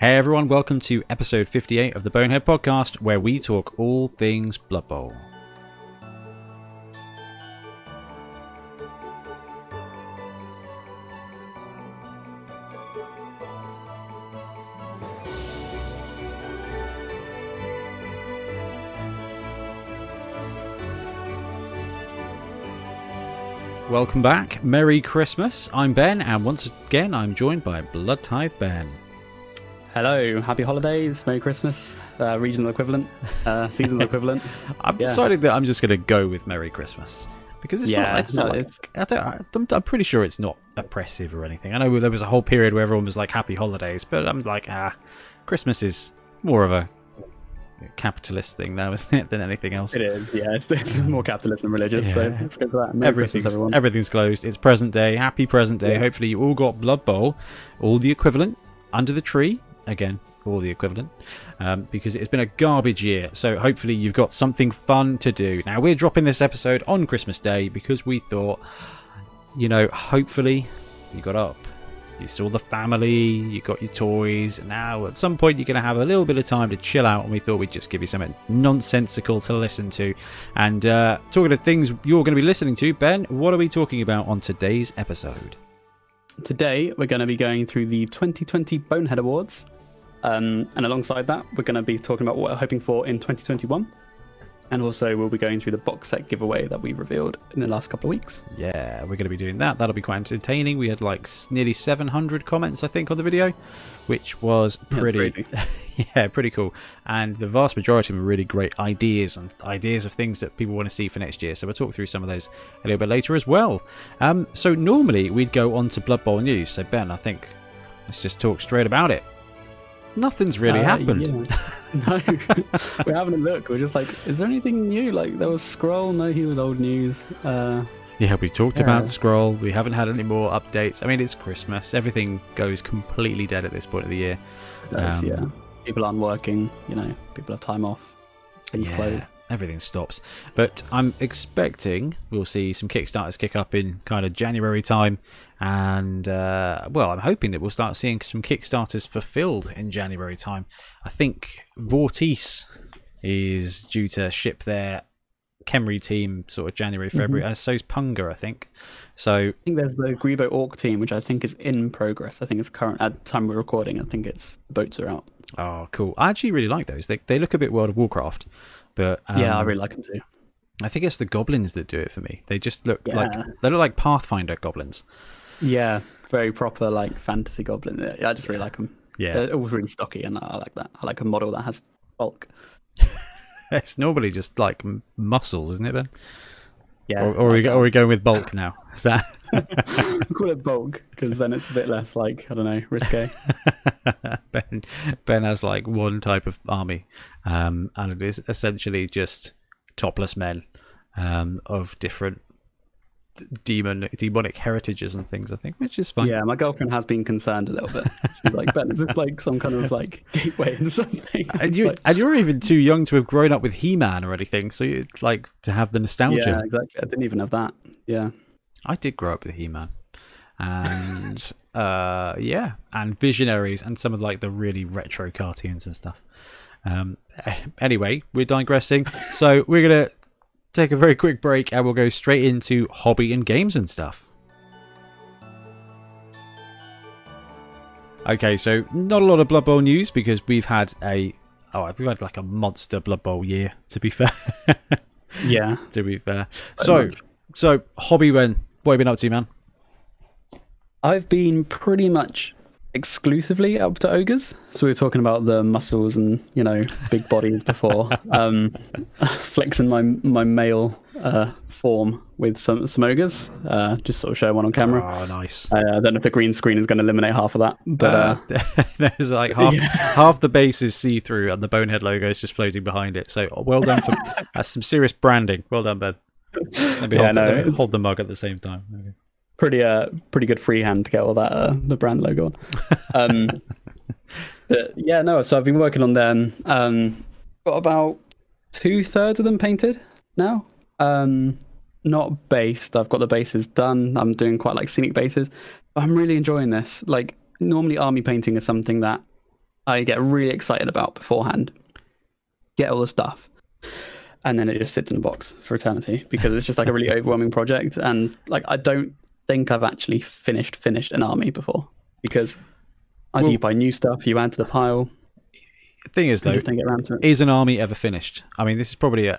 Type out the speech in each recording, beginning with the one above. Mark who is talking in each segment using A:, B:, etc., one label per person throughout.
A: Hey everyone, welcome to episode 58 of the Bonehead Podcast, where we talk all things Blood Bowl. Welcome back, Merry Christmas. I'm Ben, and once again I'm joined by Blood Tithe Ben.
B: Hello, happy holidays, Merry Christmas, regional equivalent, seasonal equivalent.
A: I've decided that I'm just going to go with Merry Christmas because I'm pretty sure it's not oppressive or anything. I know there was a whole period where everyone was like happy holidays, but I'm like, Christmas is more of a capitalist thing now, isn't it, than anything else?
B: It is, yeah. It's more capitalist than religious, so let's go for that.
A: Everything's closed. It's present day. Happy present day. Yeah. Hopefully you all got Blood Bowl, all the equivalent, under the tree. Again, all the equivalent, because it's been a garbage year, so hopefully you've got something fun to do. Now, we're dropping this episode on Christmas Day because we thought, you know, hopefully you got up, you saw the family, you got your toys. Now, at some point, you're going to have a little bit of time to chill out, and we thought we'd just give you something nonsensical to listen to. And talking of things you're going to be listening to, Ben, what are we talking about on today's episode?
B: Today, we're going to be going through the 2020 Bonehead Awards. And alongside that, we're going to be talking about what we're hoping for in 2021. And also, we'll be going through the box set giveaway that we revealed in the last couple of weeks.
A: Yeah, we're going to be doing that. That'll be quite entertaining. We had like nearly 700 comments, I think, on the video, which was pretty, pretty cool. And the vast majority of them were really great ideas and ideas of things that people want to see for next year. So we'll talk through some of those a little bit later as well. So normally we'd go on to Blood Bowl news. So Ben, I think let's just talk straight about it. Nothing's really happened.
B: Yeah. No, we're having a look. We're just like, is there anything new? Like, there was Scroll. No, he was old news.
A: Yeah, we talked about Scroll. We haven't had any more updates. I mean, it's Christmas. Everything goes completely dead at this point of the year.
B: Yeah. People aren't working. You know, people have time off. Things close.
A: Everything stops. But I'm expecting we'll see some Kickstarters kick up in kind of January time. And, well, I'm hoping that we'll start seeing some Kickstarters fulfilled in January time. I think Vortice is due to ship their Khemri team sort of January, February. And so's Punga, I think. So I think
B: there's the Grebo Orc team, which I think is in progress. I think it's current at the time we're recording. I think it's the boats are out.
A: Oh, cool. I actually really like those. They look a bit World of Warcraft. But
B: yeah, I really like them too.
A: I think it's the goblins that do it for me. They just look like Pathfinder goblins. Yeah,
B: very proper like fantasy goblin. I just really like them.
A: Yeah,
B: they're all really stocky, and I like that. I like a model that has bulk.
A: It's normally just like muscles, isn't it, Ben?
B: Yeah.
A: Or are we going with bulk now? Is that?
B: We call it bulk because then it's a bit less like, I don't know, risque.
A: Ben has like one type of army, and it is essentially just topless men of different demonic heritages and things, I think, which is fine.
B: Yeah, my girlfriend has been concerned a little bit. She's like, Ben, is this like some kind of like gateway into something?
A: And you're even too young to have grown up with He-Man or anything, so you'd like to have the nostalgia.
B: Yeah, exactly. I didn't even have that. Yeah.
A: I did grow up with He-Man. And and Visionaries and some of like the really retro cartoons and stuff. Anyway, we're digressing. So we're going to take a very quick break and we'll go straight into hobby and games and stuff. Okay, so not a lot of Blood Bowl news because we've had like a monster Blood Bowl year, to be fair.
B: Yeah.
A: To be fair. So hobby, Ben, what have you been up to, man?
B: I've been pretty much exclusively up to ogres. So we were talking about the muscles and, you know, big bodies before. Flexing my male form with some ogres. Just sort of show one on camera.
A: Oh, nice.
B: I don't know if the green screen is going to eliminate half of that, but
A: there's like half the base is see-through and the Bonehead logo is just floating behind it. So well done for that's some serious branding. Well done, Ben. Maybe hold the mug at the same time. Okay.
B: Pretty good freehand to get all that the brand logo on. But yeah, no. So I've been working on them. Got about 2/3 of them painted now. Not based. I've got the bases done. I'm doing quite like scenic bases. But I'm really enjoying this. Like normally, army painting is something that I get really excited about beforehand, get all the stuff, and then it just sits in a box for eternity because it's just like a really overwhelming project. And like, I don't think I've actually finished an army before, because either you buy new stuff, you add to the pile.
A: The thing is, though,
B: just don't get around to it.
A: Is an army ever finished? I mean, this is probably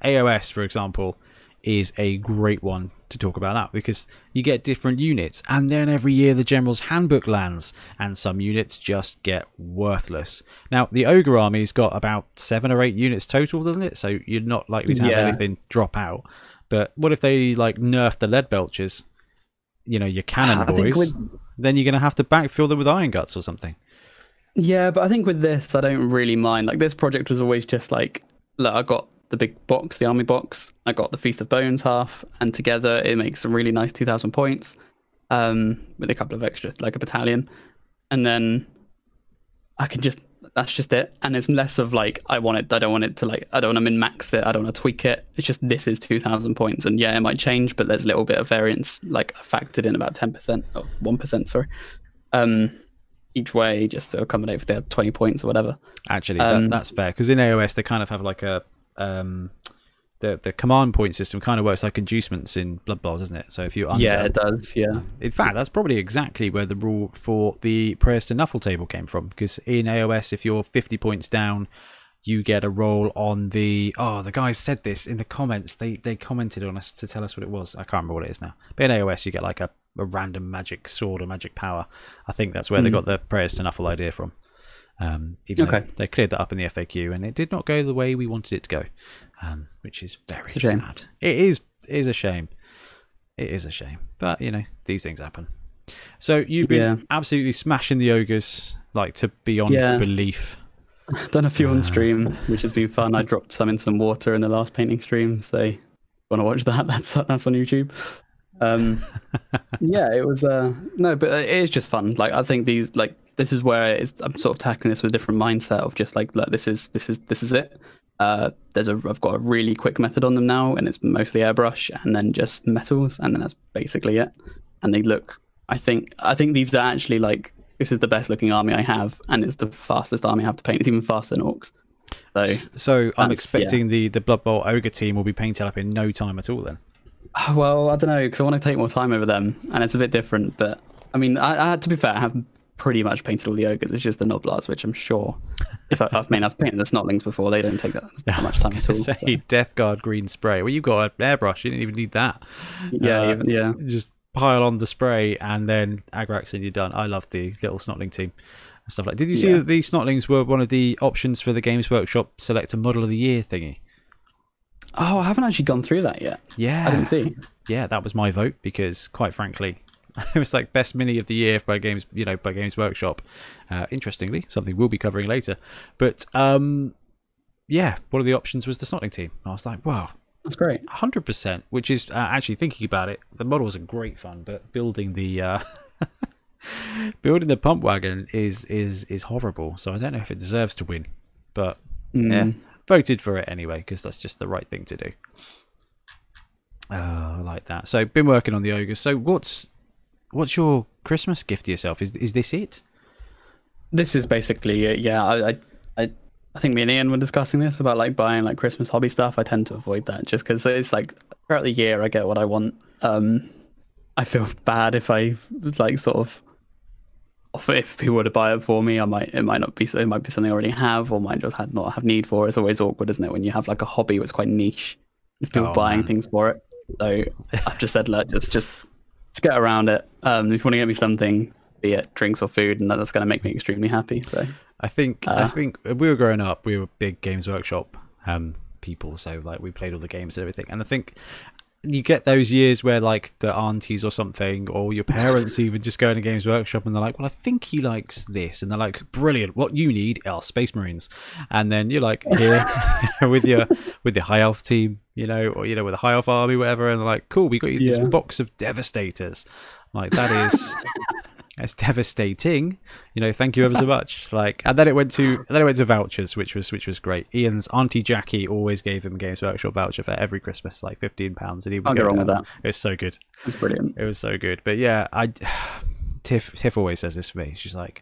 A: AOS, for example, is a great one to talk about that, because you get different units, and then every year the General's Handbook lands, and some units just get worthless. Now, the Ogre army's got about 7 or 8 units total, doesn't it? So you're not likely to have anything drop out. But what if they like nerf the lead belchers? You know, your cannon boys. Then you're going to have to backfill them with iron guts or something.
B: Yeah, but I think with this, I don't really mind. Like, this project was always just like, look, I got the big box, the army box. I got the Feast of Bones half, and together it makes some really nice 2,000 points, with a couple of extra, like a battalion, and then I can just, that's just it. And it's less of like, I don't want it to like, I don't want to min-max it, I don't want to tweak it. It's just, this is 2,000 points, and yeah, it might change, but there's a little bit of variance, like factored in about 10% or 1%, sorry, each way, just to accommodate for their 20 points or whatever.
A: Actually, that's fair, because in AOS they kind of have like a the command point system kind of works like inducements in Blood Bowls, doesn't it? So if you
B: it does. Yeah.
A: In fact, that's probably exactly where the rule for the Prayers to Nuffle table came from, because in AOS, if you're 50 points down, you get a roll on the... Oh, the guys said this in the comments. They commented on us to tell us what it was. I can't remember what it is now. But in AOS, you get like a random magic sword or magic power. I think that's where they got the Prayers to Nuffle idea from. Even though they cleared that up in the FAQ, and it did not go the way we wanted it to go, which is very sad. It is a shame. It is a shame, but you know, these things happen. So you've been absolutely smashing the ogres, like, to beyond belief.
B: I've done a few on stream, which has been fun. I dropped some in some water in the last painting stream, so if you want to watch that, that's on YouTube. It was no, but it is just fun. Like, I think these, like, this is where I'm sort of tackling this with a different mindset of just like, look, this is it. I've got a really quick method on them now, and it's mostly airbrush and then just metals, and then that's basically it. And they look, I think these are actually like, this is the best looking army I have, and it's the fastest army I have to paint. It's even faster than orcs.
A: So I'm expecting the Blood Bowl Ogre team will be painted up in no time at all then.
B: Well, I don't know, because I want to take more time over them, and it's a bit different. But I mean, I to be fair, I have pretty much painted all the ogres. It's just the Noblars, which I'm sure, I've painted the Snotlings before, they don't take that much time at all.
A: Say Death Guard green spray. Well, you've got an airbrush. You didn't even need that. Just pile on the spray and then Agrax and you're done. I love the little Snotling team and stuff like. Did you see that the Snotlings were one of the options for the Games Workshop Select a Model of the Year thingy?
B: Oh, I haven't actually gone through that yet.
A: Yeah,
B: I didn't see.
A: Yeah, that was my vote, because quite frankly, it was like best mini of the year by Games, by Games Workshop. Interestingly, something we'll be covering later. But one of the options was the Snotling team. I was like, wow,
B: that's great.
A: 100%. Which is actually, thinking about it, the models are great fun, but building the building the pump wagon is horrible. So I don't know if it deserves to win, but voted for it anyway, because that's just the right thing to do. I like that. So been working on the ogres. So what's your Christmas gift to yourself? Is this it?
B: This is basically it. Yeah, I think me and Ian were discussing this about like buying like Christmas hobby stuff. I tend to avoid that just because it's like throughout the year I get what I want. I feel bad if I was like sort of, if people were to buy it for me, it might be something I already have, or might just not have need for. It's always awkward, isn't it, when you have like a hobby that's quite niche, with people buying things for it. So I've just said, look, just get around it. If you want to get me something, be it drinks or food, and that's going to make me extremely happy. So I think when we were growing up, we were big Games Workshop people, so like we played all the games and everything. And I think you get those years where like the aunties or something, or your parents even just go into Games Workshop and they're like, well, I think he likes this, and they're like, brilliant, what you need are Space Marines. And then you're like here with your high elf team, or with a high elf army, whatever, and they're like, cool, we got you this box of Devastators. Like, that is that's devastating. Thank you ever so much. Like, and then it went to vouchers, which was great. Ian's Auntie Jackie always gave him a Games Workshop voucher for every Christmas, like £15, and he would Can't go wrong with that.
A: It was so good.
B: It's brilliant.
A: It was so good. But yeah, Tiff always says this for me. She's like,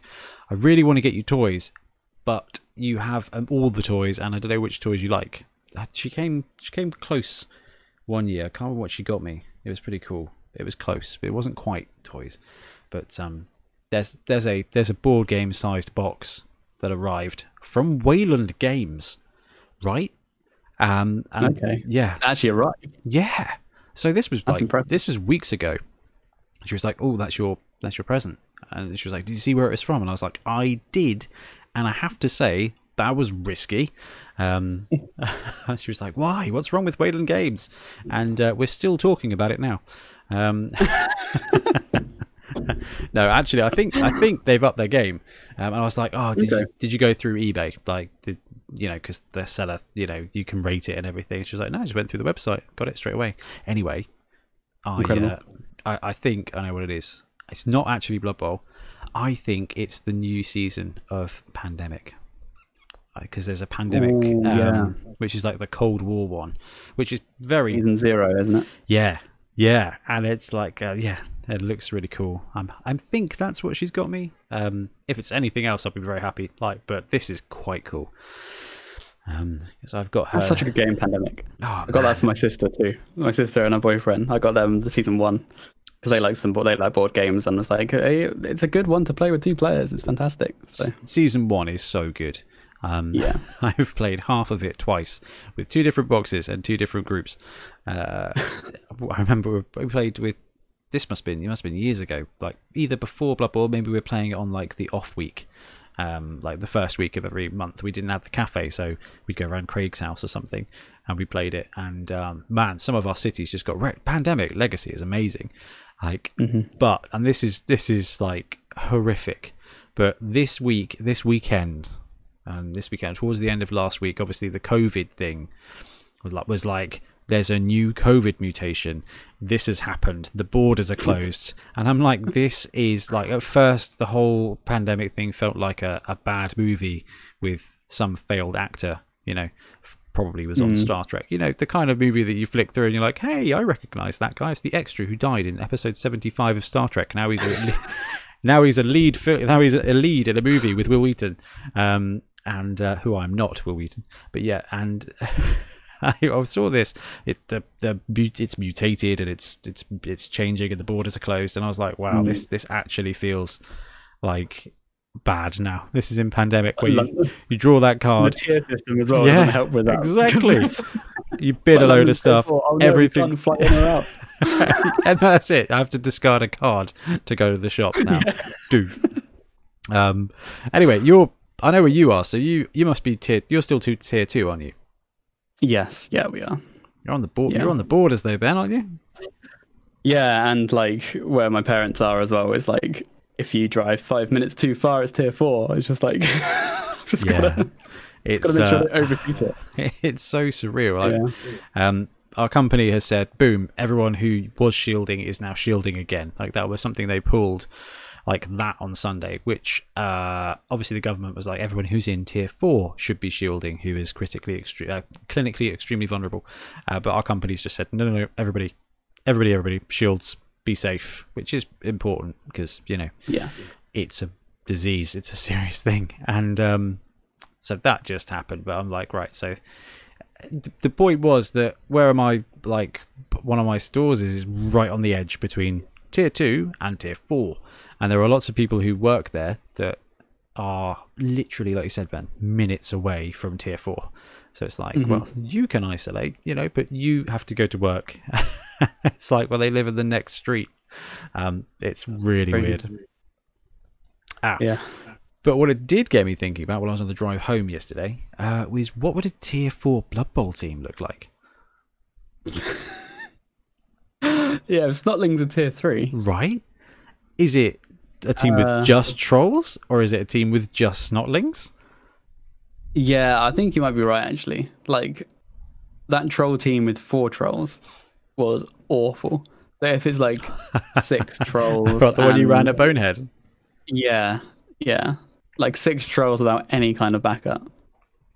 A: I really want to get you toys, but you have all the toys, and I don't know which toys you like. She came close one year. I can't remember what she got me. It was pretty cool. It was close, but it wasn't quite toys. But there's a board game sized box that arrived from Wayland Games, right?
B: Okay.
A: Yeah,
B: actually arrived.
A: Yeah. So this was
B: impressive.
A: This was weeks ago. She was like, "Oh, that's your present," and she was like, "Did you see where it was from?" And I was like, "I did," and I have to say that was risky. She was like, "Why? What's wrong with Wayland Games?" And we're still talking about it now. No, actually, I think they've upped their game. And I was like, "Oh, did you go through eBay? Like, because their seller, you can rate it and everything." She was like, "No, I just went through the website, got it straight away." Anyway, I think I know what it is. It's not actually Blood Bowl. I think it's the new season of Pandemic. Because there's a Pandemic, which is like the Cold War one, which is very...
B: Season 0, isn't it?
A: Yeah. And it's like, it looks really cool. I think that's what she's got me. If it's anything else, I'll be very happy. But this is quite cool. Because I've got her...
B: That's such a good game, Pandemic.
A: Oh,
B: I got that for my sister too. My sister and her boyfriend. I got them the season 1 because they like board games, and I was like, hey, it's a good one to play with 2 players. It's fantastic. So
A: season 1 is so good. I've played half of it twice with 2 different boxes and 2 different groups. I remember we played with... It must have been years ago. Like either before Blood Bowl, maybe we were playing it on like the off week. Like the first week of every month. We didn't have the cafe, so we'd go around Craig's house or something and we played it, and man, some of our cities just got wrecked. Pandemic Legacy is amazing, like but this is like horrific. But this weekend towards the end of last week, obviously the COVID thing was like, there's a new COVID mutation. This has happened. The borders are closed. And I'm like, this is like, at first, the whole pandemic thing felt like a bad movie with some failed actor, probably was on Star Trek. The kind of movie that you flick through and you're like, hey, I recognize that guy. It's the extra who died in episode 75 of Star Trek. Now he's a lead in a movie with Will Wheaton. And who I'm not, Will Wheaton. But yeah, and... I saw this. It's mutated and it's changing and the borders are closed, and I was like, wow, this actually feels like bad now. This is in Pandemic where you draw that card.
B: The tier system as well doesn't help with that.
A: Exactly. You bid a load of stuff, everything, and that's it. I have to discard a card to go to the shop now. Anyway, I know where you are, so you must be you're still tier 2, aren't you?
B: Yes, yeah, we are.
A: You're on the board. Yeah. You're on the borders though, Ben, aren't you?
B: Yeah, and like where my parents are as well is like, if you drive 5 minutes too far, it's tier 4. It's just like, gotta make sure they overshoot it.
A: It's so surreal. Like, our company has said, boom, everyone who was shielding is now shielding again. Like that was something they pulled like that on Sunday, which obviously the government was like, everyone who's in tier 4 should be shielding, who is clinically extremely vulnerable. But our company's just said, no, everybody shields, be safe, which is important because it's a disease, it's a serious thing, and so that just happened. But I'm like, right, so the point was that where am I? Like one of my stores is right on the edge between tier 2 and tier 4. And there are lots of people who work there that are literally, like you said, Ben, minutes away from tier 4. So it's like, well, you can isolate, but you have to go to work. It's like, well, they live in the next street. It's really weird.
B: Yeah.
A: But what it did get me thinking about while I was on the drive home yesterday was, what would a tier 4 Blood Bowl team look like?
B: Yeah, Snotlings are tier 3.
A: Right? Is it a team with just trolls, or is it a team with just Snotlings?
B: Yeah, I think you might be right, actually. Like, that troll team with 4 trolls was awful. But if it's like 6 trolls...
A: Right, the one you ran at Bonehead?
B: Yeah. Like 6 trolls without any kind of backup.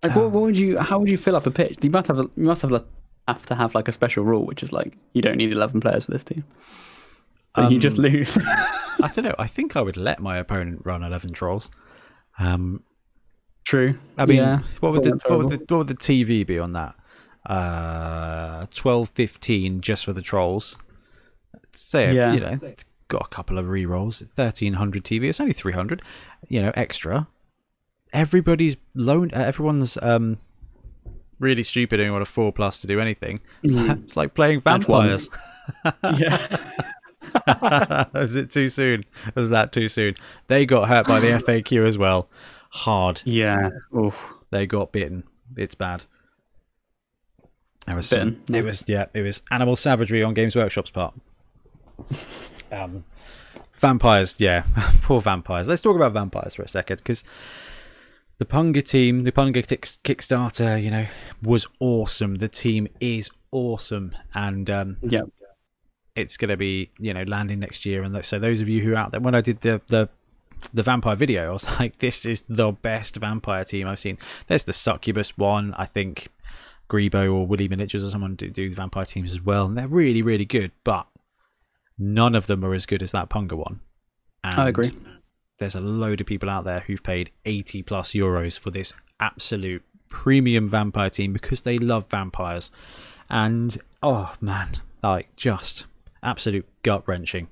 B: Like, how would you fill up a pitch? You must have to have like a special rule, which is like, you don't need 11 players for this team. So you just lose.
A: I don't know. I think I would let my opponent run 11 trolls.
B: True.
A: I mean,
B: yeah.
A: what would the TV be on that? 12, 15 just for the trolls. Say, it's got a couple of re-rolls. 1300 TV. It's only 300. Extra. Everyone's really stupid and want a 4+ to do anything. It's like playing vampires.
B: Yeah.
A: Is it too soon? Was that too soon? They got hurt by the FAQ as well. Hard.
B: Yeah. Oof.
A: They got bitten. It's bad. It was animal savagery on Games Workshop's part. Vampires, yeah. Poor vampires. Let's talk about vampires for a second, because the Punga team, the Punga Kickstarter, was awesome. The team is awesome, and it's going to be, landing next year. And so those of you who are out there, when I did the vampire video, I was like, this is the best vampire team I've seen. There's the Succubus one. I think Grebo or Woody Miniatures or someone do vampire teams as well, and they're really, really good, but none of them are as good as that Punga one. And
B: I agree.
A: There's a load of people out there who've paid 80+ euros for this absolute premium vampire team because they love vampires. And oh man, just absolute gut-wrenching.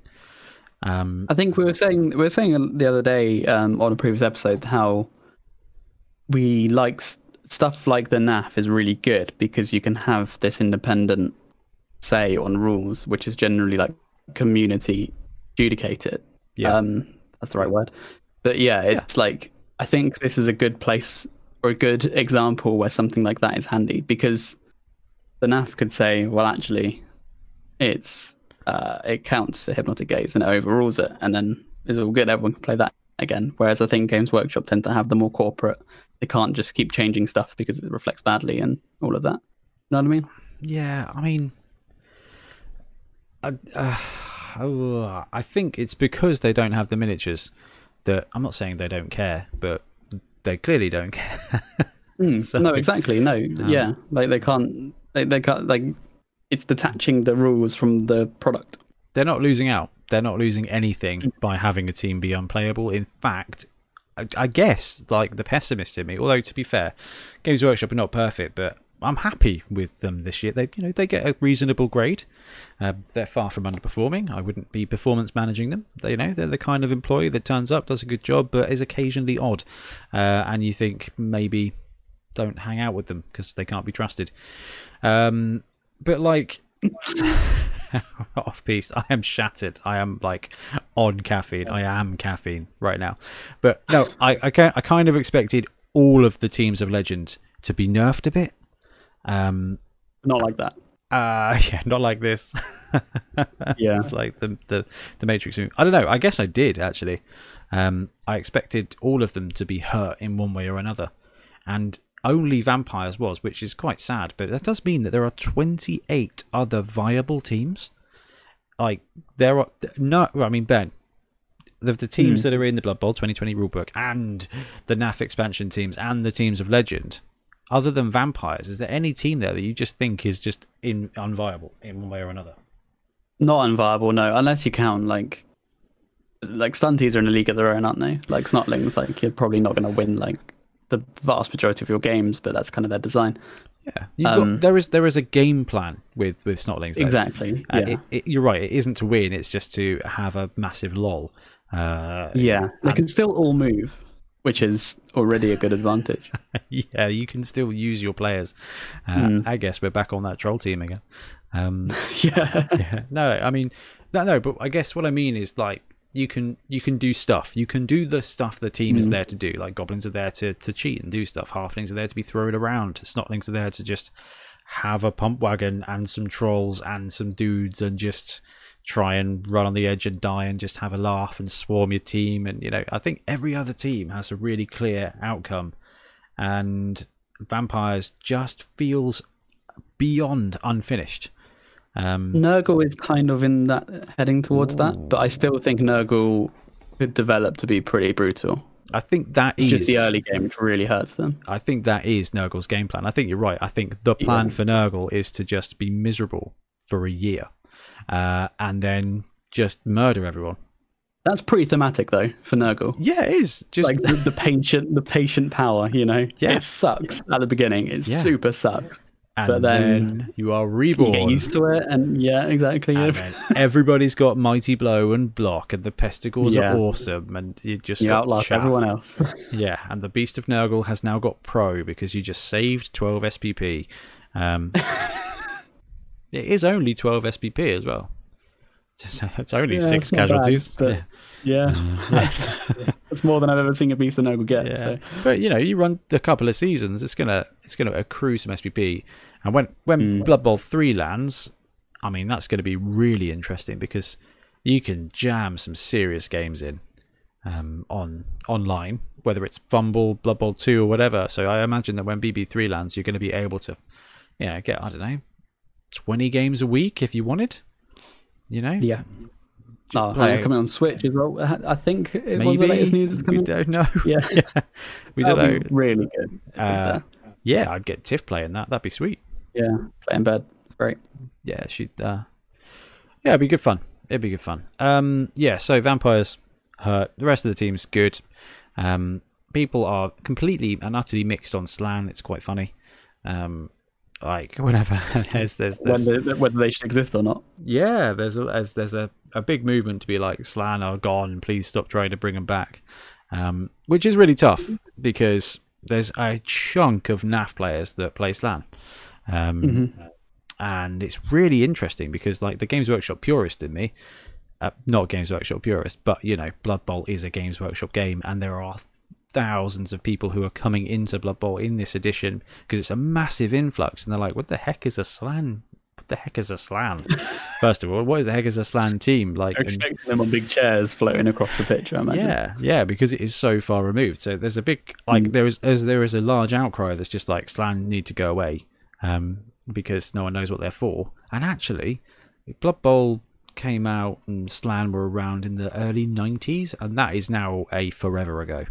B: I think we were saying the other day on a previous episode how we like stuff like the NAF is really good because you can have this independent say on rules, which is generally like community adjudicated.
A: Yeah.
B: That's the right word. But yeah, it's like, I think this is a good place or a good example where something like that is handy, because the NAF could say, well, actually, it counts for Hypnotic Gaze and it overrules it, and then it's all good. Everyone can play that again. Whereas I think Games Workshop tend to have the more corporate. They can't just keep changing stuff because it reflects badly and all of that. You know what I mean?
A: Yeah, I mean, I think it's because they don't have the miniatures that, I'm not saying they don't care, but they clearly don't care.
B: So, no, exactly. No, yeah, like they can't, like, it's detaching the rules from the product.
A: They're not losing out. They're not losing anything by having a team be unplayable. In fact, I guess, like, the pessimist in me, although to be fair, Games Workshop are not perfect, but I'm happy with them this year. They get a reasonable grade. They're far from underperforming. I wouldn't be performance managing them. They're the kind of employee that turns up, does a good job, but is occasionally odd. And you think maybe don't hang out with them because they can't be trusted. But like, off piece, I am shattered. I am like on caffeine. I am caffeine right now. But no, I kind of expected all of the teams of Legend to be nerfed a bit.
B: Not like that.
A: Yeah, not like this.
B: Yeah,
A: it's like the Matrix movie. I don't know. I guess I did actually. I expected all of them to be hurt in one way or another, and only Vampires was, which is quite sad. But that does mean that there are 28 other viable teams. Like there are no. I mean, Ben, the teams that are in the Blood Bowl 2020 rulebook and the NAF expansion teams and the teams of Legend. Other than Vampires, is there any team there that you just think is just unviable in one way or another?
B: Not unviable, no. Unless you count like Stunties are in a league of their own, aren't they? Like Snotlings, like you're probably not going to win like the vast majority of your games, but that's kind of their design.
A: Yeah, there is a game plan with Snotlings. Though.
B: Exactly. Yeah.
A: You're right. It isn't to win. It's just to have a massive lol.
B: Yeah, they can still all move, which is already a good advantage.
A: Yeah, you can still use your players. I guess we're back on that troll team again. Yeah. No, I mean, no, but I guess what I mean is like you can do stuff. You can do the stuff the team is there to do. Like goblins are there to cheat and do stuff. Halflings are there to be thrown around. Snotlings are there to just have a pump wagon and some trolls and some dudes and just try and run on the edge and die and just have a laugh and swarm your team. And I think every other team has a really clear outcome, and Vampires just feels beyond unfinished.
B: Nurgle is kind of in that, heading towards that, but I still think Nurgle could develop to be pretty brutal.
A: I think that
B: it's
A: is
B: just the early game which really hurts them.
A: I think that is Nurgle's game plan. I think you're right. I think the plan for Nurgle is to just be miserable for a year. And then just murder everyone.
B: That's pretty thematic though for Nurgle.
A: Yeah, it is. Just
B: like the patient power, you know.
A: Yeah.
B: It sucks at the beginning. It super sucks.
A: And
B: but then
A: you are reborn.
B: You get used to it, and exactly.
A: And then everybody's got Mighty Blow and Block, and the Pestigors are awesome, and you
B: outlast everyone else.
A: Yeah, and the Beast of Nurgle has now got Pro because you just saved 12 SPP. It is only 12 SPP as well. It's only 6 casualties.
B: Bad, that's more than I've ever seen a Beast of Nurgle get. Yeah. So.
A: But you run a couple of seasons, it's gonna accrue some SPP, and when Blood Bowl 3 lands, I mean that's going to be really interesting because you can jam some serious games in online, whether it's Fumble, Blood Bowl 2, or whatever. So I imagine that when BB3 lands, you're going to be able to, get 20 games a week if you wanted.
B: Yeah. It's coming on Switch as well. I think it was the latest news that's coming.
A: We don't know.
B: Yeah.
A: We don't know.
B: Really good.
A: Yeah, I'd get Tiff playing that. That'd be sweet.
B: Yeah, play in bed. It's great.
A: Yeah, she'd. It'd be good fun. So Vampires hurt. The rest of the team's good. People are completely and utterly mixed on Slan. It's quite funny. Like whenever there's
B: whether they should exist or not.
A: Yeah, there's a big movement to be like Slan are gone, please stop trying to bring them back, which is really tough because there's a chunk of NAF players that play Slan, and it's really interesting because like the Games Workshop purist in me, not Games Workshop purist, but Blood Bowl is a Games Workshop game, and there are thousands of people who are coming into Blood Bowl in this edition because it's a massive influx, and they're like, what the heck is a Slan? What the heck is a Slan? First of all, what the heck is a Slan team? Like,
B: expecting them on big chairs floating across the pitch, I imagine.
A: Yeah, because it is so far removed. So there's a big there is a large outcry that's just like Slan need to go away, because no one knows what they're for. And actually, Blood Bowl came out and Slan were around in the early 90s, and that is now a forever ago.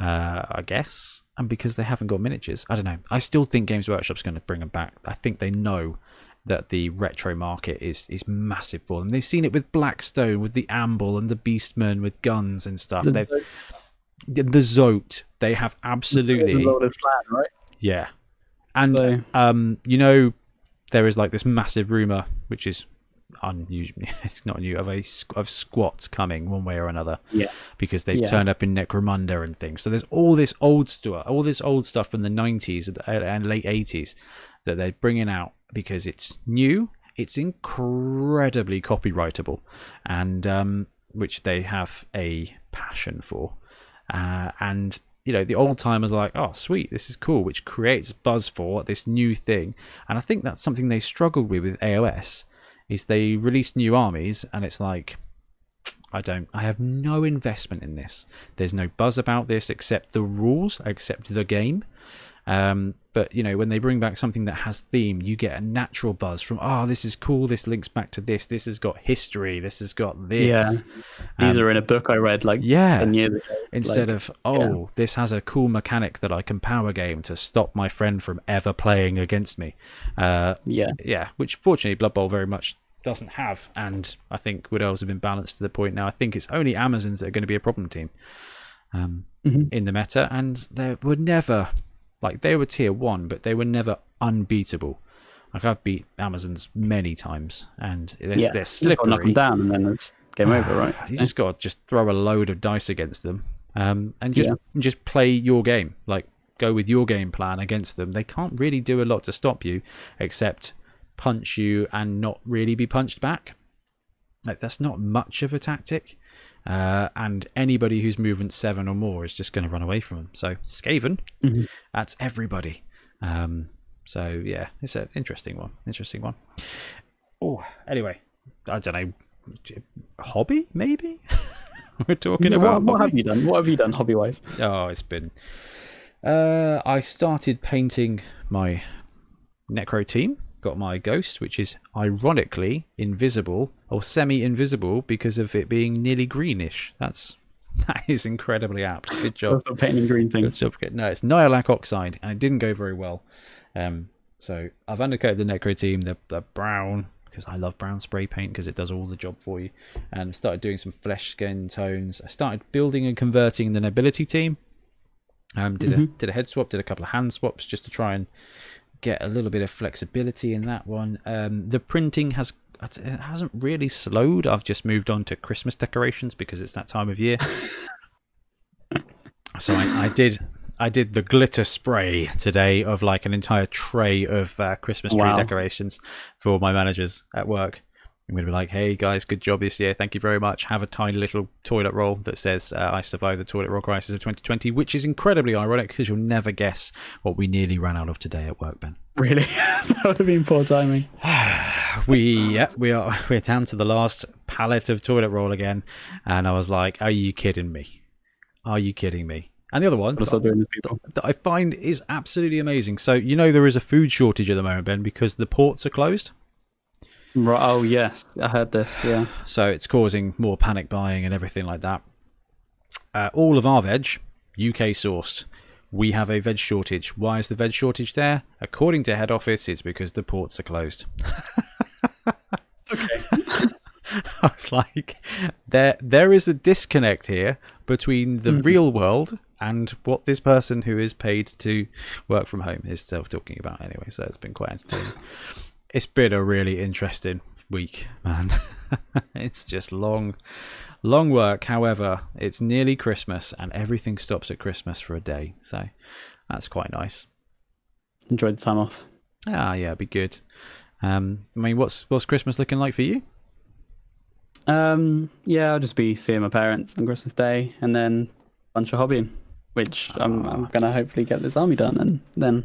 A: I guess, and because they haven't got miniatures, I don't know. I still think Games Workshop's going to bring them back. I think they know that the retro market is massive for them. They've seen it with Blackstone, with the Amble and the Beastmen with guns and stuff. The Zote, they have absolutely.
B: There's a lot of Slan, right?
A: Yeah, and there is like this massive rumor, which is unusual. It's not new of squats coming one way or another. Yeah, because they've turned up in Necromunda and things. So there's all this old stuff from the 90s and late 80s that they're bringing out because it's new. It's incredibly copyrightable, and which they have a passion for. And the old timers are like, oh sweet, this is cool, which creates buzz for this new thing. And I think that's something they struggled with AOS. Is they release new armies and it's like, I have no investment in this. There's no buzz about this except the rules, except the game. But when they bring back something that has theme, you get a natural buzz from, oh, this is cool, this links back to this has got history, this has got this.
B: Yeah. These are in a book I read 10 years ago.
A: Instead of, this has a cool mechanic that I can power game to stop my friend from ever playing against me. Which fortunately Blood Bowl very much doesn't have, and I think Wood Elves have been balanced to the point now. I think it's only Amazons that are going to be a problem team in the meta, and they were never they were tier 1, but they were never unbeatable. Like I've beat Amazons many times, and they're slippery.
B: Just knock them down, and then it's game over, right?
A: You just got to just throw a load of dice against them, and just play your game. Like go with your game plan against them. They can't really do a lot to stop you, except punch you and not really be punched back. Like that's not much of a tactic, and anybody who's movement 7 or more is just going to run away from them. So Skaven, that's everybody. So yeah, it's an interesting one. Oh, anyway, I don't know, hobby maybe. We're talking about
B: what have you done? What have you done hobby wise?
A: Oh, it's been. I started painting my Necro team. Got my ghost, which is ironically invisible or semi-invisible because of it being nearly greenish. That is incredibly apt. Good job.
B: For painting green things.
A: No, it's Nihilak Oxide, and it didn't go very well. So I've undercoated the Necro team. They're brown. because I love brown spray paint because it does all the job for you. And started doing some flesh skin tones. I started building and converting the nobility team. Did a head swap, did a couple of hand swaps just to try and get a little bit of flexibility in that one. The printing hasn't really slowed. I've just moved on to Christmas decorations because it's that time of year. So I did the glitter spray today of like an entire tray of Christmas tree decorations for my managers at work. I'm going to be like, hey guys, good job this year. Thank you very much. Have a tiny little toilet roll that says, I survived the toilet roll crisis of 2020, which is incredibly ironic because you'll never guess what we nearly ran out of today at work, Ben.
B: Really? That would have been poor timing.
A: We're down to the last pallet of toilet roll again. And I was like, are you kidding me? Are you kidding me? And the other one that I find is absolutely amazing. So, you know, there is a food shortage at the moment, Ben, because the ports are closed.
B: Right. Oh, yes. I heard this. Yeah.
A: So it's causing more panic buying and everything like that. All of our veg, UK sourced. We have a veg shortage. Why is the veg shortage there? According to head office, it's because the ports are closed.
B: Okay.
A: I was like, there is a disconnect here between the real world and what this person who is paid to work from home is self-talking about anyway. So it's been quite entertaining. It's been a really interesting week, man. It's just long work. However, it's nearly Christmas and everything stops at Christmas for a day. So that's quite nice.
B: Enjoy the time off.
A: Yeah, it'd be good. I mean, what's Christmas looking like for you?
B: Yeah, I'll just be seeing my parents on Christmas Day and then a bunch of hobbying, which I'm going to hopefully get this army done and then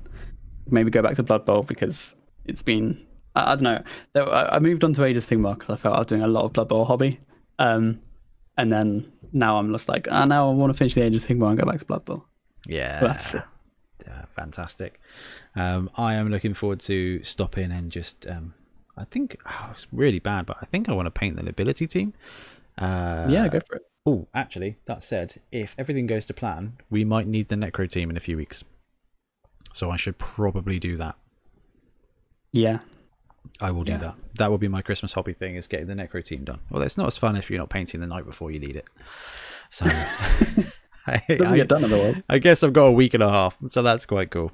B: maybe go back to Blood Bowl because it's been, I don't know, I moved on to Age of Sigmar because I felt I was doing a lot of Blood Bowl hobby. And then now I'm just like, now I want to finish the Age of Sigmar and go back to Blood Bowl.
A: Yeah.
B: But that's it.
A: Fantastic. I am looking forward to stopping and just... I think it's really bad, but I think I want to paint the nobility team.
B: Yeah, go for it.
A: Oh, actually, that said, if everything goes to plan, we might need the necro team in a few weeks. So I should probably do that.
B: Yeah.
A: I will do that. That will be my Christmas hobby thing, is getting the necro team done. Well, it's not as fun if you're not painting the night before you need it. So
B: it doesn't get done otherwise.
A: I guess I've got a week and a half, so that's quite cool.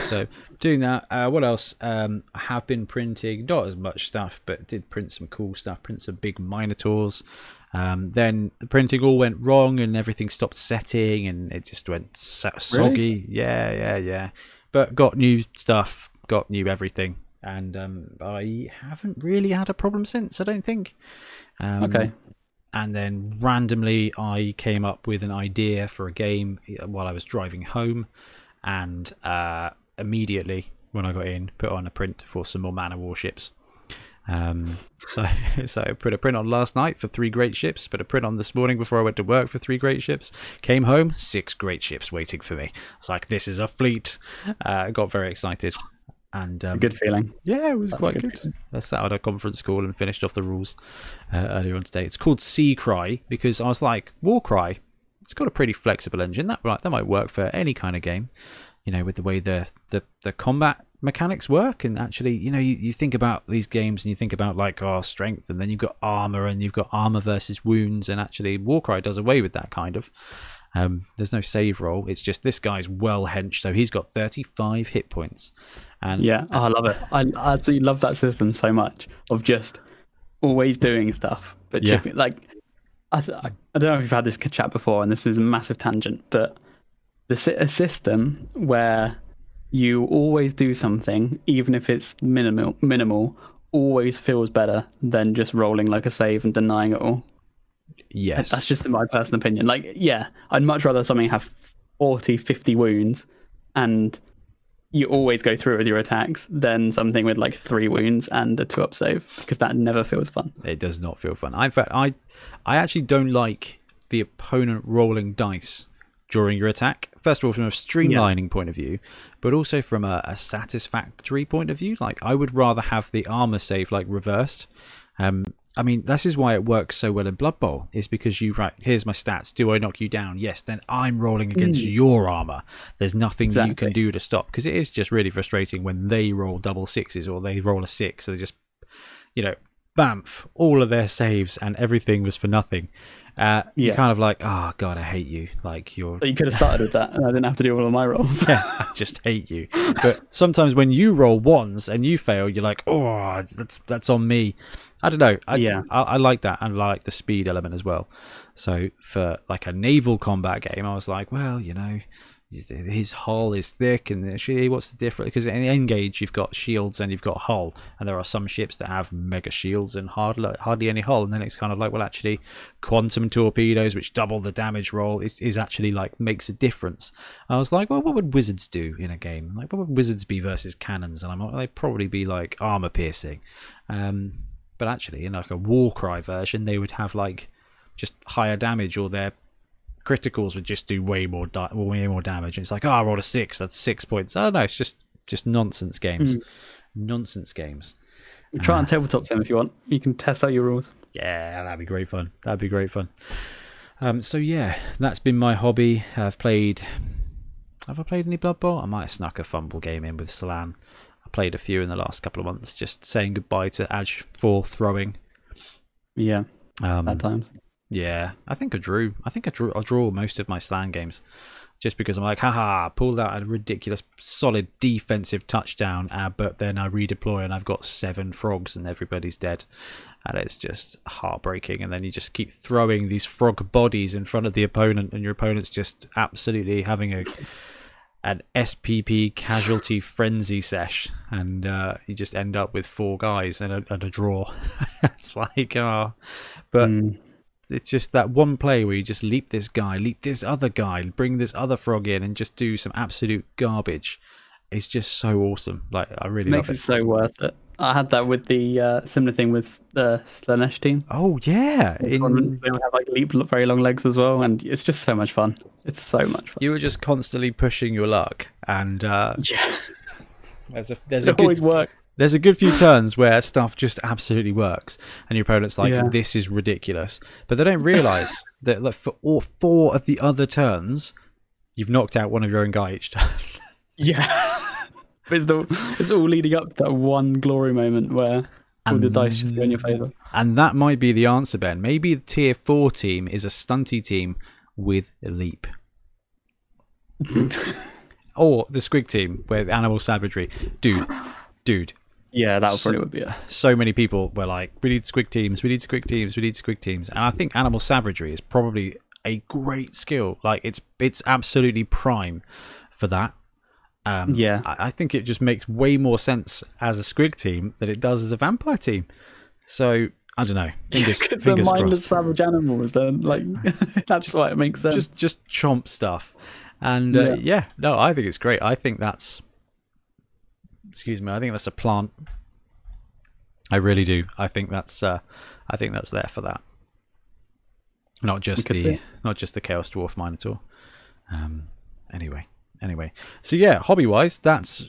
A: So doing that. What else? I have been printing not as much stuff, but did print some cool stuff. Print some big minotaurs. Then the printing all went wrong and everything stopped setting and it just went soggy. Really? Yeah. But got new stuff, got new everything, and I haven't really had a problem since, I don't think.
B: Okay.
A: And then randomly I came up with an idea for a game while I was driving home. And immediately when I got in, put on a print for some more mana warships. So I put a print on last night for 3 great ships, put a print on this morning before I went to work for 3 great ships, came home, 6 great ships waiting for me. It's like, this is a fleet. Got very excited. And
B: a good feeling.
A: Yeah, it was quite good. I sat at a conference call and finished off the rules earlier on today. It's called Sea Cry because I was like, Warcry, it's got a pretty flexible engine. That might work for any kind of game, you know, with the way the combat mechanics work. And actually, you know, you think about these games and you think about like strength, and then you've got armor and you've got armor versus wounds, and actually Warcry does away with that kind of. There's no save roll. It's just this guy's well henched, so he's got 35 hit points. And
B: yeah, I love it. I absolutely love that system so much of just always doing stuff, but chipping, like. I don't know if you've had this chat before, and this is a massive tangent, but a system where you always do something, even if it's minimal, always feels better than just rolling like a save and denying it all.
A: Yes.
B: That's just in my personal opinion. Like, yeah, I'd much rather something have 40, 50 wounds and you always go through with your attacks than something with like 3 wounds and a 2-up save, because that never feels fun.
A: It does not feel fun. In fact, I actually don't like the opponent rolling dice during your attack. First of all, from a streamlining point of view, but also from a satisfactory point of view. Like, I would rather have the armor save like reversed. I mean, this is why it works so well in Blood Bowl, is because here's my stats. Do I knock you down? Yes, then I'm rolling against your armor. There's nothing you can do to stop, because it is just really frustrating when they roll double 6s or they roll a 6. So they just, bamf, all of their saves and everything was for nothing. You're kind of like, oh god, I hate you. Like you
B: could have started with that, and I didn't have to do all of my rolls.
A: Yeah, I just hate you. But sometimes when you roll ones and you fail, you're like, oh, that's on me. I don't know. I like that, and I like the speed element as well. So for like a naval combat game, I was like, well, his hull is thick, and actually, what's the difference? Because in Engage, you've got shields and you've got hull, and there are some ships that have mega shields and hardly any hull, and then it's kind of like, well, actually, quantum torpedoes, which double the damage roll, is actually like makes a difference. I was like, well, what would wizards do in a game? Like, what would wizards be versus cannons? And I'm like, they'd probably be like armor piercing, but actually, in like a Warcry version, they would have like just higher damage, or their criticals would just do way more damage. And it's like, I rolled a 6, that's 6 points. Oh no, it's just nonsense games. Nonsense games.
B: Try on tabletop sim if you want. You can test out your rules.
A: Yeah, that'd be great fun. So yeah, that's been my hobby. Have I played any Blood Bowl? I might have snuck a fumble game in with Salan. I played a few in the last couple of months, just saying goodbye to Edge for throwing.
B: Yeah, at times.
A: Yeah, I think I drew. I'll draw most of my Slan games, just because I'm like, haha, pulled out a ridiculous, solid defensive touchdown, but then I redeploy and I've got 7 frogs and everybody's dead, and it's just heartbreaking. And then you just keep throwing these frog bodies in front of the opponent, and your opponent's just absolutely having an SPP casualty frenzy sesh, and you just end up with 4 guys and a draw. It's like, but. It's just that one play where you just leap this guy, leap this other guy, bring this other frog in, and just do some absolute garbage. It's just so awesome. Like, I really love it.
B: Makes it so worth it. I had that with the similar thing with the Slanesh team.
A: Oh yeah,
B: they all have like very long legs as well, and it's just so much fun. It's so much fun.
A: You were just constantly pushing your luck, and There's a good few turns where stuff just absolutely works, and your opponent's like, this is ridiculous. But they don't realise that like, for all 4 of the other turns, you've knocked out one of your own guy each turn.
B: Yeah. It's all leading up to that one glory moment where all the dice just go in your favour.
A: And that might be the answer, Ben. Maybe the tier 4 team is a stunty team with a leap. Or the Squig team with animal savagery. Dude.
B: Yeah, that probably would be it.
A: So many people were like, we need Squig teams. And I think animal savagery is probably a great skill. Like, it's absolutely prime for that. I think it just makes way more sense as a Squig team than it does as a vampire team. So, I don't know. Fingers
B: the mindless savage animals, then, like, that's why it makes sense.
A: Just chomp stuff. And, I think it's great. I think that's... I think that's a plant. I really do. I think that's there for that. Not just the Chaos Dwarf Minotaur. Anyway. So yeah, hobby wise, that's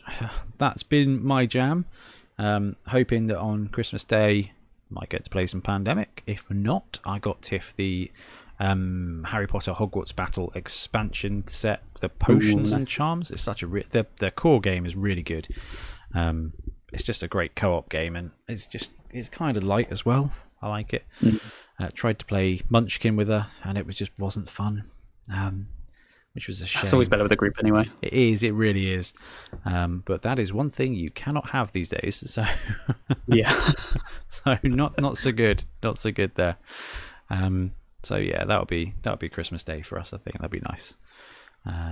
A: been my jam. Hoping that on Christmas Day might get to play some Pandemic. If not, I got Tiff the Harry Potter Hogwarts Battle expansion set, the potions and charms. It's such a the core game is really good. It's just a great co-op game, and it's kind of light as well. I like it. Tried to play Munchkin with her, and it wasn't fun, which was a shame.
B: It's always better with a group anyway.
A: It is. It really is. But that is one thing you cannot have these days. So
B: yeah.
A: So not so good. Not so good there. So yeah, that'll be Christmas Day for us. I think that'd be nice.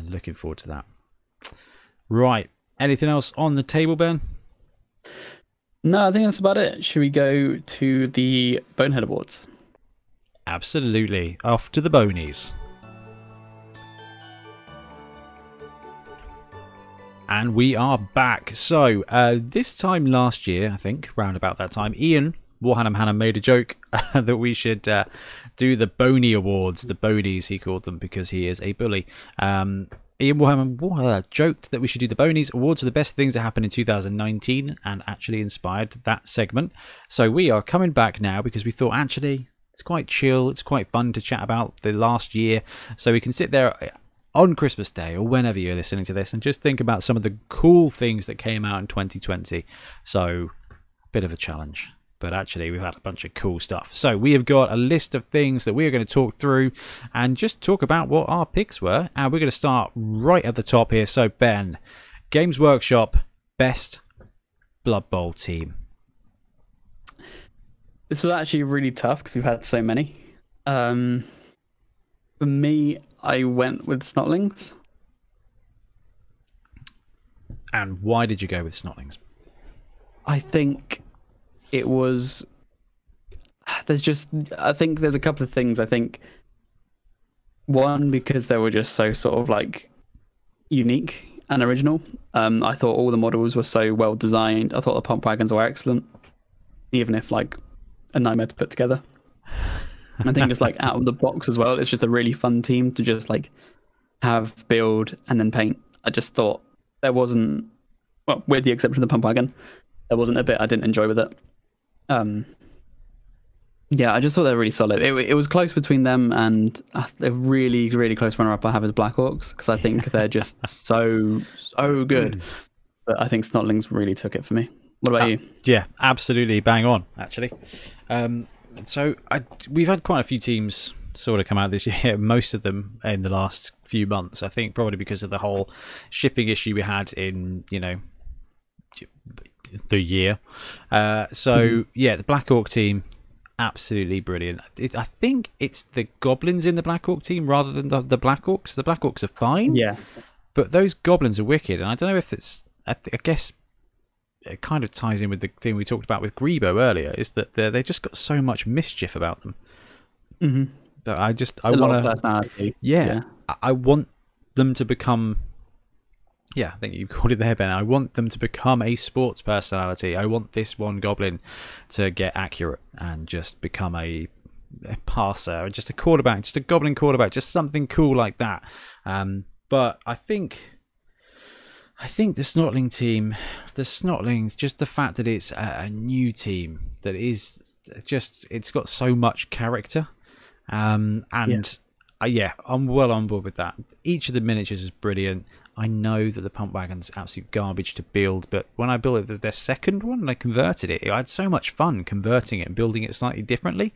A: Looking forward to that. Right. Anything else on the table, Ben?
B: No, I think that's about it. Should we go to the Bonehead Awards?
A: Absolutely. Off to the Bonies. And we are back. So, this time last year, I think, round about that time, Ian Warhammer Hannah made a joke that we should do the Boney Awards. The Bonies, he called them, because he is a bully. Ian Warhammer joked that we should do the Bonies Awards for the best things that happened in 2019, and actually inspired that segment. So we are coming back now because we thought, actually, it's quite chill, it's quite fun to chat about the last year. So we can sit there on Christmas Day or whenever you're listening to this and just think about some of the cool things that came out in 2020. So, bit of a challenge. but actually we've had a bunch of cool stuff. So we have got a list of things that we are going to talk through and just talk about what our picks were. And we're going to start right at the top here. So Ben, Games Workshop best Blood Bowl team.
B: This was actually really tough because we've had so many. For me, I went with Snotlings.
A: And why did you go with Snotlings?
B: I think it was... I think there's a couple of things. I think, one, because they were just so sort of like unique and original. I thought all the models were so well designed. I thought the pump wagons were excellent, even if like a nightmare to put together. I think just like out of the box as well, it's just a really fun team to just like have, build, and then paint. I just thought there wasn't, well, with the exception of the pump wagon, there wasn't a bit I didn't enjoy with it. Yeah, I just thought they were really solid. It was close between them and a really, really close runner-up I have is Black Orcs, because I think they're just so good. But I think Snotlings really took it for me. What about you?
A: Yeah, absolutely bang on, actually. So we've had quite a few teams sort of come out this year, most of them in the last few months. I think probably because of the whole shipping issue we had in, the year. Yeah, the Black Orc team, absolutely brilliant. I think it's the goblins in the Black Orc team rather than the Black Orcs. The Black Orcs are fine,
B: yeah,
A: but those goblins are wicked. And I don't know if it's, I guess it kind of ties in with the thing we talked about with Grebo earlier, is that they just got so much mischief about them.
B: Mm-hmm.
A: That I
B: want a lot of personality.
A: Yeah, I want them to become. Yeah, I think you called it there, Ben. I want them to become a sports personality. I want this one goblin to get accurate and just become a passer, just a quarterback, just a goblin quarterback, just something cool like that. But I think the Snotling team, the Snotlings, just the fact that it's a new team that is just, it's got so much character. I'm well on board with that. Each of the miniatures is brilliant. I know that the pump wagon's absolute garbage to build, but when I built their second one and I converted it, I had so much fun converting it and building it slightly differently.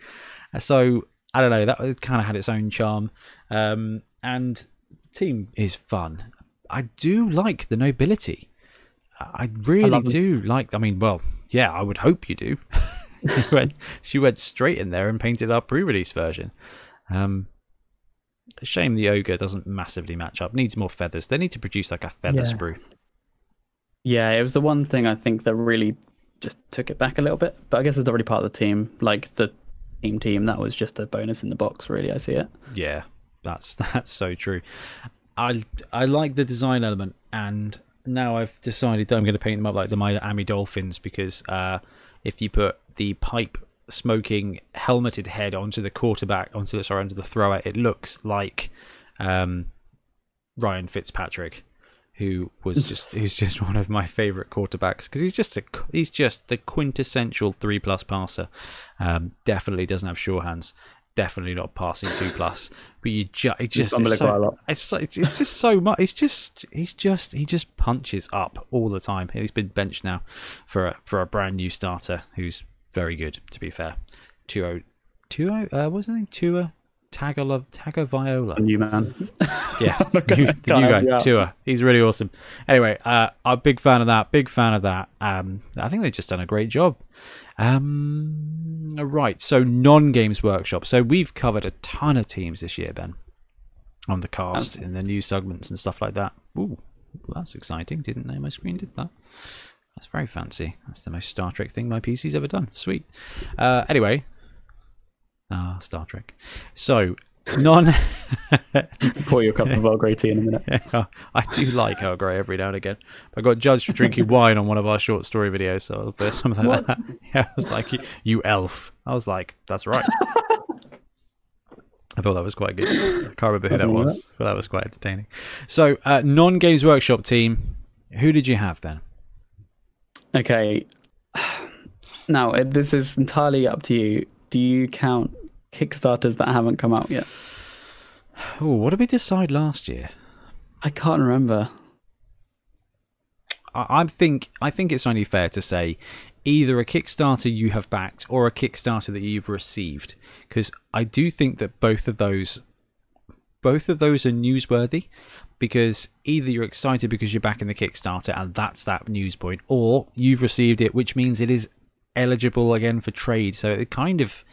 A: So I don't know, that kind of had its own charm. And the team is fun. I do like the nobility. I really do like. I mean, well, yeah, I would hope you do. She went straight in there and painted our pre-release version. A shame the ogre doesn't massively match up. Needs more feathers. They need to produce like a feather sprue.
B: Yeah, it was the one thing I think that really just took it back a little bit. But I guess it's already part of the team. Like the team, that was just a bonus in the box, really. I see it. Yeah,
A: that's so true. I like the design element, and now I've decided that I'm going to paint them up like the Miami Dolphins, because if you put the pipe smoking helmeted head onto the quarterback, onto the thrower, it looks like Ryan Fitzpatrick, who's just one of my favourite quarterbacks, because he's just the quintessential 3+ passer. Definitely doesn't have sure hands. Definitely not passing 2+, but he just so much. He just punches up all the time. He's been benched now for a brand new starter who's very good, to be fair. Tuo, what's his name? Tua Tagovailoa.
B: New man.
A: Yeah, the new guy, Tua. He's really awesome. Anyway, I'm a big fan of that. I think they've just done a great job. Right, so non-Games Workshop. So we've covered a ton of teams this year, Ben, on the cast, in the news segments and stuff like that. Ooh, that's exciting. Didn't know my screen did that. That's very fancy. That's the most Star Trek thing my PC's ever done. Sweet. Anyway. Star Trek. So,
B: pour you a cup of Earl Grey tea in a minute.
A: Yeah, I do like Earl Grey every now and again. I got judged for drinking wine on one of our short story videos, so I'll do something like that. Yeah, I was like, you elf. I was like, that's right. I thought that was quite good. I can't remember who that was, but that was quite entertaining. So, non-Games Workshop team, who did you have, Ben?
B: Okay. Now, this is entirely up to you. Do you count Kickstarters that haven't come out yet?
A: Oh, what did we decide last year?
B: I can't remember.
A: I think it's only fair to say either a Kickstarter you have backed or a Kickstarter that you've received, because I do think that both of those are newsworthy, because either you're excited because you're backing the Kickstarter and that's that news point, or you've received it, which means it is eligible again for trade. So it kind of,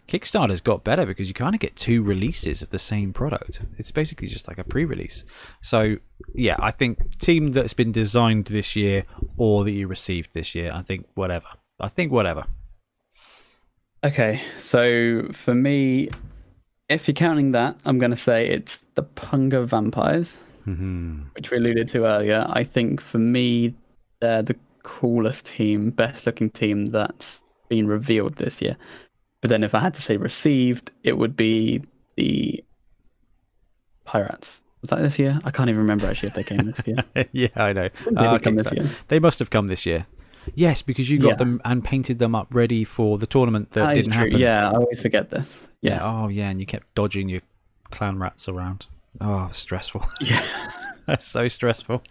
A: Kickstarter's got better because you kind of get 2 releases of the same product. It's basically just like a pre-release. So yeah, I think team that's been designed this year or that you received this year, I think whatever.
B: Okay, so for me, if you're counting that, I'm going to say it's the Punga Vampires, which we alluded to earlier. I think for me, they're the coolest team, best looking team that's been revealed this year. But then if I had to say received, it would be the Pirates. Was that this year? I can't even remember actually if they came this year.
A: Yeah, I know.
B: This year.
A: They must have come this year. Yes, because you got them and painted them up ready for the tournament that didn't happen.
B: Yeah, I always forget this. Yeah.
A: Oh, yeah, and you kept dodging your clan rats around. Oh, stressful.
B: Yeah.
A: That's so stressful.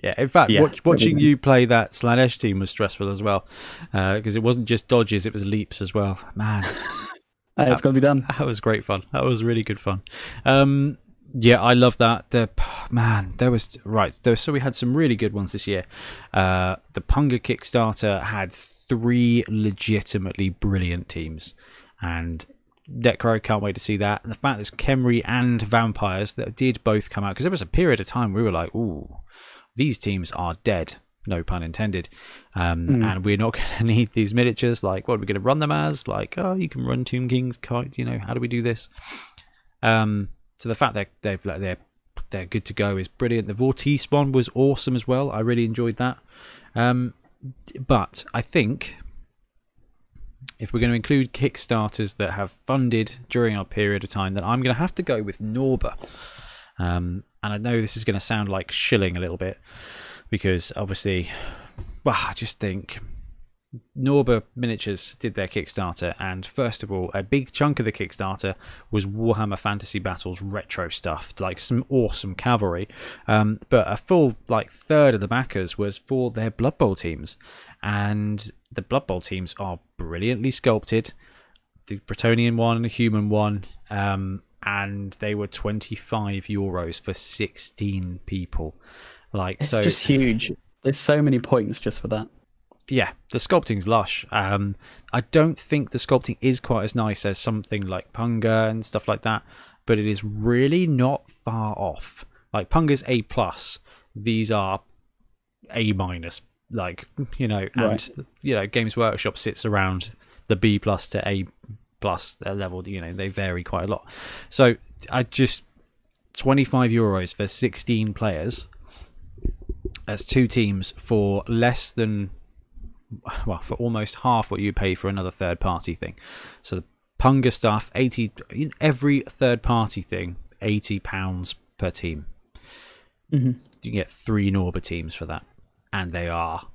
A: Yeah, in fact, watching you play that Slanesh team was stressful as well, because it wasn't just dodges, it was leaps as well. Man.
B: It's got to be done.
A: That was great fun. That was really good fun. Yeah, I love that. So we had some really good ones this year. The Punga Kickstarter had 3 legitimately brilliant teams, and Necro, can't wait to see that. And the fact there's Khemri and Vampires that did both come out, because there was a period of time we were like, ooh, these teams are dead, no pun intended, and we're not going to need these miniatures. Like, what are we going to run them as? Like, oh, you can run Tomb King's kite, how do we do this? So the fact that they're good to go is brilliant. The Vortice spawn was awesome as well. I really enjoyed that. But I think if we're going to include Kickstarters that have funded during our period of time, then I'm going to have to go with Norba. And I know this is going to sound like shilling a little bit, because obviously, I just think Norba Miniatures did their Kickstarter, and first of all, a big chunk of the Kickstarter was Warhammer Fantasy Battles retro stuff, like some awesome cavalry, but a full third of the backers was for their Blood Bowl teams, and the Blood Bowl teams are brilliantly sculpted. The Bretonnian one and the human one, and they were €25 for 16 people.
B: It's just huge. There's so many points just for that.
A: Yeah, the sculpting's lush. I don't think the sculpting is quite as nice as something like Punga and stuff like that, but it is really not far off. Like Punga's A+, these are A-, and Games Workshop sits around the B+ to A+ level. They vary quite a lot. So I just €25 for 16 players. That's 2 teams for less than, for almost half what you pay for another third-party thing. So the Punga stuff, 80, every third-party thing, £80 per team. You can get 3 Norba teams for that, and they are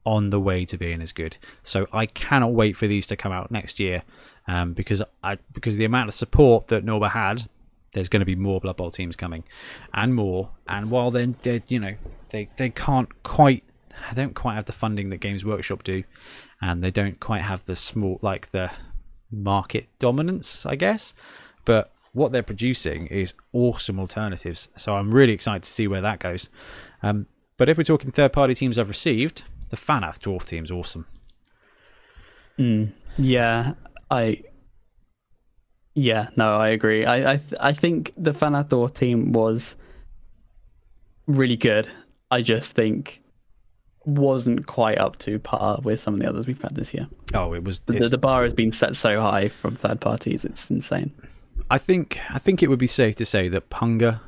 A: on the way to being as good. So I cannot wait for these to come out next year, because of the amount of support that Norba had. There's going to be more Blood Bowl teams coming, and more. And while they can't quite. They don't quite have the funding that Games Workshop do, and they don't quite have the the market dominance, I guess. But what they're producing is awesome alternatives, so I'm really excited to see where that goes. But if we're talking third-party teams I've received, the Fanath Dwarf team's awesome.
B: Yeah, I agree. I think the Fanath Dwarf team was really good. I just think wasn't quite up to par with some of the others we've had this year.
A: Oh, it was.
B: The bar has been set so high from third parties; it's insane.
A: I think it would be safe to say that Punga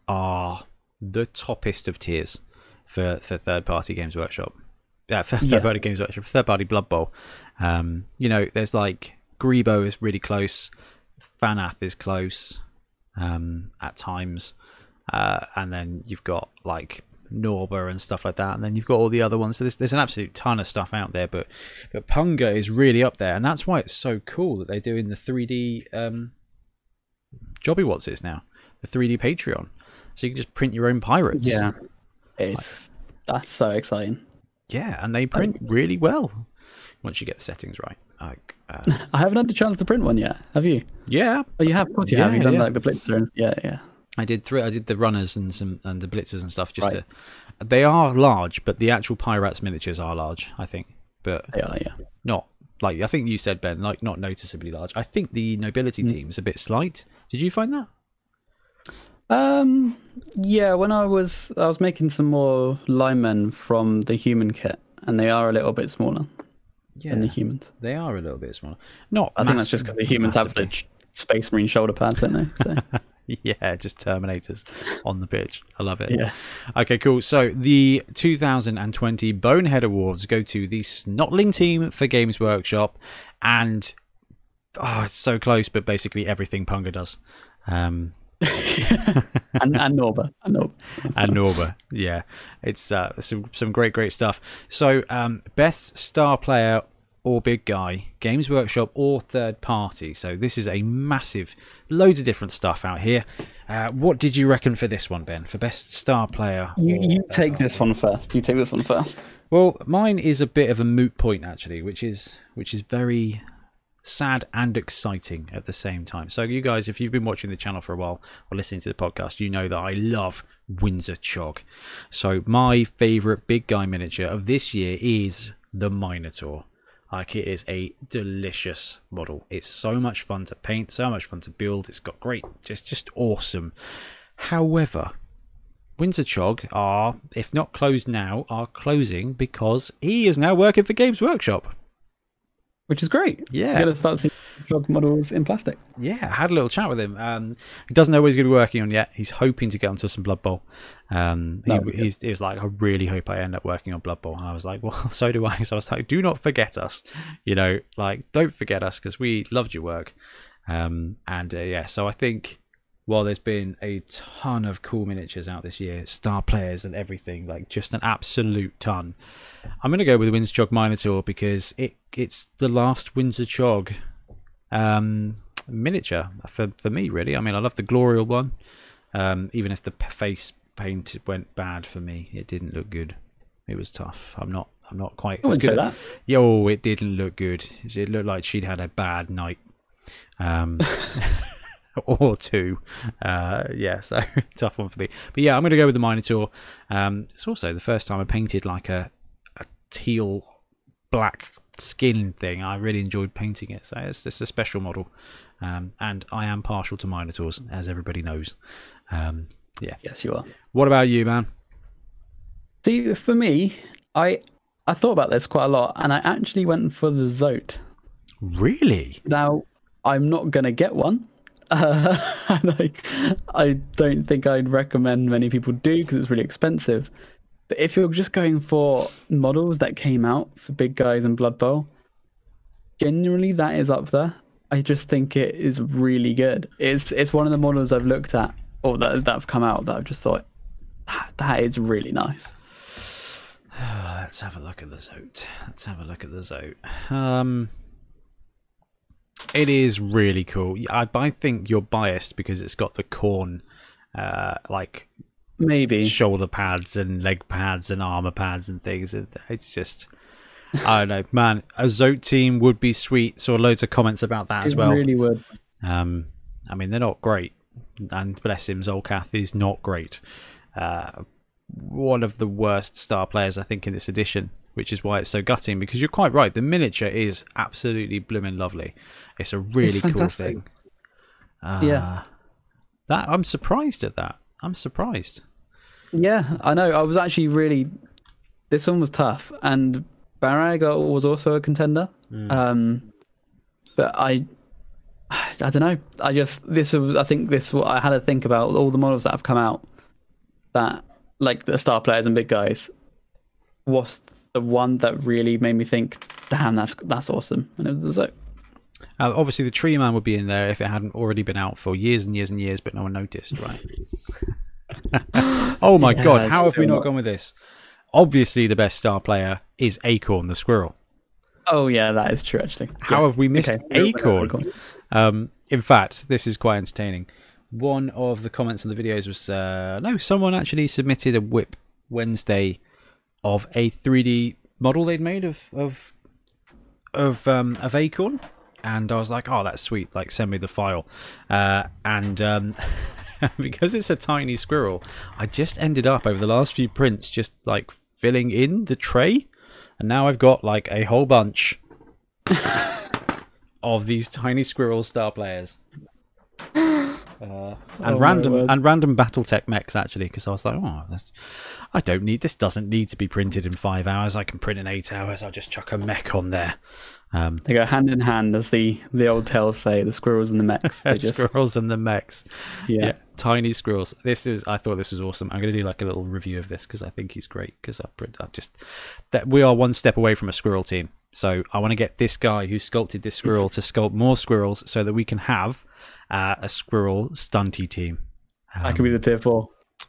A: are the toppest of tiers for third party Games Workshop. Yeah, for third party Games Workshop, for third party Blood Bowl. There's Grebo is really close, Fanath is close at times, and then you've got Norba and stuff like that, and then you've got all the other ones. So there's an absolute ton of stuff out there, but Punga is really up there, and that's why it's so cool that they're doing the 3D Jobby Watsits now, the 3D Patreon, so you can just print your own pirates.
B: Yeah, That's so exciting.
A: Yeah, and they print really well once you get the settings right. Like,
B: I haven't had the chance to print one yet. Have you?
A: Yeah.
B: Oh, you have. Of course you have. You've done like the blitzer and yeah.
A: I did the runners and the blitzers and stuff. They are large, but the actual Pirates miniatures are large, I think. But
B: they are, yeah.
A: Not like I think you said, Ben, like not noticeably large. I think the nobility team is a bit slight. Did you find that?
B: Yeah. When I was making some more linemen from the human kit, and they are a little bit smaller. Yeah, than the humans.
A: They are a little bit smaller.
B: I think that's just because the humans have the Space Marine shoulder pads, don't they? So.
A: Yeah, just Terminators on the pitch. I love it.
B: Yeah.
A: Okay, cool. So the 2020 Bonehead Awards go to the Snotling team for Games Workshop, and it's so close, but basically everything Punga does.
B: and Norba.
A: And Norba, yeah. It's some great stuff. So best star player or big guy, Games Workshop or third party. So this is a massive, loads of different stuff out here. What did you reckon for this one, Ben? For best star player?
B: You take this one first. You take this one first.
A: Well, mine is a bit of a moot point actually, which is very sad and exciting at the same time. So you guys, if you've been watching the channel for a while or listening to the podcast, you know that I love Windsor Chog. So my favourite big guy miniature of this year is the Minotaur. Like, it is a delicious model. It's so much fun to paint, so much fun to build. It's got great, just awesome. However, Windsor Chog are, if not closed now, are closing because he is now working for Games Workshop.
B: Which is great.
A: Yeah.
B: We're going to start seeing Chog models in plastic.
A: Yeah, I had a little chat with him. He doesn't know what he's going to be working on yet. He's hoping to get onto some Blood Bowl. He was like, I really hope I end up working on Blood Bowl. And I was like, well, so do I. So I was like, do not forget us. You know, like, don't forget us because we loved your work. So I think while there's been a ton of cool miniatures out this year, star players and everything, like just an absolute ton, I'm going to go with the Windsor Chog Minotaur because it's the last Windsor Chog miniature for me, really. I mean, I love the Glorial one. Even if the face paint went bad for me, it didn't look good. It was tough. I'm not quite as good. That. Yo, it didn't look good. It looked like she'd had a bad night. Or two. So tough one for me. But yeah, I'm going to go with the Minotaur. It's also the first time I painted like a teal black skin thing. I really enjoyed painting it. So it's just a special model. And I am partial to Minotaurs, as everybody knows. Yeah.
B: Yes, you are.
A: What about you, man?
B: See, for me, I thought about this quite a lot, and I actually went for the Zote.
A: Really?
B: Now, I'm not going to get one. And I don't think I'd recommend many people do because it's really expensive. But if you're just going for models that came out for big guys and Blood Bowl, generally that is up there. I just think it is really good. It's one of the models I've looked at or that have come out that I've just thought that is really nice.
A: Let's have a look at the Zote. It is really cool. I think you're biased because it's got the corn,
B: maybe
A: shoulder pads and leg pads and armor pads and things. It's just, I don't know, man. A Zote team would be sweet. Saw loads of comments about that as well.
B: It really would.
A: I mean, they're not great, and bless him, Zolcath is not great. One of the worst star players, I think, in this edition. Which is why it's so gutting, because you're quite right. The miniature is absolutely blooming lovely. It's a really cool thing.
B: Yeah.
A: I'm surprised at that. I'm surprised.
B: Yeah, I know. I was actually this one was tough, and Baraga was also a contender. But I don't know. I had to think about all the models that have come out that, like the star players and big guys, was the one that really made me think, damn, that's awesome. And it was like,
A: obviously the Tree Man would be in there if it hadn't already been out for years and years and years, but no one noticed, right? Oh my god, how have we not gone with this? Obviously the best star player is Acorn the Squirrel.
B: Oh yeah, that is true actually.
A: How have we missed Acorn? In fact, this is quite entertaining. One of the comments on the videos was someone actually submitted a whip Wednesday of a 3D model they'd made of Acorn, and I was like, oh, that's sweet, like send me the file, and because it's a tiny squirrel, I just ended up over the last few prints just like filling in the tray, and now I've got like a whole bunch of these tiny squirrel star players. And random BattleTech mechs, actually, because I was like, oh, this doesn't need to be printed in 5 hours. I can print in 8 hours. I'll just chuck a mech on there.
B: They go hand in hand, as the old tales say. The squirrels and the mechs.
A: Squirrels and the mechs.
B: Yeah,
A: tiny squirrels. I thought this was awesome. I'm going to do like a little review of this because I think he's great. Because we are one step away from a squirrel team. So I want to get this guy who sculpted this squirrel to sculpt more squirrels so that we can have a squirrel stunty team.
B: That could be the tier 4.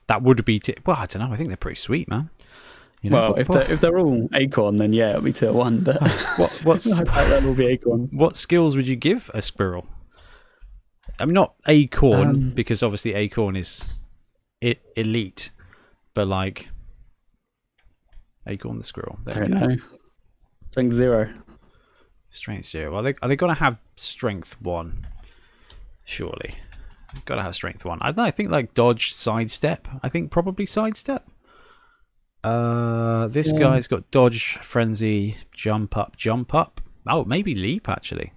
A: That would be well, I don't know. I think they're pretty sweet, man. You know,
B: well, if they're all Acorn, then yeah, it'll be tier 1. But that will be Acorn.
A: What skills would you give a squirrel? I mean, not Acorn, because obviously Acorn is elite, but like Acorn the squirrel.
B: I don't know. Strength 0.
A: Strength 0. Are they going to have strength 1? Surely. Got to have strength 1. I don't know, I think like dodge, sidestep. I think probably sidestep. This guy's got dodge, frenzy, jump up. Oh, maybe leap, actually.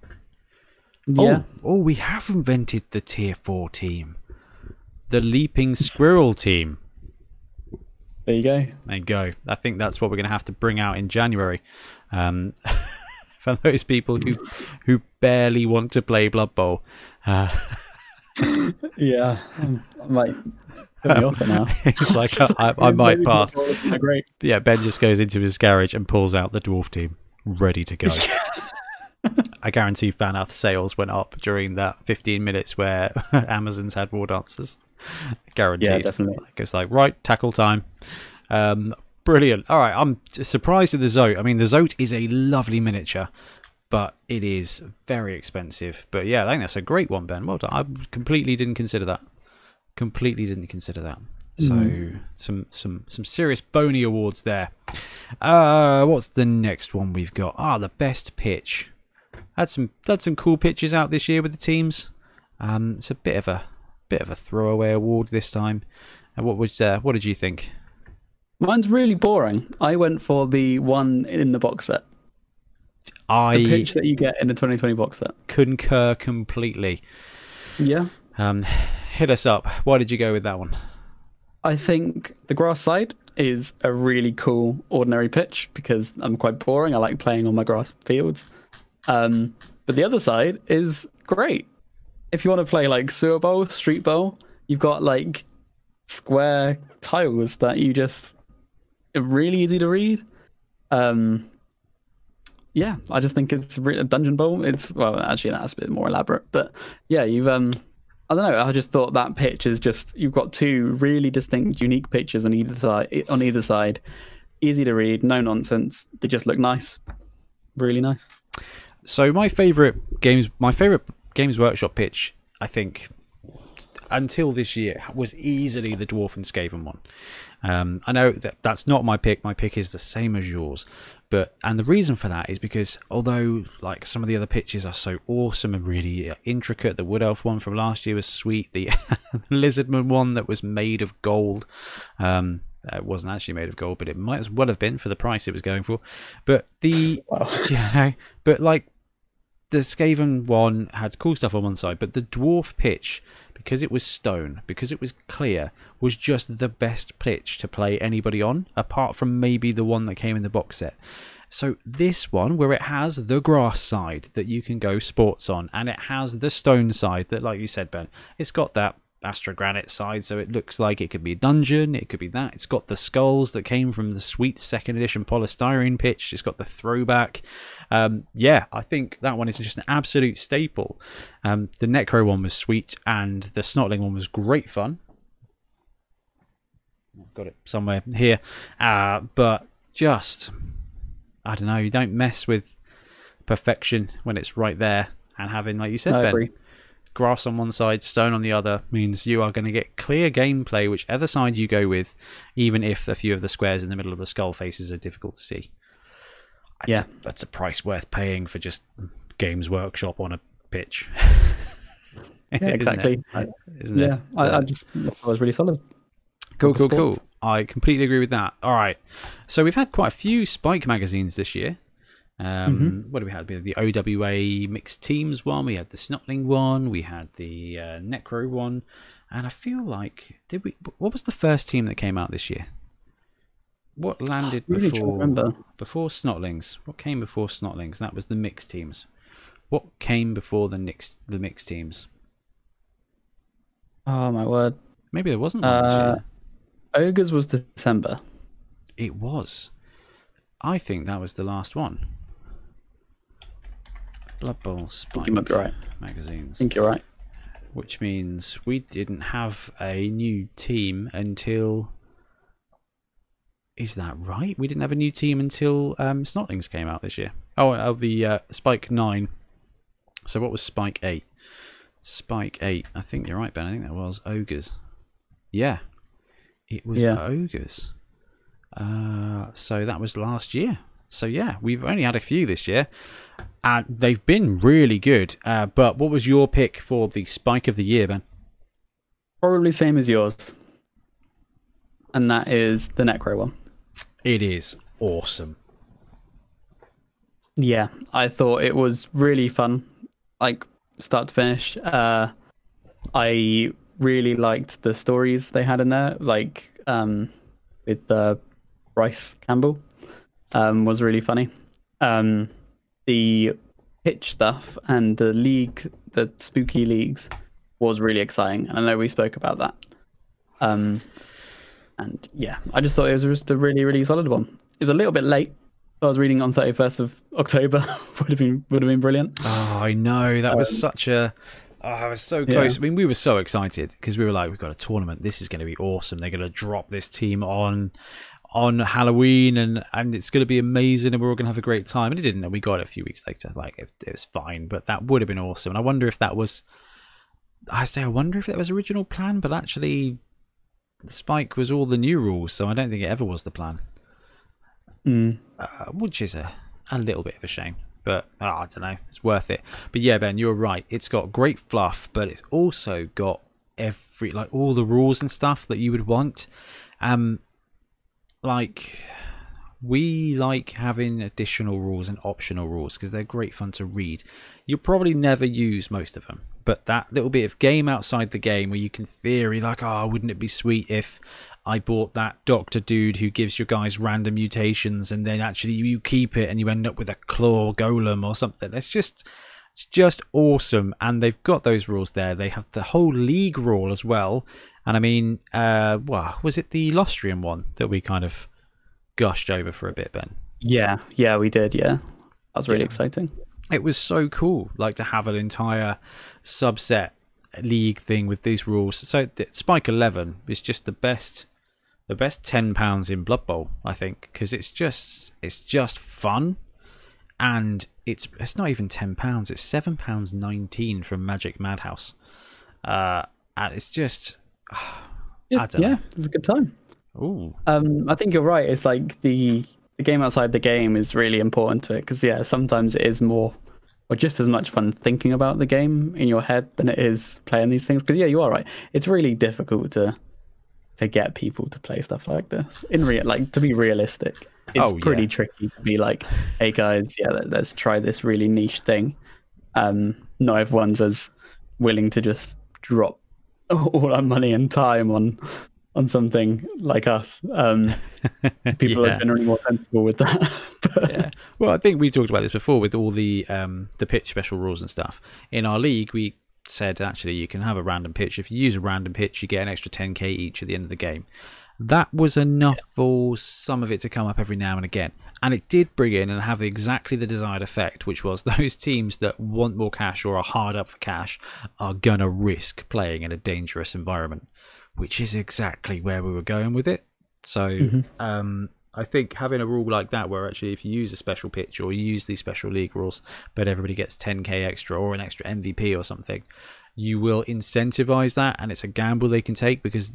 B: Yeah.
A: Oh, we have invented the tier 4 team. The leaping squirrel team.
B: There you go.
A: There you go. I think that's what we're going to have to bring out in January. For those people who barely want to play Blood Bowl.
B: Yeah, I might put me off it now.
A: It's like I might pass.
B: Great.
A: Yeah, Ben just goes into his garage and pulls out the dwarf team, ready to go. I guarantee Fanath sales went up during that 15 minutes where Amazons had war dancers. Guaranteed.
B: Yeah, definitely.
A: It's like, right, tackle time. Brilliant. All right, I'm surprised at the Zote. I mean, the Zote is a lovely miniature, but it is very expensive. But yeah, I think that's a great one, Ben. Well done. I completely didn't consider that. So some serious Boney awards there. What's the next one we've got? The best pitch. Had some cool pitches out this year with the teams. It's a bit of a throwaway award this time. What did you think?
B: Mine's really boring. I went for the one in the box set. The pitch that you get in the 2020 box set.
A: Concur completely.
B: Yeah.
A: Hit us up. Why did you go with that one?
B: I think the grass side is a really cool ordinary pitch because I'm quite boring. I like playing on my grass fields. But the other side is great. If you want to play like sewer bowl, street bowl, you've got like square tiles that you just are really easy to read. Yeah, I just think it's a dungeon bowl. Actually that's a bit more elaborate, but yeah, you've I don't know. I just thought that pitch is just, you've got two really distinct, unique pitches on either side. Easy to read, no nonsense. They just look nice, really nice.
A: So my favorite Games Workshop pitch, I think, until this year, was easily the Dwarf and Skaven one. I know that's not my pick. My pick is the same as yours, and the reason for that is because although like some of the other pitches are so awesome and really intricate, the Wood Elf one from last year was sweet. The Lizardman one that was made of gold, it wasn't actually made of gold, but it might as well have been for the price it was going for. But the like the Skaven one had cool stuff on one side, but the Dwarf pitch, because it was stone, because it was clear, was just the best pitch to play anybody on, apart from maybe the one that came in the box set. So this one, where it has the grass side that you can go sports on, and it has the stone side that, like you said, Ben, it's got that astrogranite side, so it looks like it could be a dungeon, it could be that. It's got the skulls that came from the sweet 2nd edition polystyrene pitch. It's got the throwback. Yeah, I think that one is just an absolute staple. The Necro one was sweet, and the Snotling one was great fun. I've got it somewhere here. But just, I don't know, you don't mess with perfection when it's right there, and having, like you said, Ben, grass on one side, stone on the other, means you are going to get clear gameplay whichever side you go with, even if a few of the squares in the middle of the skull faces are difficult to see. That's a price worth paying for just Games Workshop on a pitch.
B: Yeah, exactly.
A: Isn't it?
B: I just thought it was really solid.
A: Cool. I completely agree with that. All right. So we've had quite a few Spike magazines this year. What do we have? We had the OWA Mixed Teams one. We had the Snotling one. We had the Necro one. And I feel like, what was the first team that came out this year? What landed before Snotlings? What came before Snotlings? That was the Mixed Teams. What came before the Mixed Teams?
B: Oh my word!
A: Maybe there wasn't one this year.
B: Ogres was December.
A: It was. I think that was the last one. Blood Bowl Spike.
B: You might be right.
A: Magazines.
B: I think you're right.
A: Which means we didn't have a new team until. Is that right? We didn't have a new team until Snotlings came out this year. Oh, the Spike 9. So what was Spike 8? Spike 8. I think you're right, Ben. I think that was Ogres. Yeah. It was Ogres. So that was last year. So yeah, we've only had a few this year. And they've been really good. But what was your pick for the Spike of the year, Ben?
B: Probably same as yours. And that is the Necro one.
A: It is awesome.
B: Yeah, I thought it was really fun. Like, start to finish. I really liked the stories they had in there, like with Bryce Campbell. Was really funny. The pitch stuff and the league, the spooky leagues, was really exciting, and I know we spoke about that. And yeah, I just thought it was just a really, really solid one. It was a little bit late. I was reading on 31st of October. would have been brilliant.
A: Oh, I know. That was such a... Oh, I was so close. Yeah. I mean, we were so excited because we were like, we've got a tournament. This is going to be awesome. They're going to drop this team on Halloween and it's going to be amazing and we're all going to have a great time. And it didn't. And we got it a few weeks later. Like, it was fine. But that would have been awesome. And I wonder if that was... I wonder if that was original plan, but actually... Spike was all the new rules, so I don't think it ever was the plan. Which is a little bit of a shame, but I don't know, it's worth it. But yeah, Ben, you're right. It's got great fluff, but it's also got all the rules and stuff that you would want. Like, we like having additional rules and optional rules because they're great fun to read. You'll probably never use most of them. But that little bit of game outside the game where you can theory like, oh, wouldn't it be sweet if I bought that doctor dude who gives your guys random mutations and then actually you keep it and you end up with a claw golem or something. It's just awesome. And they've got those rules there. They have the whole league rule as well. And I mean, was it the Lostrian one that we kind of gushed over for a bit, Ben? Yeah,
B: we did. Yeah, that was really exciting.
A: It was so cool, like, to have an entire subset league thing with these rules. So Spike 11 is just the best £10 in Blood Bowl, I think, because it's just fun, and it's not even £10. It's £7.19 from Magic Madhouse, and it's just I don't know.
B: It was a good time.
A: Ooh.
B: I think you're right. It's like the game outside the game is really important to it because sometimes it is more or just as much fun thinking about the game in your head than it is playing these things. Because you are right. It's really difficult to get people to play stuff like this to be realistic. It's pretty tricky to be like, hey guys, let's try this really niche thing. Not everyone's as willing to just drop all our money and time on something like us. People are generally more sensible with that.
A: Well, I think we talked about this before with all the pitch special rules and stuff. In our league, we said actually you can have a random pitch. If you use a random pitch, you get an extra 10k each at the end of the game. That was enough for some of it to come up every now and again. And it did bring in and have exactly the desired effect, which was those teams that want more cash or are hard up for cash are going to risk playing in a dangerous environment, which is exactly where we were going with it. So I think having a rule like that where actually if you use a special pitch or you use these special league rules, but everybody gets 10k extra or an extra MVP or something, you will incentivize that, and it's a gamble they can take because,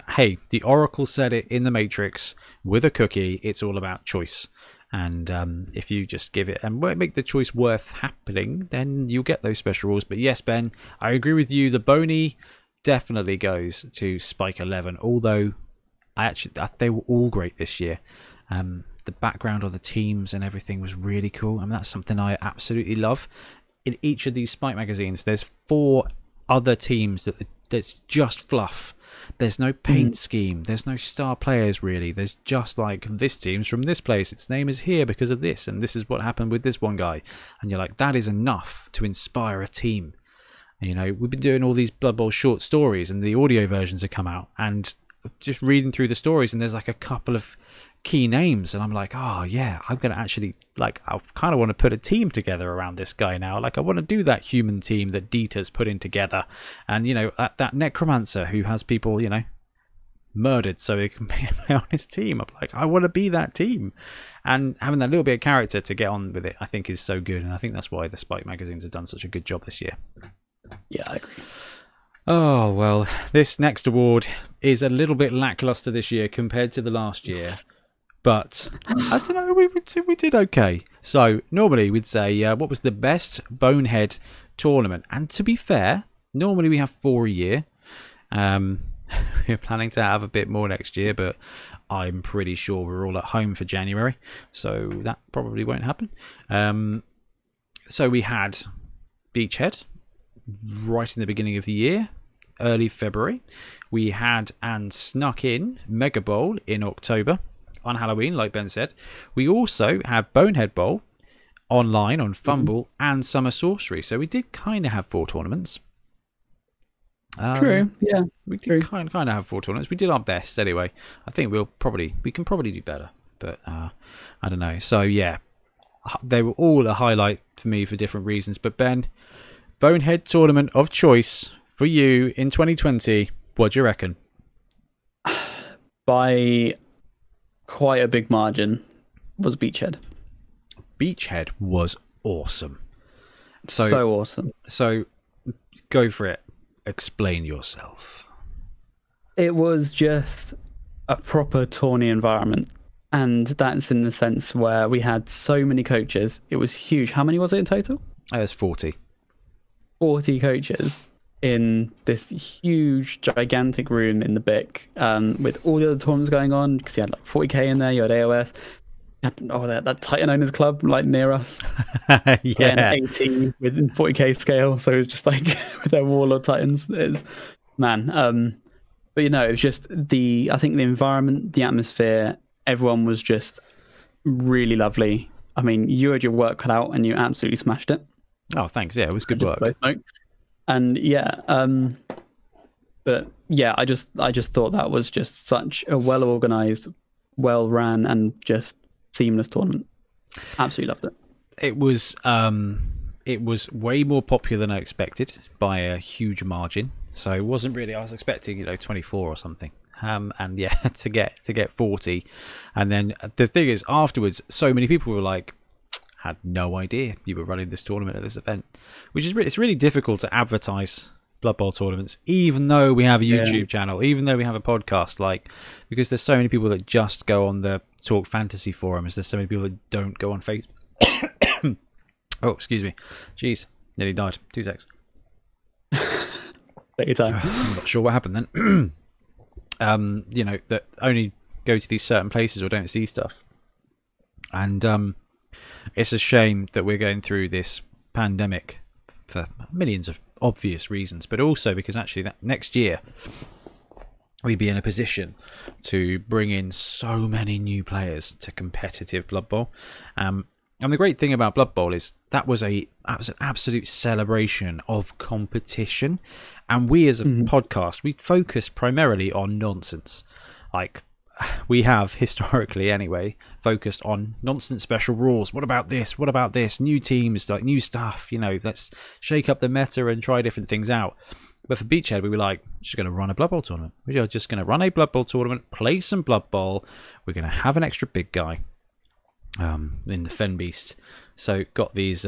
A: hey, the Oracle said it in the Matrix with a cookie. It's all about choice. And if you just give it and make the choice worth happening, then you'll get those special rules. But yes, Ben, I agree with you. The Boney definitely goes to Spike 11, although they were all great this year. The background of the teams and everything was really cool. I mean, that's something I absolutely love. In each of these Spike magazines, there's 4 other teams that's just fluff. There's no paint scheme. There's no star players, really. There's just like, this team's from this place. Its name is here because of this. And this is what happened with this one guy. And you're like, that is enough to inspire a team. And, you know, we've been doing all these Blood Bowl short stories and the audio versions have come out. And just reading through the stories, and there's like a couple of key names. And I'm like, oh, yeah, I'm going to actually, like, I kind of want to put a team together around this guy now. Like, I want to do that human team that Dieter's putting together. And, you know, that necromancer who has people, you know, murdered so he can play on his team. I'm like, I want to be that team. And having that little bit of character to get on with it, I think is so good. And I think that's why the Spike magazines have done such a good job this year.
B: Yeah, I agree.
A: Oh, well, this next award is a little bit lackluster this year compared to the last year. But, I don't know, we did okay. So, normally we'd say, what was the best Bonehead tournament? And to be fair, normally we have 4 a year. We're planning to have a bit more next year, but I'm pretty sure we're all at home for January. So, that probably won't happen. So, we had Beachhead right in the beginning of the year, early February. We had and snuck in Mega Bowl in October on Halloween, like Ben said. We also have Bonehead Bowl online on Fumble and Summer Sorcery. So we did kind of have 4 tournaments.
B: True, yeah.
A: We did kind of have 4 tournaments. We did our best anyway. I think we can probably do better, but I don't know. So yeah, they were all a highlight for me for different reasons. But Ben, Bonehead tournament of choice for you in 2020, what do you reckon?
B: By quite a big margin was Beachhead.
A: Beachhead was awesome.
B: So awesome.
A: So go for it. Explain yourself.
B: It was just a proper tourney environment. And that's in the sense where we had so many coaches. It was huge. How many was it in total?
A: There's 40.
B: 40 coaches in this huge, gigantic room in the BIC with all the other tournaments going on, because you had like 40k in there, you had AOS, you had that Titan Owners Club like near us.
A: Yeah.
B: 80 within 40k scale, so it was just like with their Warlord Titans. It's man. But you know, it was just I think the environment, the atmosphere, everyone was just really lovely. I mean, you had your work cut out and you absolutely smashed it.
A: Oh, thanks. Yeah, it was good work.
B: And yeah, but yeah, I just thought that was just such a well organized, well ran, and just seamless tournament. Absolutely loved it.
A: It was way more popular than I expected by a huge margin. So it wasn't really. I was expecting 24 or something. And yeah, to get 40, and then the thing is, afterwards, so many people were like, had no idea you were running this tournament at this event, which is it's really difficult to advertise Blood Bowl tournaments, even though we have a YouTube channel, even though we have a podcast, like, because there's so many people that just go on the Talk Fantasy forums. There's so many people that don't go on Facebook. Oh, excuse me. Jeez, nearly died. 2 seconds.
B: Take your time.
A: I'm not sure what happened then. That only go to these certain places or don't see stuff. And it's a shame that we're going through this pandemic for millions of obvious reasons, but also because actually that next year we'd be in a position to bring in so many new players to competitive Blood Bowl. And the great thing about Blood Bowl is that was an absolute celebration of competition. And we as a podcast, we focus primarily on nonsense. Like, we have historically anyway focused on nonsense special rules. What about this? What about this? New teams, like new stuff, let's shake up the meta and try different things out. But for Beachhead, we were like, just going to run a Blood Bowl tournament. We're just going to run a Blood Bowl tournament, play some Blood Bowl. We're going to have an extra big guy in the Fen Beast. So got these,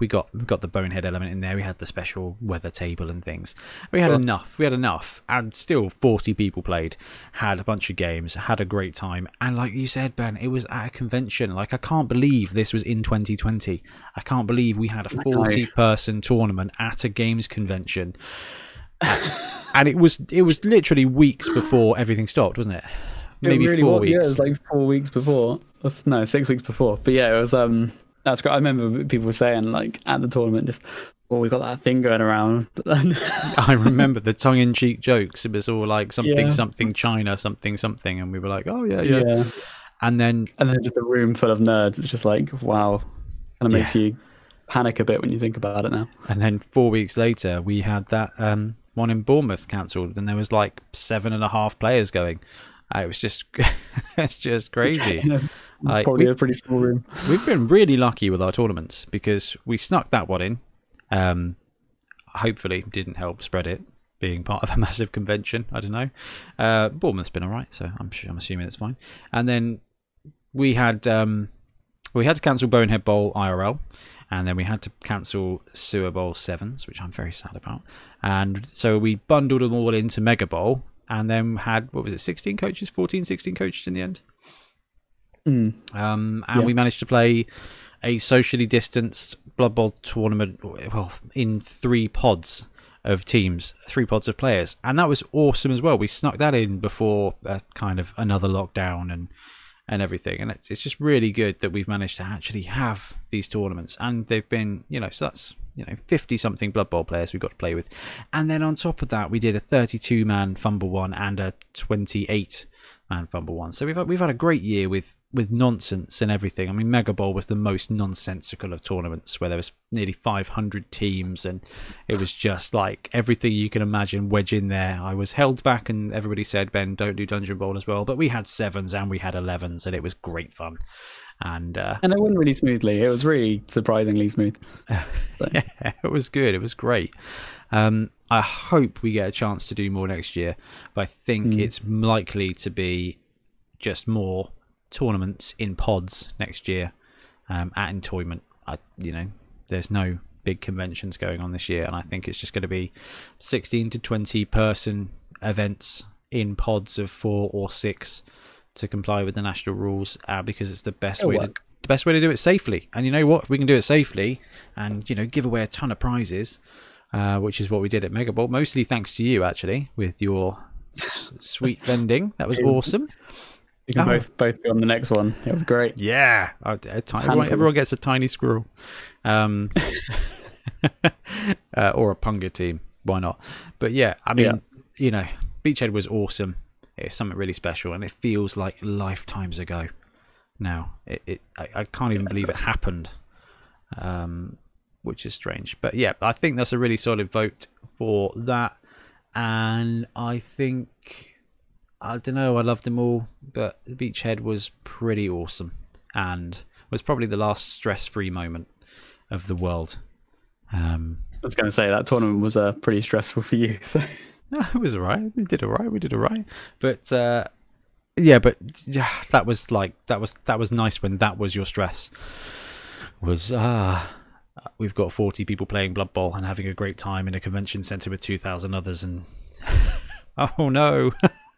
A: we got the Bonehead element in there. We had the special weather table and things. We had enough, and still 40 people played. Had a bunch of games, had a great time, and like you said, Ben, it was at a convention. Like I can't believe this was in 2020. I can't believe we had a 40-person tournament at a games convention. And it was literally weeks before everything stopped, wasn't it? Maybe
B: really
A: 4 weeks.
B: Yeah, it was like 4 weeks before. No, 6 weeks before. But yeah, it was that's great. I remember people saying like at the tournament, just, "Oh, we got that thing going around."
A: I remember the tongue-in-cheek jokes. It was all like something China, something, and we were like, "Oh yeah." And then
B: just a room full of nerds. It's just like, wow, kind of makes you panic a bit when you think about it now.
A: And then 4 weeks later, we had that one in Bournemouth cancelled, and there was like 7.5 players going. It was just, it's just crazy.
B: Probably a pretty small room.
A: We've been really lucky with our tournaments because we snuck that one in. Hopefully, didn't help spread it. Being part of a massive convention, I don't know. Bournemouth's been all right, so I'm assuming it's fine. And then we had to cancel Bonehead Bowl IRL. And then we had to cancel Sewer Bowl 7s, which I'm very sad about. And so we bundled them all into Mega Bowl and then had, 16 coaches? 14, 16 coaches in the end? And we managed to play a socially distanced Blood Bowl tournament, well, in 3 pods of teams, 3 pods of players. And that was awesome as well. We snuck that in before kind of another lockdown and everything, and it's just really good that we've managed to actually have these tournaments, and they've been, so that's 50 something Blood Bowl players we've got to play with, and then on top of that we did a 32-man Fumble one and a 28-man Fumble one. So we've had a great year with nonsense and everything. I mean, Mega Bowl was the most nonsensical of tournaments, where there was nearly 500 teams, and it was just like everything you can imagine wedge in there. I was held back, and everybody said, "Ben, don't do Dungeon Bowl as well." But we had 7s and we had 11s, and it was great fun. And it
B: went really smoothly. It was really surprisingly smooth.
A: Yeah, it was good. It was great. I hope we get a chance to do more next year, but I think it's likely to be just more tournaments in pods next year at Entoyment. There's no big conventions going on this year, and I think it's just going to be 16 to 20 person events in pods of 4 or 6 to comply with the national rules, because it's the best way to do it safely. And you know what, if we can do it safely and give away a ton of prizes, which is what we did at Mega Bowl, mostly thanks to you actually with your sweet vending. That was awesome.
B: You can both be on the next one. It was great.
A: Yeah. Everyone gets a tiny squirrel. Or a Punga team. Why not? But yeah, I mean, Beachhead was awesome. It's something really special, and it feels like lifetimes ago now. I can't even believe it happened, which is strange. But yeah, I think that's a really solid vote for that. And I think... I don't know, I loved them all, but Beachhead was pretty awesome and was probably the last stress-free moment of the world.
B: I was going to say, that tournament was pretty stressful for you. So.
A: No, it was all right. We did all right. But, that was nice when that was your stress. We've got 40 people playing Blood Bowl and having a great time in a convention centre with 2,000 others, and oh no.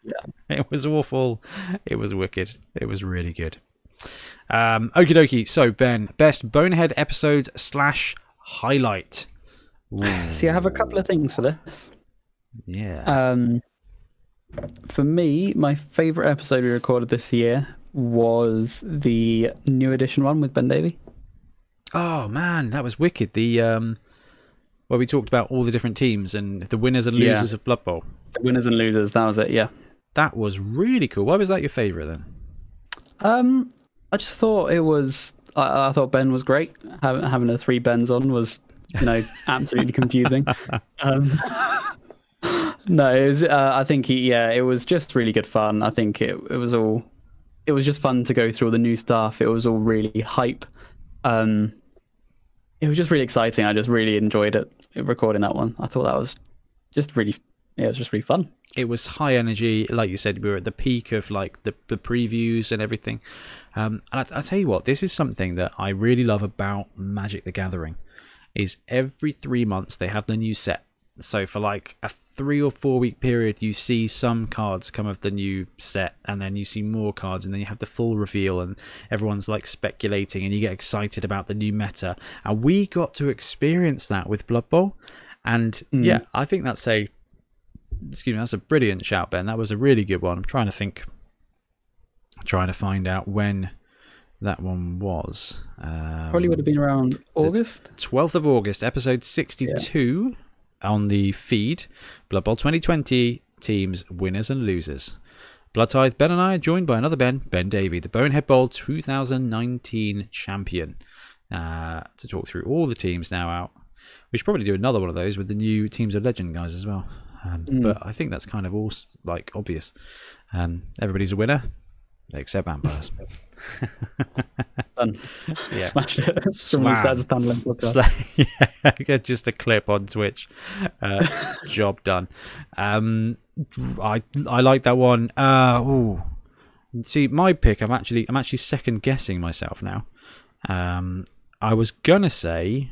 A: Yeah. It was awful. It was wicked. It was really good. Okie dokie. So, Ben, best Bonehead episode / highlight. Ooh.
B: See, I have a couple of things for this.
A: Yeah.
B: For me, my favourite episode we recorded this year was the new edition one with Ben Davey.
A: Oh man, that was wicked. The where we talked about all the different teams and the winners and losers of Blood Bowl.
B: The winners and losers. That was it. Yeah.
A: That was really cool. Why was that your favourite then?
B: I just thought it was. I thought Ben was great. Having the 3 Bens on was, absolutely confusing. No, it was. I think it was just really good fun. I think it was all. It was just fun to go through all the new stuff. It was all really hype. It was just really exciting. I just really enjoyed it recording that one. I thought that was just really. Yeah, it was just really fun. It
A: was high energy, like you said. We were at the peak of like the previews and everything. And I tell you what, this is something that I really love about Magic the Gathering. is every 3 months they have the new set. So for like a 3 or 4 week period, you see some cards come of the new set, and then you see more cards, and then you have the full reveal, and everyone's like speculating, and you get excited about the new meta. And we got to experience that with Blood Bowl, and yeah, I think that's a brilliant shout, Ben. That was a really good one. I'm trying to find out when that one was.
B: Probably would have been around August.
A: 12th of August, episode 62 on the feed. Blood Bowl 2020 teams, winners and losers. Blood Tithe, Ben and I are joined by another Ben Davey, the Bonehead Bowl 2019 champion, to talk through all the teams now out. We should probably do another one of those with the new Teams of Legend guys as well. But I think that's kind of all like obvious. Everybody's a winner, except vampires.
B: Done.
A: Yeah.
B: Smashed it. Somebody starts a standalone podcast.
A: Yeah, just a clip on Twitch. Job done. I like that one. See, my pick. I'm actually second guessing myself now. I was gonna say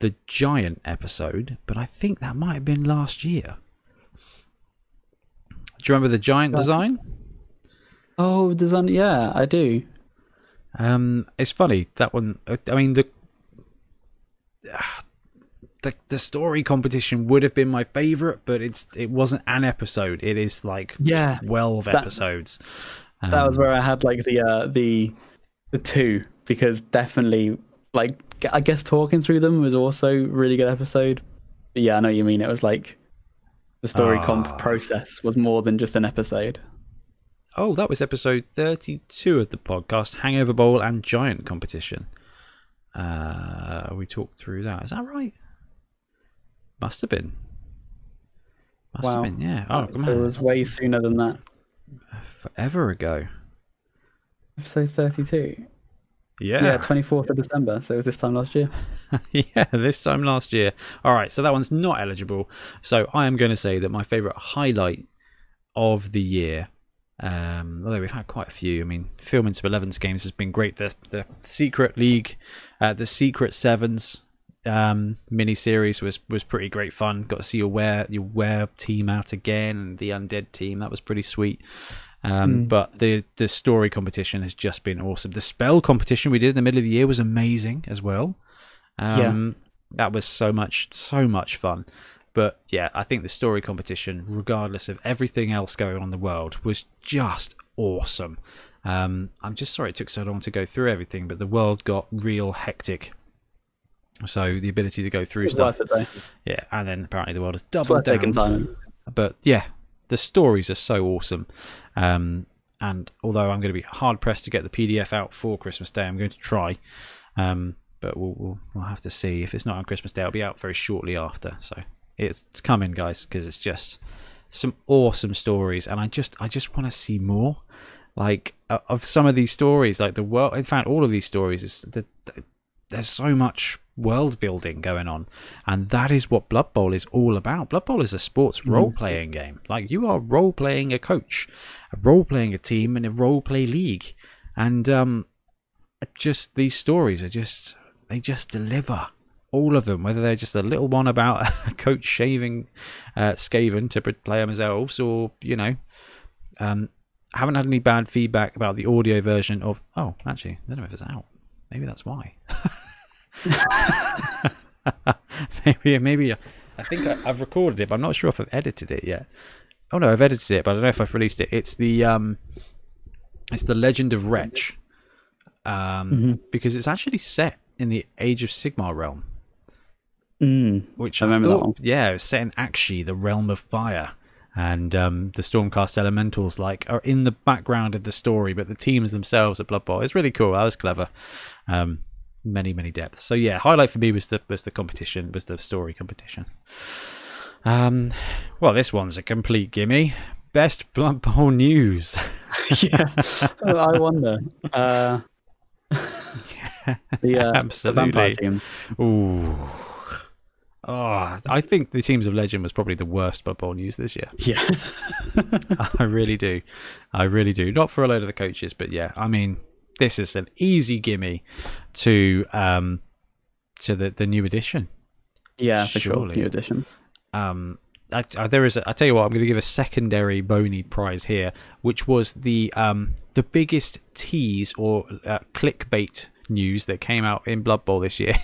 A: the giant episode, but I think that might have been last year. Do you remember the giant design?
B: Oh, design. Yeah, I do.
A: It's funny that one. I mean, the story competition would have been my favorite, but it wasn't an episode. It is like 12 episodes.
B: That was where I had like the two, because definitely like I guess talking through them was also a really good episode. But yeah, I know what you mean. It was like the story comp process was more than just an episode.
A: Oh, that was episode 32 of the podcast, Hangover Bowl and Giant Competition. We talked through that. Is that right? Must have been. Must have been, yeah. Oh, come on.
B: It was way sooner than that.
A: Forever ago.
B: Episode 32.
A: Yeah,
B: 24th of December. So it was this time last year.
A: Yeah, this time last year. All right, so that one's not eligible. So I am going to say that my favourite highlight of the year, although we've had quite a few. I mean, filming some 11s games has been great. The Secret League, the Secret Sevens mini series was pretty great fun. Got to see your Were team out again, and the Undead team. That was pretty sweet. But the story competition has just been awesome. The spell competition we did in the middle of the year was amazing as well. That was so much fun. But yeah, I think the story competition, regardless of everything else going on in the world, was just awesome. I'm just sorry it took so long to go through everything, but the world got real hectic. So the ability to go through stuff, yeah, and then apparently the world has doubled down. But yeah, the stories are so awesome. And although I'm going to be hard pressed to get the PDF out for Christmas Day, I'm going to try. But we'll have to see. If it's not on Christmas Day, it'll be out very shortly after. So it's coming, guys, because it's just some awesome stories, and I just want to see more. Like of some of these stories, like the world. In fact, all of these stories there's so much world building going on, and that is what Blood Bowl is all about. Blood Bowl is a sports role-playing game. Like, you are role-playing a coach, role-playing a team, and a role-play league, and just these stories are they just deliver. All of them, whether they're just a little one about a coach shaving Skaven to play them as elves, or haven't had any bad feedback about the audio version of. Oh, actually, I don't know if it's out. Maybe that's why. maybe I think I've recorded it, but I'm not sure if I've edited it yet. Oh no, I've edited it, but I don't know if I've released it. It's the Legend of Wretch, because it's actually set in the Age of Sigmar realm, which I remember that one. Yeah, it's set in Akshi, the realm of fire, and the Stormcast elementals are in the background of the story, but the teams themselves at Blood Bowl. It's really cool. That was clever. Many depths. So yeah, highlight for me was the competition, was the story competition. Well, this one's a complete gimme. Best Blood Bowl news. Yeah,
B: I wonder.
A: Absolutely.
B: The vampire team.
A: Ooh. Oh, I think the Teams of Legend was probably the worst Blood Bowl news this year.
B: Yeah.
A: I really do. Not for a load of the coaches, but yeah, I mean, this is an easy gimme to to the new edition.
B: Yeah, for sure,
A: Surely.
B: new edition.
A: I tell you what, I'm going to give a secondary Boney prize here, which was the biggest tease or clickbait news that came out in Blood Bowl this year,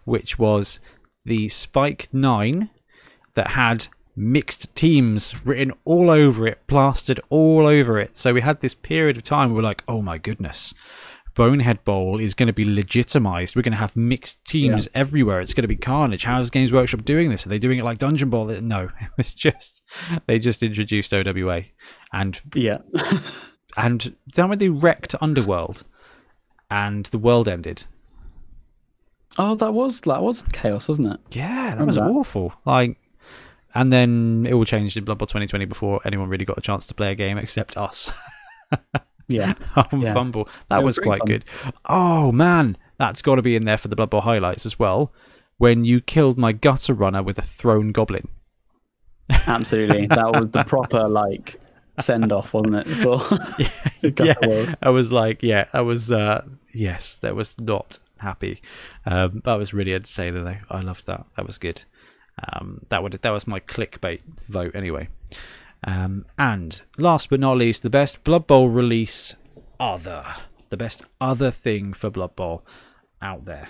A: which was the Spike 9 that had mixed teams written all over it, plastered all over it. So we had this period of time where we're like, oh my goodness, Bonehead Bowl is going to be legitimized. We're going to have mixed teams everywhere. It's going to be carnage. How is Games Workshop doing this? Are they doing it like Dungeon Bowl? No, it was just they just introduced OWA, and and then when they wrecked Underworld, and the world ended.
B: Oh, that was chaos, wasn't it?
A: Yeah, that was awful. Like, and then it all changed in Blood Bowl 2020 before anyone really got a chance to play a game except us. Fumble. That was quite good. Oh man, that's got to be in there for the Blood Bowl highlights as well. When you killed my gutter runner with a thrown goblin.
B: Absolutely, that was the proper like send off, wasn't it?
A: I was like, yes, that was not happy. That was really entertaining though. I loved that. That was good. That was my clickbait vote anyway. And last but not least, the best Blood Bowl release other. The best other thing for Blood Bowl out there.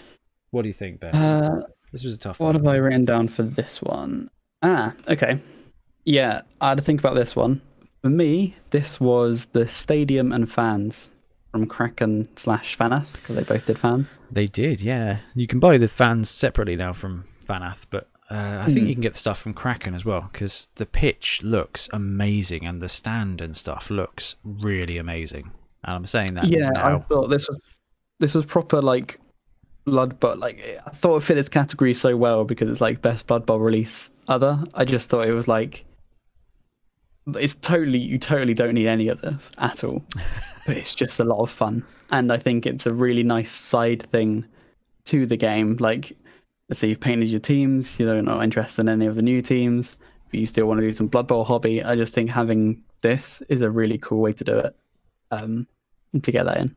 A: What do you think, Ben? This was a tough one.
B: What have I written down for this one? Okay. Yeah, I had to think about this one. For me, this was the Stadium and Fans from Kraken/Fanath, because they both did fans.
A: They did, yeah. You can buy the fans separately now from Fanath, but I think you can get the stuff from Kraken as well, because the pitch looks amazing and the stand and stuff looks really amazing. And I'm saying that now.
B: I thought this was proper like Blood Bowl. Like, I thought it fit this category so well because it's like best Blood Bowl release other. I just thought it was like you totally don't need any of this at all, but it's just a lot of fun, and I think it's a really nice side thing to the game. Like, let's say you've painted your teams, you're not interested in any of the new teams, but you still want to do some Blood Bowl hobby. I just think having this is a really cool way to do it, and to get that in.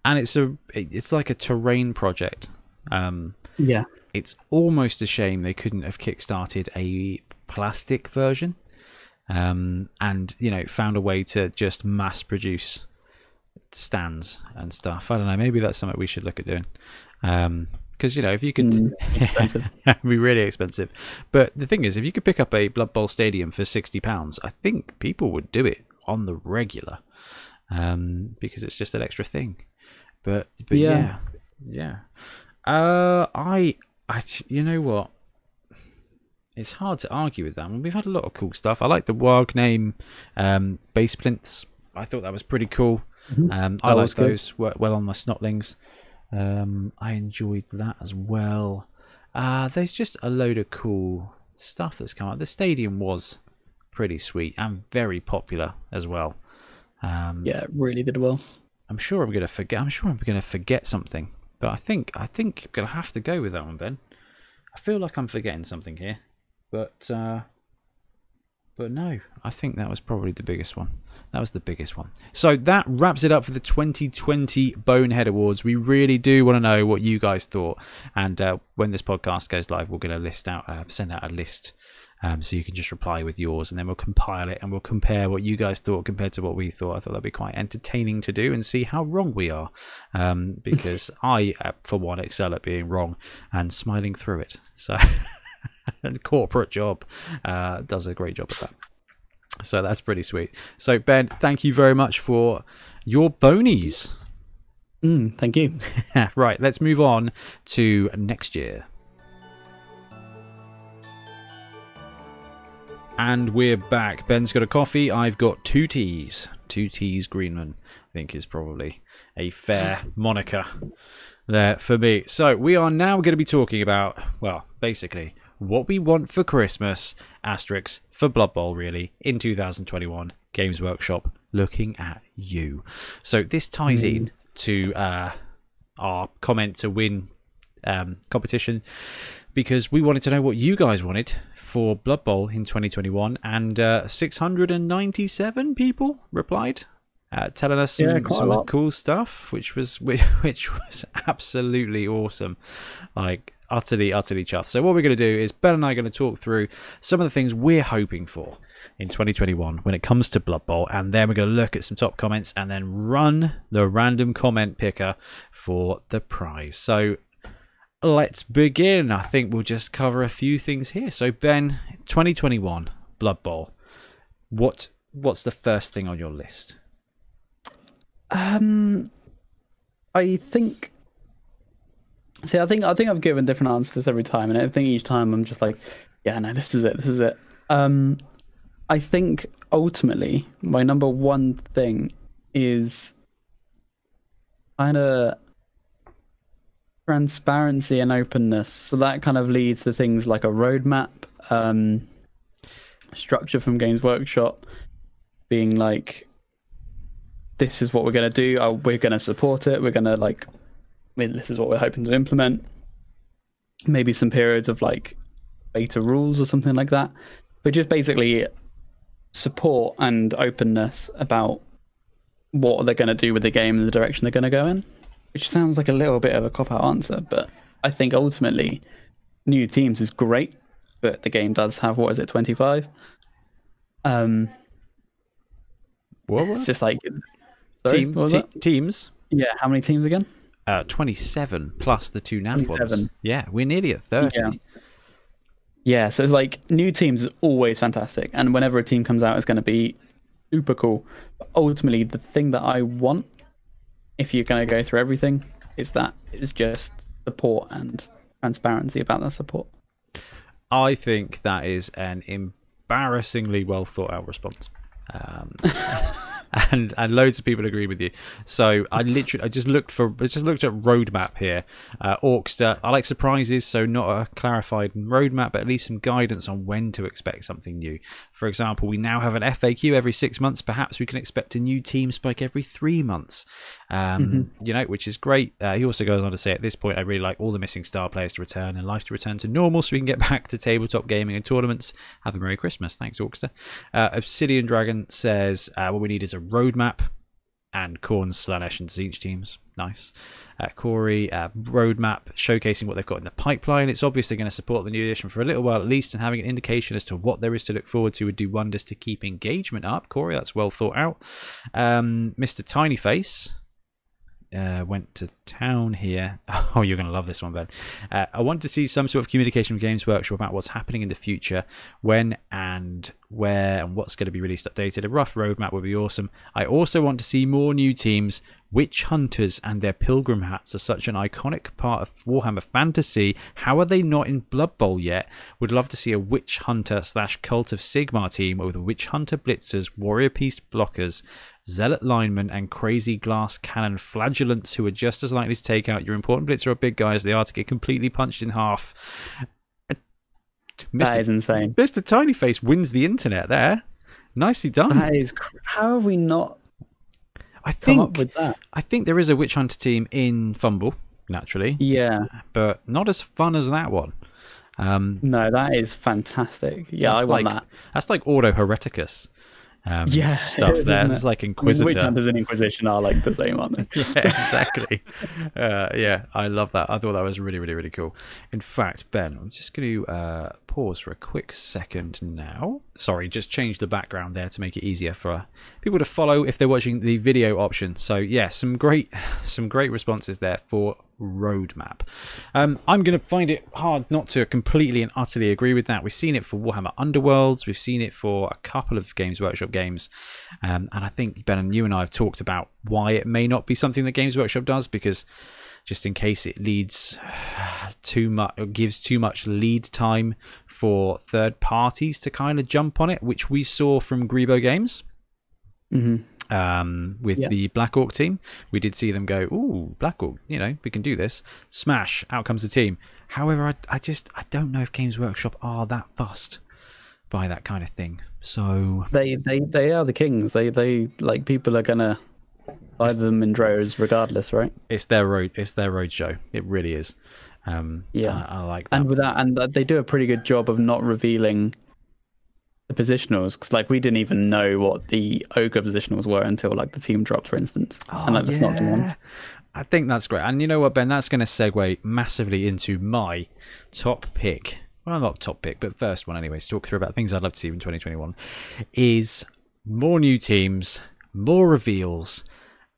A: And it's like a terrain project.
B: Yeah,
A: it's almost a shame they couldn't have kickstarted a plastic version, and found a way to just mass produce stands and stuff. I don't know, maybe that's something we should look at doing. Because, if you could... it'd be really expensive. But the thing is, if you could pick up a Blood Bowl Stadium for £60, I think people would do it on the regular. Because it's just an extra thing. But yeah. I you know what? It's hard to argue with that one. We've had a lot of cool stuff. I like the Wild Name base plinths. I thought that was pretty cool. I like those. Work well on my snotlings. I enjoyed that as well. There's just a load of cool stuff that's come out. The stadium was pretty sweet and very popular as well.
B: Yeah, it really did well.
A: I'm sure I'm gonna forget something, but I think I'm gonna have to go with that one, Ben. I feel like I'm forgetting something here, but no, I think that was probably the biggest one. That was the biggest one. So that wraps it up for the 2020 Bonehead Awards. We really do want to know what you guys thought. And when this podcast goes live, we're going to send out a list. So you can just reply with yours, and then we'll compile it and we'll compare what you guys thought compared to what we thought. I thought that'd be quite entertaining to do and see how wrong we are. Because I, for one, excel at being wrong and smiling through it. So a corporate job does a great job of that. So that's pretty sweet. So Ben, thank you very much for your bonies.
B: Thank you.
A: Right, let's move on to next year. And we're back. Ben's got a coffee. I've got 2 teas. 2 teas Greenman, I think, is probably a fair moniker there for me. So we are now going to be talking about, well, basically what we want for Christmas, asterisks, for Blood Bowl, really, in 2021. Games Workshop, looking at you. So this ties in to our comment to win competition, because we wanted to know what you guys wanted for Blood Bowl in 2021, and 697 people replied. telling us some cool stuff, which was absolutely awesome. Like, utterly chuffed. So what we're going to do is Ben and I are going to talk through some of the things we're hoping for in 2021 when it comes to Blood Bowl, and then we're going to look at some top comments and then run the random comment picker for the prize. So let's begin. I think we'll just cover a few things here. So Ben, 2021 Blood Bowl, what's the first thing on your list?
B: I think I've given different answers every time, and I think each time I'm just like, yeah, no, this is it. I think ultimately my number one thing is kind of transparency and openness. So that kind of leads to things like a roadmap, structure from Games Workshop, being like, this is what we're going to do. We're going to support it. We're going to this is what we're hoping to implement. Maybe some periods of like beta rules or something like that. But just basically support and openness about what they're going to do with the game and the direction they're going to go in. Which sounds like a little bit of a cop-out answer, but I think ultimately new teams is great, but the game does have, 25? It's just like...
A: Teams?
B: Yeah, how many teams again?
A: 27 plus the 2 NAF ones. Yeah, we're nearly at 30.
B: Yeah, so it's like new teams is always fantastic, and whenever a team comes out, it's going to be super cool. But ultimately, the thing that I want, if you're going to go through everything, is just support and transparency about that support. I
A: think that is an embarrassingly well thought out response. And loads of people agree with you. So I just looked at roadmap here. Orkster, I like surprises, so not a clarified roadmap, but at least some guidance on when to expect something new. For example, we now have an FAQ every 6 months. Perhaps we can expect a new team spike every 3 months. Which is great. He also goes on to say, at this point, I really like all the missing star players to return and life to return to normal, so we can get back to tabletop gaming and tournaments. Have a Merry Christmas. Thanks, Orkster. Obsidian Dragon says, what we need is a roadmap and Khorne, Slanesh and Tzeentch teams. Nice. Corey, roadmap showcasing what they've got in the pipeline. It's obviously going to support the new edition for a little while at least, and having an indication as to what there is to look forward to would do wonders to keep engagement up. Corey, that's well thought out. Mr. Tinyface went to town here. Oh, you're going to love this one, Ben. I want to see some sort of communication from Games Workshop about what's happening in the future, when and where and what's going to be released updated. A rough roadmap would be awesome. I also want to see more new teams. Witch hunters and their pilgrim hats are such an iconic part of Warhammer fantasy. How are they not in Blood Bowl yet? Would love to see a witch hunter / Cult of Sigmar team with witch hunter blitzers, warrior beast blockers, zealot linemen, and crazy glass cannon flagellants who are just as likely to take out your important blitzer or big guy as they are to get completely punched in half.
B: That is insane.
A: Mr. Tinyface wins the internet there. Nicely done.
B: That is. How have we not come up with that?
A: I think there is a witch hunter team in Fumble, naturally.
B: Yeah,
A: but not as fun as that one.
B: No, that is fantastic. Yeah, I want that.
A: That's like Ordo Hereticus. Stuff there. It's like Inquisitor.
B: Witch Hunters and Inquisition are like the same, aren't they?
A: Yeah, exactly. I love that. I thought that was really, really, really cool. In fact, Ben, I'm just going to pause for a quick second now. Sorry, just change the background there to make it easier for people to follow if they're watching the video option. So yeah, some great responses there for roadmap. I'm going to find it hard not to completely and utterly agree with that. We've seen it for Warhammer Underworlds. We've seen it for a couple of Games Workshop games. And I think, Ben, and you and I have talked about why it may not be something that Games Workshop does, because just in case it leads too much, or gives too much lead time for third parties to kind of jump on it, which we saw from Grebo Games. With the Black Orc team. We did see them go, ooh, Black Orc, we can do this. Smash, out comes the team. However, I don't know if Games Workshop are that fussed by that kind of thing. So
B: they are the kings. They like, people are gonna buy them in droves regardless, right?
A: It's their road show. It really is. I like that.
B: And with that, and they do a pretty good job of not revealing the positionals, because like we didn't even know what the ogre positionals were until like the team dropped, for instance, and like the Snotling ones.
A: I think that's great. And you know what, Ben? That's going to segue massively into my top pick. Well, not top pick, but first one anyway. To talk through about things I'd love to see in 2021 is more new teams, more reveals,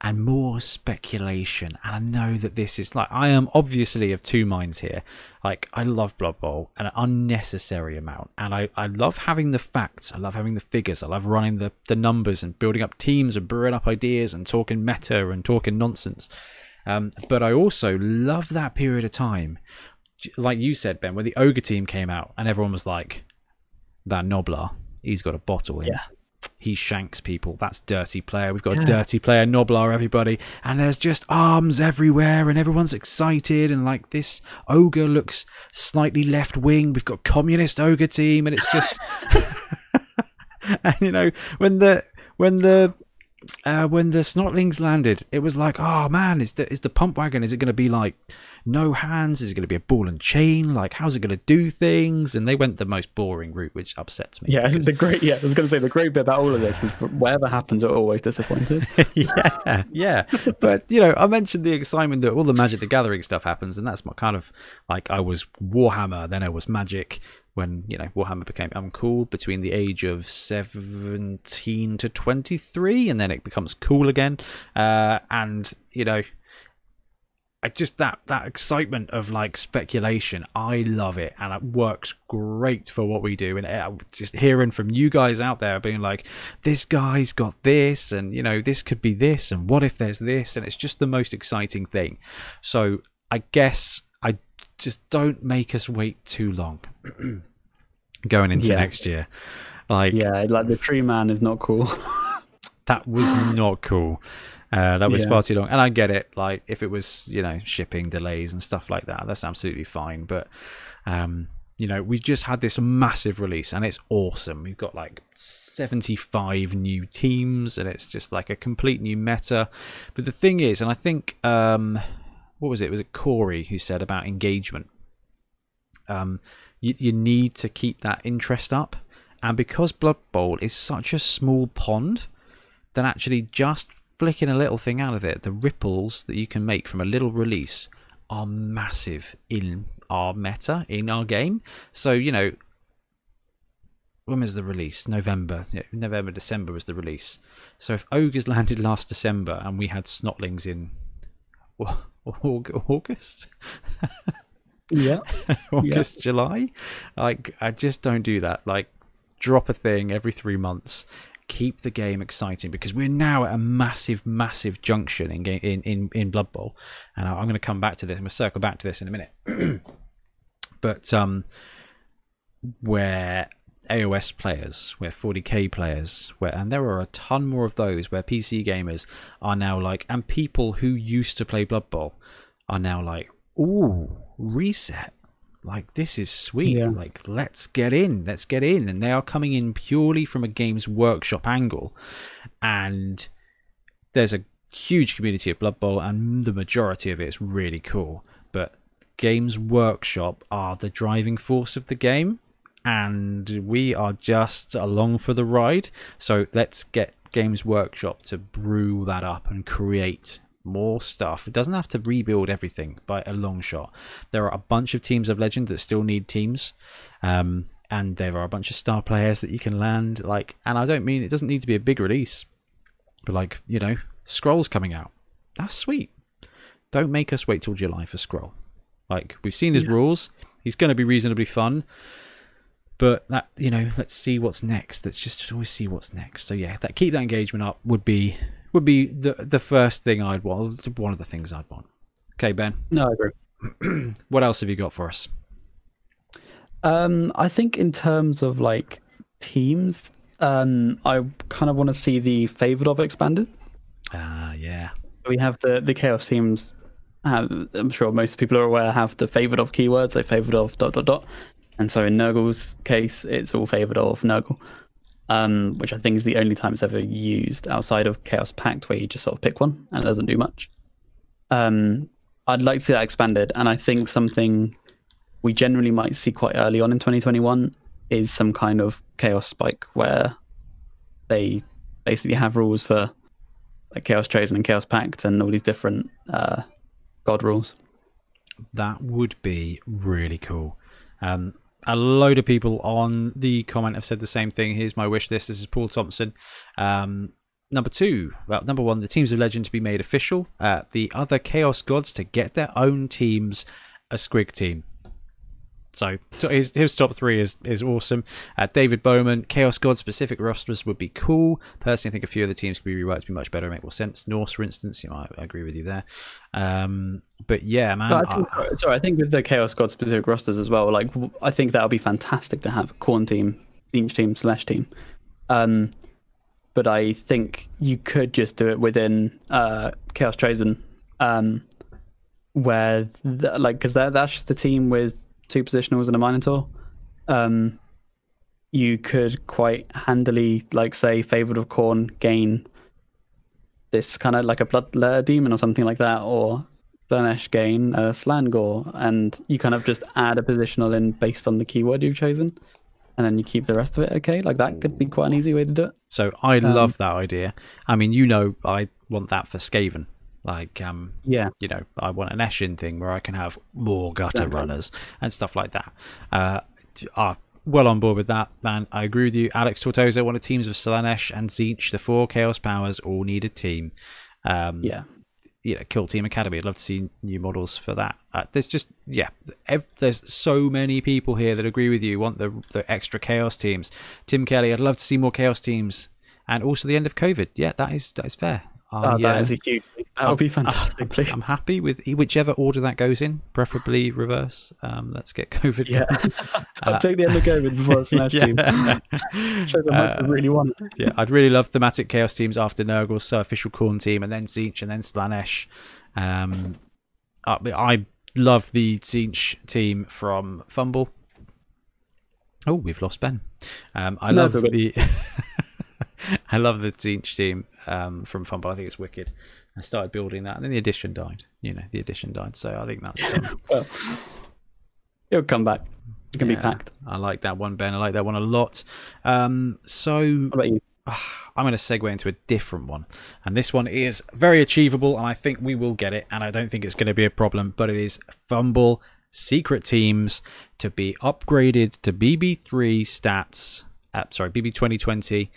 A: and more speculation. And I know that this is like, I am obviously of two minds here. Like, I love Blood Bowl an unnecessary amount, and I love having the facts, I love having the figures, I love running the numbers and building up teams and brewing up ideas and talking meta and talking nonsense. But I also love that period of time, like you said, Ben, where the ogre team came out and everyone was like, that Noblar, he's got a bottle in. He shanks people. That's dirty player. We've got a dirty player, Noblar, everybody. And there's just arms everywhere and everyone's excited. And like, this ogre looks slightly left wing. We've got communist ogre team. And it's just, and you know, when the Snotlings landed, it was like, oh man, is the pump wagon, is it going to be like no hands? Is it going to be a ball and chain? Like, how's it going to do things? And they went the most boring route, which upsets me.
B: I was going to say the great bit about all of this is whatever happens, we're always disappointed.
A: yeah. But you know, I mentioned the excitement that all the Magic the Gathering stuff happens, and that's my kind of like, I was Warhammer, then I was Magic. When, you know, Warhammer became uncool between the age of 17 to 23, and then it becomes cool again. And, you know, I just, that excitement of like speculation, I love it, and it works great for what we do. And just hearing from you guys out there being like, this guy's got this, and, you know, this could be this, and what if there's this? And it's just the most exciting thing. So I guess I just don't make us wait too long. Going into next year, like the tree man is not cool. That was not cool. That was far too long, and I get it. Like, if it was, you know, shipping delays and stuff like that, that's absolutely fine. But you know, we just had this massive release, and it's awesome. We've got like 75 new teams, and it's just like a complete new meta. But the thing is, and I think what was it? Was it Corey who said about engagement? You need to keep that interest up, and because Blood Bowl is such a small pond, then actually just flicking a little thing out of it, the ripples that you can make from a little release are massive in our meta, in our game. So, you know, when was the release? November, December was the release. So if Ogres landed last December and we had Snotlings in August August, July, like, I just don't do that. Like, drop a thing every 3 months, keep the game exciting, because we're now at a massive junction in Blood Bowl, and I'm going to come back to this. I'm going to circle back to this in a minute. But where AOS players, where 40k players, and there are a ton more of those, where PC gamers are now like, and people who used to play Blood Bowl are now like, ooh, reset, like, this is sweet, like, let's get in, and they are coming in purely from a Games Workshop angle, and there's a huge community of Blood Bowl, and the majority of it is really cool, but Games Workshop are the driving force of the game, and we are just along for the ride. So let's get Games Workshop to brew that up and create more stuff. It doesn't have to rebuild everything by a long shot. There are a bunch of teams of Legend that still need teams, and there are a bunch of star players that you can land, like, and I don't mean it doesn't need to be a big release, but like, you know, Scroll's coming out, that's sweet. Don't make us wait till July for Scroll. Like, we've seen his rules, he's going to be reasonably fun, but that, you know, let's see what's next. Let's just always see what's next. So yeah, that keep that engagement up would be the first thing I'd want, one of the things I'd want. Okay, Ben.
B: No, I agree.
A: What else have you got for us?
B: I think in terms of like teams, I kind of want to see the favored of expanded.
A: Yeah.
B: We have the chaos teams. I'm sure most people are aware, have the favored of keywords, so favored of ... And so in Nurgle's case, it's all favored of Nurgle, which I think is the only time it's ever used outside of Chaos Pact, where you just sort of pick one and it doesn't do much. I'd like to see that expanded, and I think something we generally might see quite early on in 2021 is some kind of chaos spike where they basically have rules for like Chaos Chosen and Chaos Pact and all these different god rules.
A: That would be really cool. A load of people on the comment have said the same thing. Here's my wish list. This is Paul Thompson. Number one, the Teams of Legend to be made official. The other Chaos Gods to get their own teams, a Squig team. So his top three is awesome. David Bowman, Chaos God specific rosters would be cool. Personally, I think a few of the teams could be reworked to be much better and make more sense. Norse, for instance, I agree with you there. But yeah, man.
B: I think with the Chaos God specific rosters as well, like I think that would be fantastic to have a Khorne team, Tzeentch team, Slash team. But I think you could just do it within Chaos Chosen, where because that's just a team with 2 positionals and a Minotaur. You could quite handily, like, say, Favored of Khorne gain this kind of like a Blood Demon or something like that, or Slanesh gain a Slangor, and you kind of just add a positional in based on the keyword you've chosen, and then you keep the rest of it. Okay, like that could be quite an easy way to do it.
A: So I love that idea. I mean, I want that for Skaven. Like,
B: yeah,
A: I want an Eshin thing where I can have more gutter runners and stuff like that. Well on board with that, man. I agree with you. Alex Tortosa wanted teams of Slanesh and Tzeentch, the 4 Chaos Powers, all need a team. Kill Team Academy. I'd love to see new models for that. There's so many people here that agree with you, want the extra Chaos teams. Tim Kelly, I'd love to see more Chaos teams. And also the end of COVID. Yeah, that is fair.
B: That is a huge thing. That would be fantastic, please.
A: I'm happy with whichever order that goes in, preferably reverse. Let's get COVID.
B: Yeah, I'll take the end of COVID before it's Slash team. Shows how much I really want.
A: Yeah, I'd really love thematic Chaos teams after Nurgle, so official Khorne team, and then Tzeentch, and then Slanesh. I love the Tzeentch team from Fumble. Oh, we've lost Ben. I love the Tzeentch team from Fumble. I think it's wicked. I started building that, and then the edition died. The edition died. So I think that's
B: well, it'll come back. It can be packed.
A: I like that one, Ben. I like that one a lot. So
B: what about you?
A: I'm going to segue into a different one, and this one is very achievable, and I think we will get it, and I don't think it's going to be a problem. But it is Fumble secret teams to be upgraded to BB3 stats. BB 2020,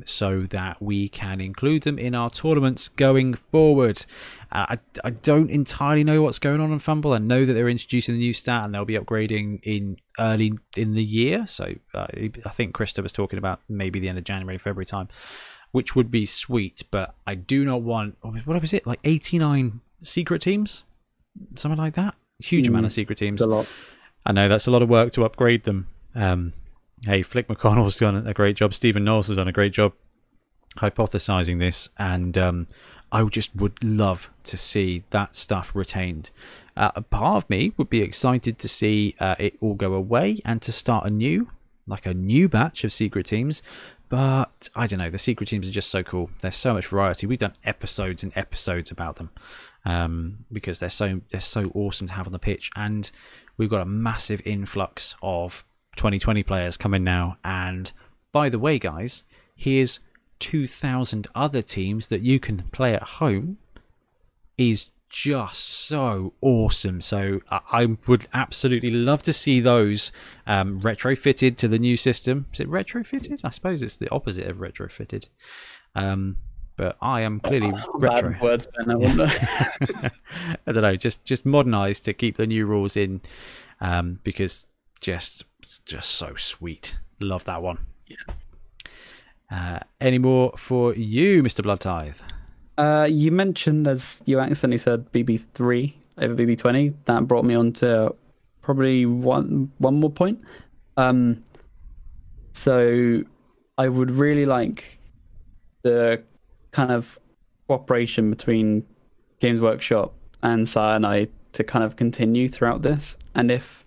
A: so that we can include them in our tournaments going forward. I don't entirely know what's going on Fumble. I know that they're introducing the new stat and they'll be upgrading early in the year. So I think Krista was talking about maybe the end of January, February time, which would be sweet. But I do not want, what was it, like 89 secret teams? Something like that? Huge amount of secret teams.
B: A lot. I
A: know that's a lot of work to upgrade them. Hey, Flick McConnell's done a great job. Stephen Knowles has done a great job hypothesizing this, and I just would love to see that stuff retained. A part of me would be excited to see it all go away and to start a new batch of secret teams. But I don't know, the secret teams are just so cool. There's so much variety. We've done episodes and episodes about them because they're so awesome to have on the pitch, and we've got a massive influx of 2020 players coming now. And by the way, guys, here's 2,000 other teams that you can play at home. Is just so awesome. So I would absolutely love to see those retrofitted to the new system. Is it retrofitted? I suppose it's the opposite of retrofitted. But I am clearly retro.
B: Words, Ben, I wonder.
A: I don't know, just modernized to keep the new rules in, because just so sweet. Love that one.
B: Yeah.
A: Any more for you, Mr. Bloodtithe?
B: You mentioned, as you accidentally said, BB3 over BB20. That brought me on to probably one more point. So I would really like the kind of cooperation between Games Workshop and Cyanide to kind of continue throughout this. And if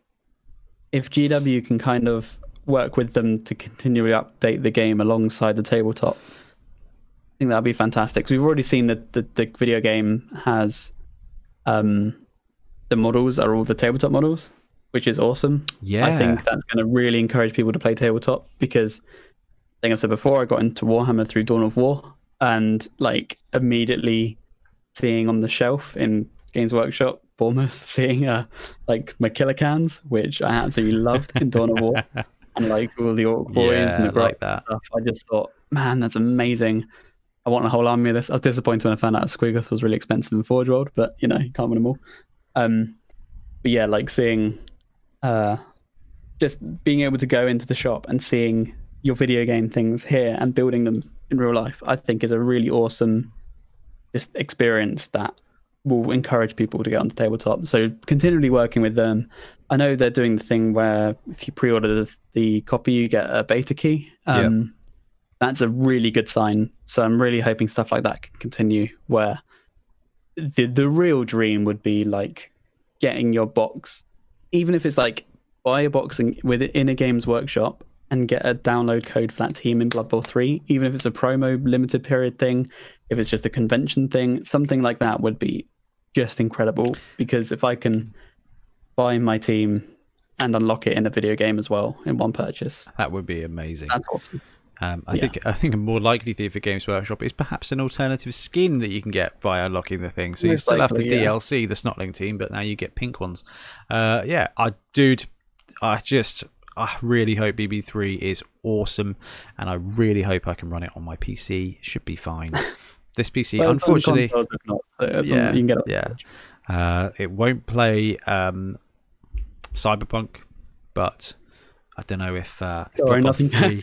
B: GW can kind of work with them to continually update the game alongside the tabletop, I think that'd be fantastic. Because we've already seen that the video game has the models are all the tabletop models, which is awesome.
A: Yeah.
B: I think that's going to really encourage people to play tabletop, because I think I've said before, I got into Warhammer through Dawn of War, and like immediately seeing on the shelf in Games Workshop, Bournemouth, seeing like my killer cans, which I absolutely loved in Dawn of War, and like all the Orc boys and the
A: like that
B: stuff. I just thought, man, that's amazing. I want a whole army of this. I was disappointed when I found out Squiggoth was really expensive in Forge World, but you know, you can't win them all. But yeah, like seeing, just being able to go into the shop and seeing your video game things here and building them in real life, I think is a really awesome just experience that will encourage people to get onto tabletop. So continually working with them. I know they're doing the thing where if you pre-order the copy, you get a beta key. That's a really good sign. So I'm really hoping stuff like that can continue, where the real dream would be like getting your box, even if it's like buy a box in a Games Workshop and get a download code for that team in Blood Bowl 3, even if it's a promo limited period thing, if it's just a convention thing, something like that would be just incredible. Because if I can buy my team and unlock it in a video game as well in one purchase,
A: that would be amazing.
B: That's awesome.
A: I think a more likely thing for Games Workshop is perhaps an alternative skin that you can get by unlocking the thing. So you still have the DLC, the Snotling team, but now you get pink ones. I really hope BB3 is awesome, and I really hope I can run it on my PC. Should be fine. This PC, well, unfortunately, it won't play Cyberpunk, but I don't know if Blood Bowl 3.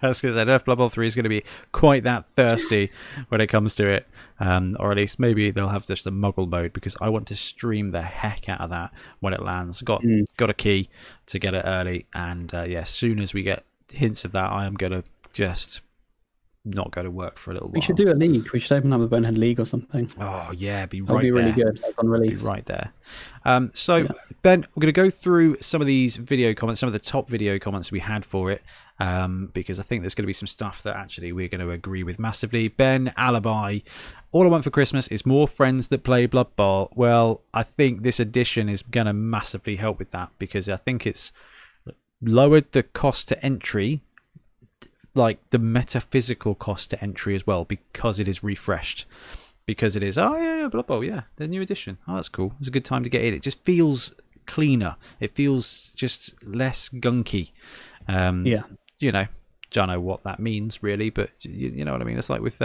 A: I was going to say, I don't know if Blood Bowl 3 is going to be quite that thirsty when it comes to it, or at least maybe they'll have just a Muggle mode, because I want to stream the heck out of that when it lands. Got a key to get it early, and as soon as we get hints of that, I am going to just not go to work for a little while.
B: We should do a league. We should open up a Bonehead League or something.
A: Oh yeah, be right
B: there. That'd be really good, like on release.
A: Be right there. Ben, we're going to go through some of these video comments, some of the top video comments we had for it, because I think there's going to be some stuff that actually we're going to agree with massively. Ben, Alibi, all I want for Christmas is more friends that play Blood Bowl. Well, I think this edition is going to massively help with that, because I think it's lowered the cost to entry, like the metaphysical cost to entry as well, because it is refreshed, because it is Blood Bowl, the new edition. Oh, that's cool. It's a good time to get in. It just feels cleaner. It feels just less gunky. You know, don't know what that means really, but you know what I mean. It's like with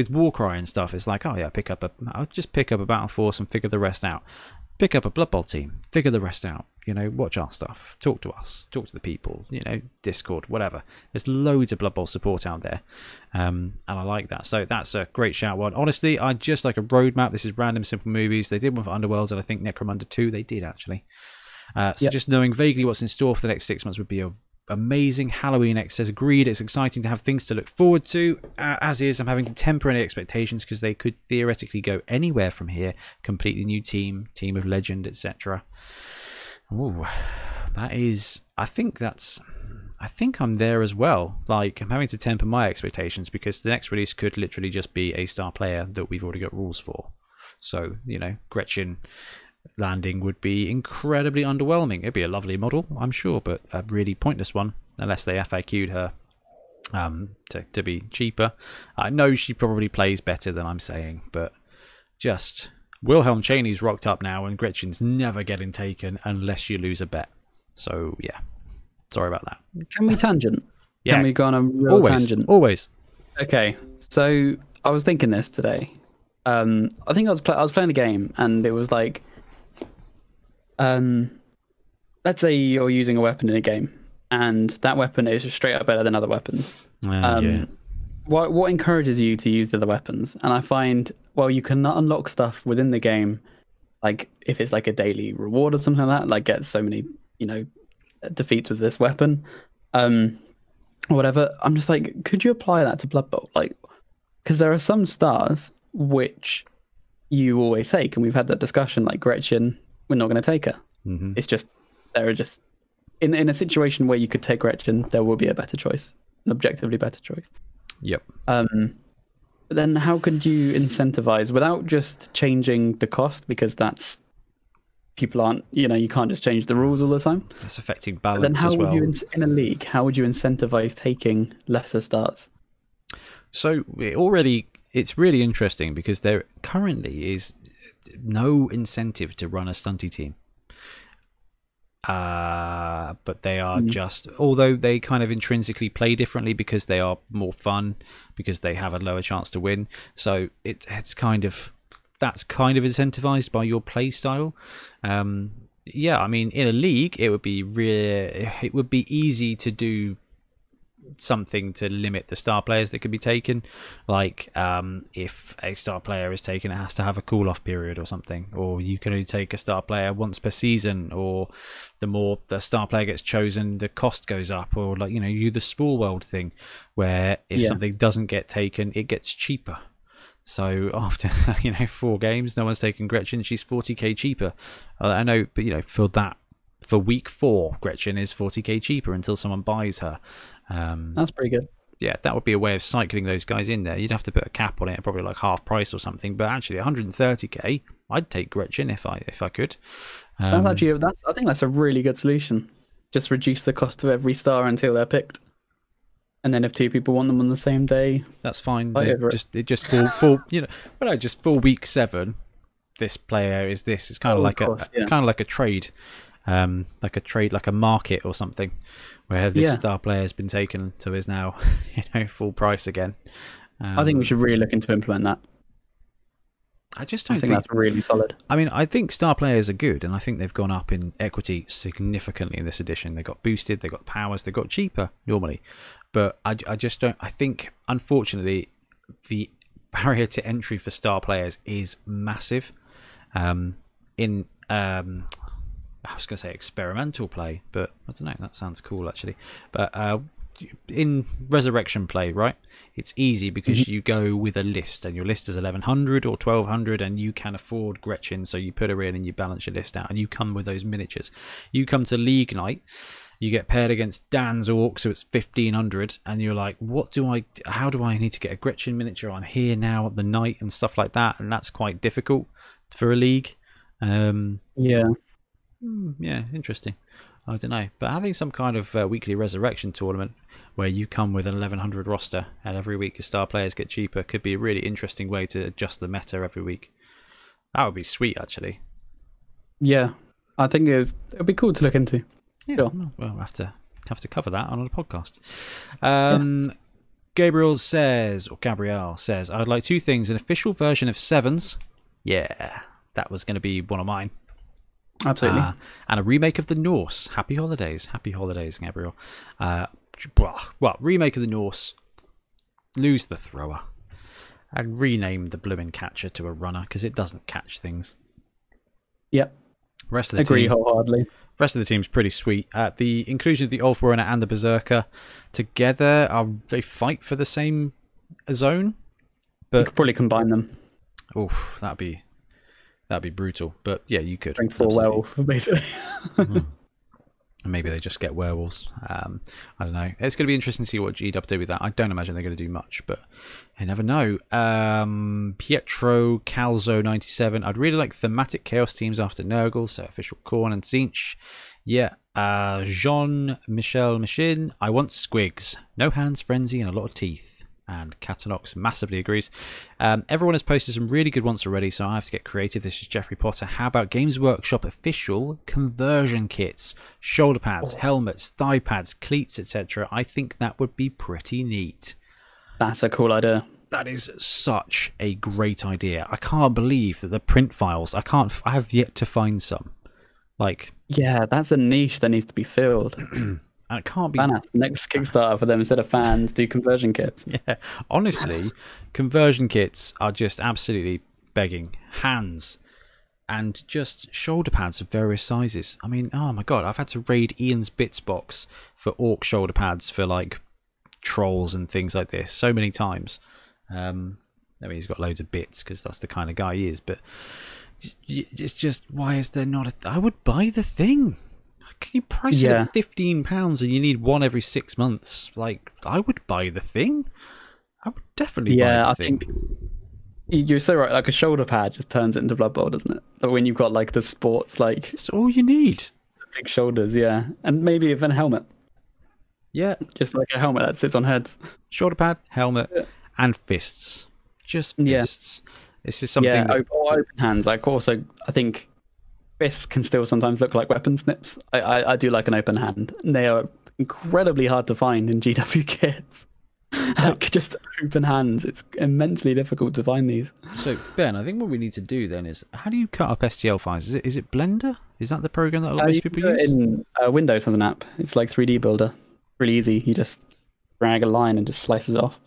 A: Warcry and stuff. It's like, I'll just pick up a battle force and figure the rest out. Pick up a Blood Bowl team, figure the rest out. You know, watch our stuff, talk to us, talk to the people. You know, Discord, whatever. There's loads of Blood Bowl support out there, and I like that. So that's a great shout one. Honestly, I just like a roadmap. This is Random Simple Movies. They did one for Underworlds, and I think Necromunda 2. They did actually. Just knowing vaguely what's in store for the next 6 months would be amazing. Halloween X says agreed. It's exciting to have things to look forward to. As is, I'm having to temper any expectations, because they could theoretically go anywhere from here. Completely new team of legend, etc. Oh, that is. I think I'm there as well. Like, I'm having to temper my expectations, because the next release could literally just be a star player that we've already got rules for. So, you know, Gretchen landing would be incredibly underwhelming. It'd be a lovely model, I'm sure, but a really pointless one, unless they FAQ'd her to be cheaper. I know she probably plays better than I'm saying, but just Wilhelm Chaney's rocked up now, and Gretchen's never getting taken unless you lose a bet. So yeah, sorry about that.
B: Can we tangent? Yeah. Can we go on a real tangent?
A: Always.
B: Okay, so I was thinking this today. I think I was playing a game, and it was like, let's say you're using a weapon in a game, and that weapon is just straight up better than other weapons. What encourages you to use the other weapons? And I find, well, you can unlock stuff within the game, like if it's like a daily reward or something like that, like get so many, defeats with this weapon, or whatever. I'm just like, could you apply that to Blood Bowl? Like, because there are some stars which you always take, and we've had that discussion, like Gretchen, we're not going to take her. It's just, there are just, in a situation where you could take Gretchen, there will be a better choice, an objectively better choice.
A: Yep.
B: But then how could you incentivize without just changing the cost, because that's people aren't, you can't just change the rules all the time.
A: That's affecting
B: But
A: balance
B: then how
A: as well.
B: would you, in a league, how would you incentivize taking lesser starts?
A: So it's really interesting because there currently is no incentive to run a stunty team. But they are just, although they kind of intrinsically play differently because they are more fun, because they have a lower chance to win. So that's kind of incentivized by your play style. Yeah, I mean, in a league, it would be easy to do something to limit the star players that could be taken, like if a star player is taken, it has to have a cool off period or something, or you can only take a star player once per season, or the more the star player gets chosen, the cost goes up, or like the small world thing where if something doesn't get taken, it gets cheaper. So after 4 games, no one's taken Gretchen, she's 40k cheaper. I know, but for week 4, Gretchen is 40k cheaper until someone buys her.
B: That's pretty good.
A: Yeah, that would be a way of cycling those guys in there. You'd have to put a cap on it, probably like half price or something. But actually, 130k, I'd take Gretchen if I could.
B: I think that's a really good solution. Just reduce the cost of every star until they're picked, and then if 2 people want them on the same day,
A: that's fine. Just for week 7, this player is this. It's kind of like a trade. Like a market or something, where this star player has been taken to is now full price again.
B: I think we should really look into implement that.
A: I just don't
B: think that's really solid.
A: I mean, I think star players are good, and I think they've gone up in equity significantly in this edition. They got boosted, they got powers, they got cheaper normally, but I just don't. I think unfortunately the barrier to entry for star players is massive. I was going to say experimental play, but I don't know. That sounds cool, actually. But in resurrection play, right? It's easy because you go with a list, and your list is 1100 or 1200, and you can afford Gretchen, so you put her in and you balance your list out, and you come with those miniatures. You come to League Night, you get paired against Dan's Orc, so it's 1500, and you're like, how do I need to get a Gretchen miniature on here now at the night and stuff like that, and that's quite difficult for a league. Yeah, interesting. I don't know, but having some kind of weekly resurrection tournament where you come with an 1100 roster and every week your star players get cheaper could be a really interesting way to adjust the meta every week. That would be sweet, actually. Yeah,
B: I think it'd be cool to look into.
A: Yeah, sure. Well, we'll have to cover that on a podcast. Gabrielle says, I would like 2 things: an official version of Sevens. Yeah, that was going to be one of mine.
B: Absolutely.
A: And a remake of the Norse. Happy holidays, Gabriel. Remake of the Norse. Lose the thrower. And rename the bloomin' catcher to a runner because it doesn't catch things.
B: Yep. Agree wholeheartedly.
A: Rest of the team's pretty sweet. The inclusion of the Ulfwarunner and the Berserker together, they fight for the same zone. But
B: you could probably combine them.
A: Oof, that'd be brutal, but yeah, you could
B: bring 4 werewolf basically.
A: Maybe they just get werewolves. I don't know. It's going to be interesting to see what GW do with that. I don't imagine they're going to do much, but you never know. Pietro Calzo 97. I'd really like thematic chaos teams after Nurgle, so official Khorne and Tzeentch. Yeah. Jean Michel Machine. I want squigs, no hands, frenzy, and a lot of teeth. And Catanox massively agrees. Everyone has posted some really good ones already, so I have to get creative. This is Jeffrey Potter. How about Games Workshop official conversion kits, shoulder pads, helmets, thigh pads, cleats, etc.? I think that would be pretty neat.
B: That's a cool idea.
A: That is such a great idea. I can't believe that the print files, I have yet to find some.
B: Yeah, that's a niche that needs to be filled.
A: And it can't be
B: next Kickstarter for them, instead of fans, do conversion kits.
A: Yeah, honestly, conversion kits are just absolutely begging. Hands and just shoulder pads of various sizes. I mean, oh my god, I've had to raid Ian's Bits box for orc shoulder pads for like trolls and things like this so many times. I mean, he's got loads of bits because that's the kind of guy he is. But it's just, why is there not I would buy the thing. Can you price it at £15 and you need one every 6 months? I would buy the thing. I would definitely buy the thing.
B: You're so right. Like a shoulder pad just turns it into Blood Bowl, doesn't it? But when you've got like the sports, like
A: It's all you need.
B: big shoulders, yeah, and maybe even a helmet,
A: Yeah,
B: just like a helmet that sits on heads.
A: shoulder pad, helmet,
B: Yeah.
A: and fists. Just
B: Yeah.
A: fists. This is something
B: Yeah,
A: that
B: open hands. Like also, I think fists can still sometimes look like weapon snips. I do like an open hand. And they are incredibly hard to find in GW kits. Like just open hands. It's immensely difficult to find these.
A: So Ben, I think what we need to do then is, how do you cut up STL files? Is it Blender? Is that the program that a lot of
B: You
A: people
B: can do it
A: use?
B: in Windows has an app. It's like 3D Builder. Really easy. You just drag a line and just slices it off.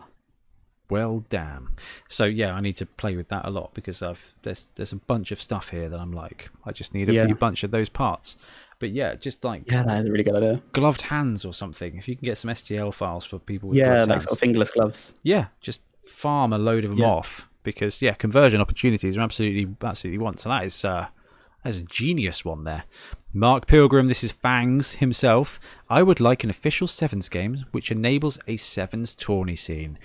A: Well, damn. So yeah, I need to play with that a lot because there's a bunch of stuff here that I'm like, I just need a few bunch of those parts. But yeah, just like
B: Yeah, that is a really good idea.
A: gloved hands or something. If you can get some STL files for people with
B: Yeah,
A: gloved
B: like
A: hands,
B: sort of fingerless gloves.
A: yeah, just farm a load of them off because yeah, conversion opportunities are absolutely one. So that is a genius one there. Mark Pilgrim, this is Fangs himself. I would like an official Sevens game which enables a Sevens tourney scene.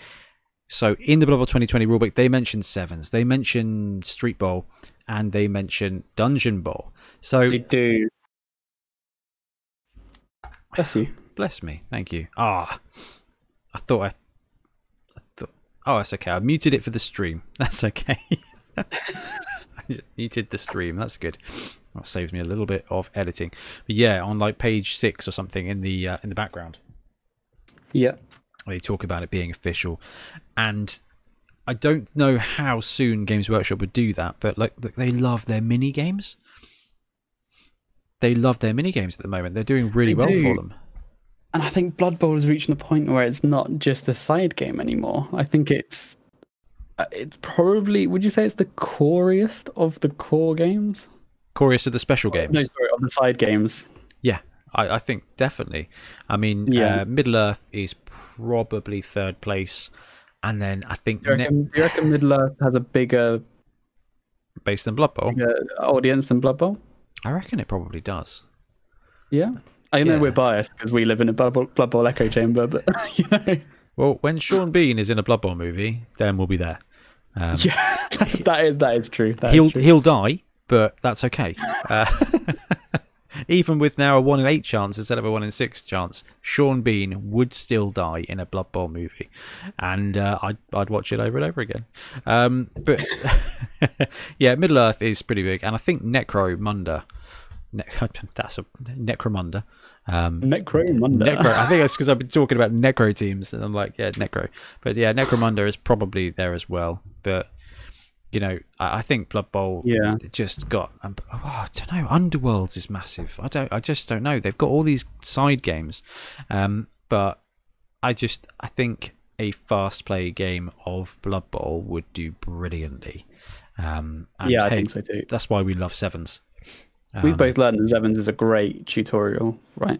A: So in the Blood Bowl 2020 rulebook, they mention Sevens, they mention Street Bowl, and they mention Dungeon Bowl. So
B: They do. Bless you.
A: bless me, thank you. I thought. Oh, that's okay. I muted it for the stream. That's okay. I just muted the stream. That's good. That saves me a little bit of editing. But yeah, on like page 6 or something in the background,
B: Yeah.
A: they talk about it being official, and I don't know how soon Games Workshop would do that, but like they love their mini games. They love their mini games at the moment. They're doing really well for them.
B: And I think Blood Bowl is reaching the point where it's not just a side game anymore. I think it's probably, would you say it's the coriest of the core games?
A: Chorus of the special games.
B: No, sorry, of the side games.
A: Yeah, I think definitely. I mean, Middle Earth is probably third place, and then I think
B: Do you reckon Middle Earth has a bigger
A: based on Blood Bowl,
B: audience than Blood Bowl?
A: I reckon it probably does.
B: Yeah. I know we're biased because we live in a Blood Bowl echo chamber, but you know.
A: Well, when Sean Bean is in a Blood Bowl movie, then we'll be there.
B: Yeah, that is true.
A: He'll die, but that's okay. Even with now a 1 in 8 chance instead of a 1 in 6 chance, Sean Bean would still die in a Blood Bowl movie, and I'd watch it over and over again. But yeah, Middle Earth is pretty big, and I think Necromunda. That's a Necromunda.
B: Necromunda.
A: I think that's because I've been talking about Necro teams, and I'm like, yeah, Necro. But yeah, Necromunda is probably there as well. But you know, I think Blood Bowl just got. I don't know. Underworlds is massive. I just don't know. They've got all these side games, but I think a fast play game of Blood Bowl would do brilliantly. And
B: I think so too.
A: That's why we love Sevens.
B: We've both learned that Sevens is a great tutorial, right?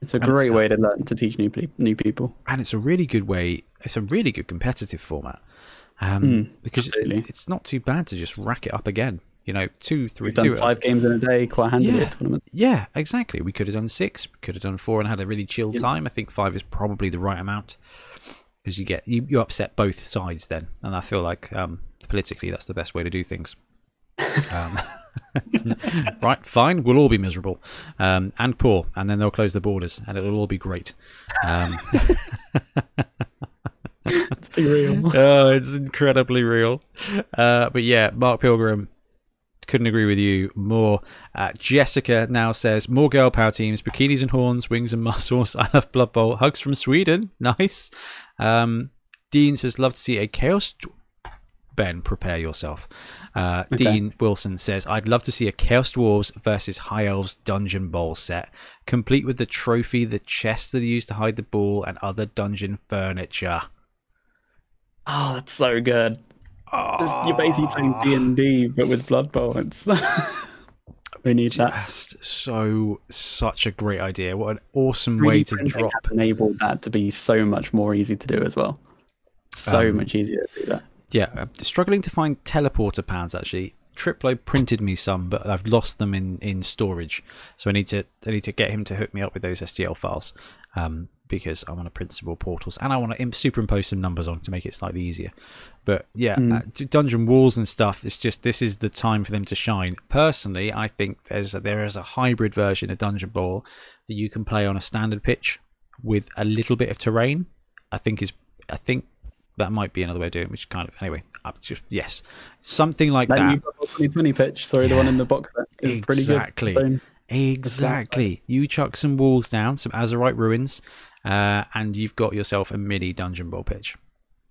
B: It's a great way to learn to teach new people,
A: and it's a really good way. It's a really good competitive format. Because it's not too bad to just rack it up again. You know, 2, 3,
B: We've done 5 games in a day, quite handily at tournament.
A: Yeah, exactly. We could have done 6, we could have done 4 and had a really chill time. I think 5 is probably the right amount because you upset both sides then, and I feel like politically that's the best way to do things. Right, fine, we'll all be miserable and poor, and then they'll close the borders, and it'll all be great.
B: It's too real.
A: Oh, it's incredibly real. But yeah, Mark Pilgrim, couldn't agree with you more. Jessica now says, more girl power teams, bikinis and horns, wings and muscles. I love Blood Bowl. Hugs from Sweden. Nice. Dean says, love to see a chaos... Ben, prepare yourself. Okay. Dean Wilson says, I'd love to see a Chaos Dwarves versus High Elves Dungeon Bowl set, complete with the trophy, the chests that are used to hide the ball, and other dungeon furniture.
B: Oh, that's so good. You're basically playing D&D, but with Blood Bowl. We need that.
A: Such a great idea. What an awesome way to drop.
B: Enabled that to be so much more easy to do as well. So much easier to do that.
A: Yeah, I'm struggling to find teleporter pads actually. Triplo printed me some, but I've lost them in storage. So I need to get him to hook me up with those STL files. because I want to print some more portals and I want to superimpose some numbers on to make it slightly easier. But yeah, dungeon walls and stuff, it's just, this is the time for them to shine. Personally, I think there is a hybrid version of Dungeon Ball that you can play on a standard pitch with a little bit of terrain. I think that might be another way of doing it, which kind of, anyway, yes, something like that.
B: You've got the 2020 pitch, sorry, the one in the box set is
A: exactly.
B: Pretty good.
A: Exactly. You chuck some walls down, some Azerite ruins, and you've got yourself a mini Dungeon Ball pitch.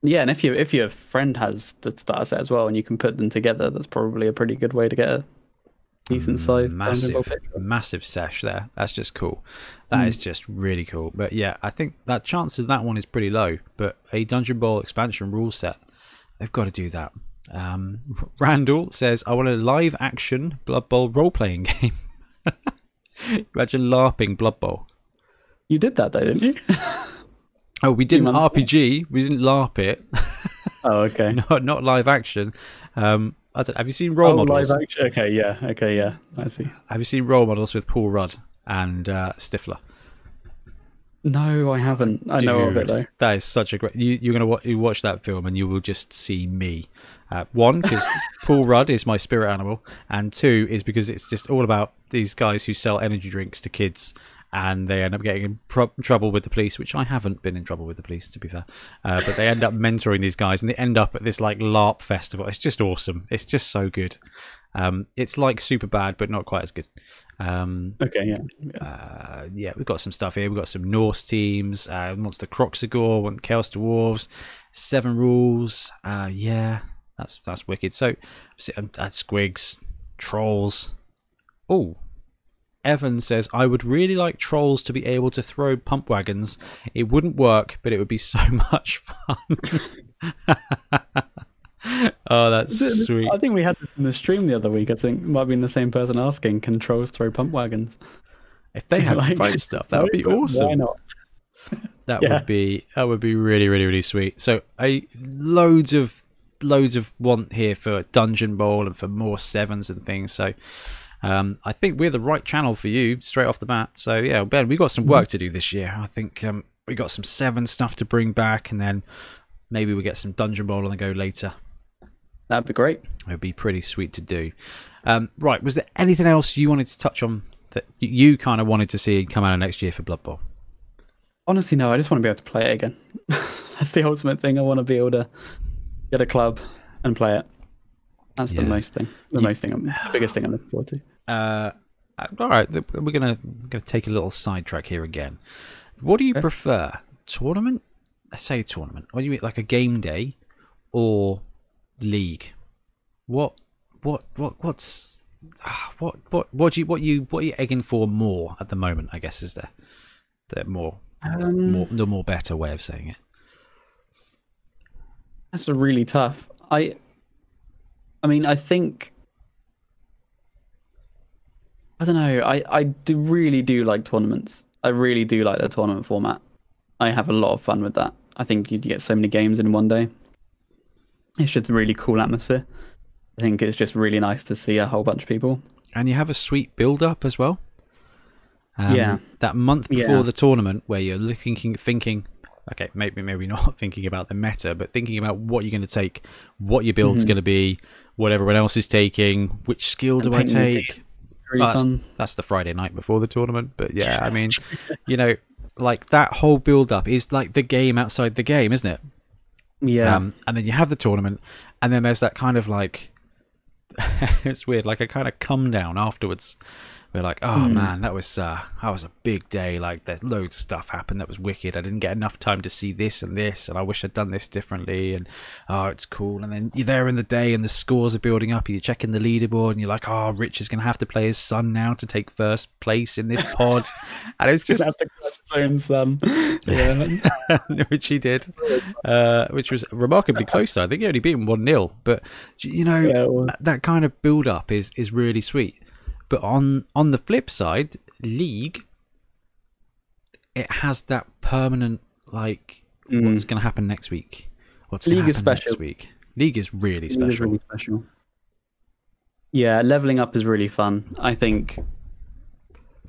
B: Yeah, and if your friend has the starter set as well, and you can put them together, that's probably a pretty good way to get a decent sized Dungeon Ball pitch.
A: Massive sesh there. That's just cool. That is just really cool. But yeah, I think that chance of that one is pretty low. But a Dungeon Ball expansion rule set, they've got to do that. Randall says, I want a live action Blood Bowl role playing game. Imagine LARPing Blood Bowl.
B: You did that though, didn't you?
A: Oh, we didn't RPG. We didn't LARP it.
B: Oh, okay.
A: Not live action. I don't, have you seen role models?
B: Live action. Okay, yeah. I see.
A: Have you seen role models with Paul Rudd and Stifler?
B: No, I haven't. I know of it though.
A: That is such a great. You're gonna watch that film and you will just see me. One, because Paul Rudd is my spirit animal, and two is because it's just all about these guys who sell energy drinks to kids, and they end up getting in trouble with the police, which I haven't been in trouble with the police, to be fair. But they end up mentoring these guys, and they end up at this like LARP festival. It's just awesome. It's just so good. It's like Superbad, but not quite as good.
B: Okay, yeah.
A: Yeah, we've got some stuff here. We've got some Norse teams, Monster Croxagore, Chaos Dwarves, 7 rules. Yeah, that's wicked. So, Squigs, Trolls. Oh, Evan says, I would really like Trolls to be able to throw pump wagons. It wouldn't work, but it would be so much fun. Oh, that's sweet.
B: I think we had this in the stream the other week. I think it might have been the same person asking, can Trolls throw pump wagons?
A: If they had fight stuff, that would be awesome.
B: Why not?
A: That would be really, really, really sweet. So loads of want here for Dungeon Bowl and for more 7s and things. So I think we're the right channel for you straight off the bat. So yeah, Ben, we got some work to do this year. I think we got some 7 stuff to bring back, and then maybe we get some Dungeon Bowl on the go later.
B: That'd be great.
A: It would be pretty sweet to do. Right, was there anything else you wanted to touch on that you kind of wanted to see come out of next year for Blood Bowl?
B: Honestly, no. I just want to be able to play it again. That's the ultimate thing. I want to be able to get a club and play it. That's the most thing. The biggest thing I'm looking forward to.
A: All right, we're gonna take a little sidetrack here again. What do you prefer, tournament? I say tournament. What do you mean, like a game day, or league? What are you egging for more at the moment? I guess is the more better way of saying it.
B: That's a really tough. I mean, I think, I don't know. I really do like tournaments. I really do like the tournament format. I have a lot of fun with that. I think you get so many games in one day. It's just a really cool atmosphere. I think it's just really nice to see a whole bunch of people. And
A: you have a sweet build-up as well. That month before the tournament, where you're thinking, okay, maybe not thinking about the meta, but thinking about what you're going to take, what your build's going to be, what everyone else is taking, which skill do I take. That's the Friday night before the tournament. But yeah, I mean, like that whole build-up is like the game outside the game, isn't it?
B: Yeah.
A: And then you have the tournament, and then there's that kind of like, it's weird, like a kind of come down afterwards. We're like, oh man, that was a big day. Like, there's loads of stuff happened that was wicked. I didn't get enough time to see this, and I wish I'd done this differently. And oh, it's cool. And then you're there in the day, and the scores are building up. And you're checking the leaderboard, and you're like, oh, Rich is going to have to play his son now to take first place in this pod. And it's just
B: have to catch his own son. Yeah,
A: which he did, which was remarkably close. I think he only beat him 1-0. But that kind of build up is really sweet. But on the flip side, League, it has that permanent, like, what's going to happen next week? What's going to happen next week? League is really special. Yeah,
B: leveling up is really fun. I think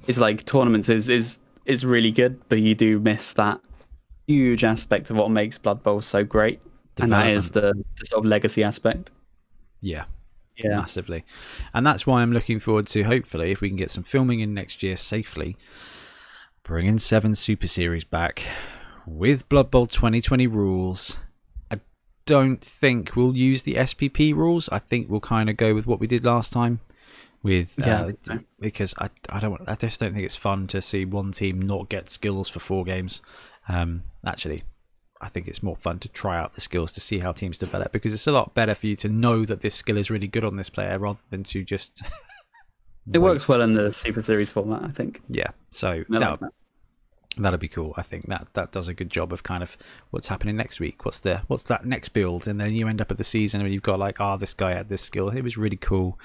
B: it's like tournaments is is really good, but you do miss that huge aspect of what makes Blood Bowl so great, and that is the sort of legacy aspect.
A: Yeah, massively. And that's why I'm looking forward to, hopefully, if we can get some filming in next year safely, bringing 7 Super Series back with Blood Bowl 2020 rules. I don't think we'll use the SPP rules. I think we'll kind of go with what we did last time. Because I just don't think it's fun to see one team not get skills for 4 games. Actually, I think it's more fun to try out the skills to see how teams develop, because it's a lot better for you to know that this skill is really good on this player rather than to just
B: it works well in the Super Series format, I think.
A: Yeah, so that'll be cool. I think that does a good job of kind of what's happening next week, what's that next build, and then you end up at the season and you've got like, this guy had this skill, it was really cool.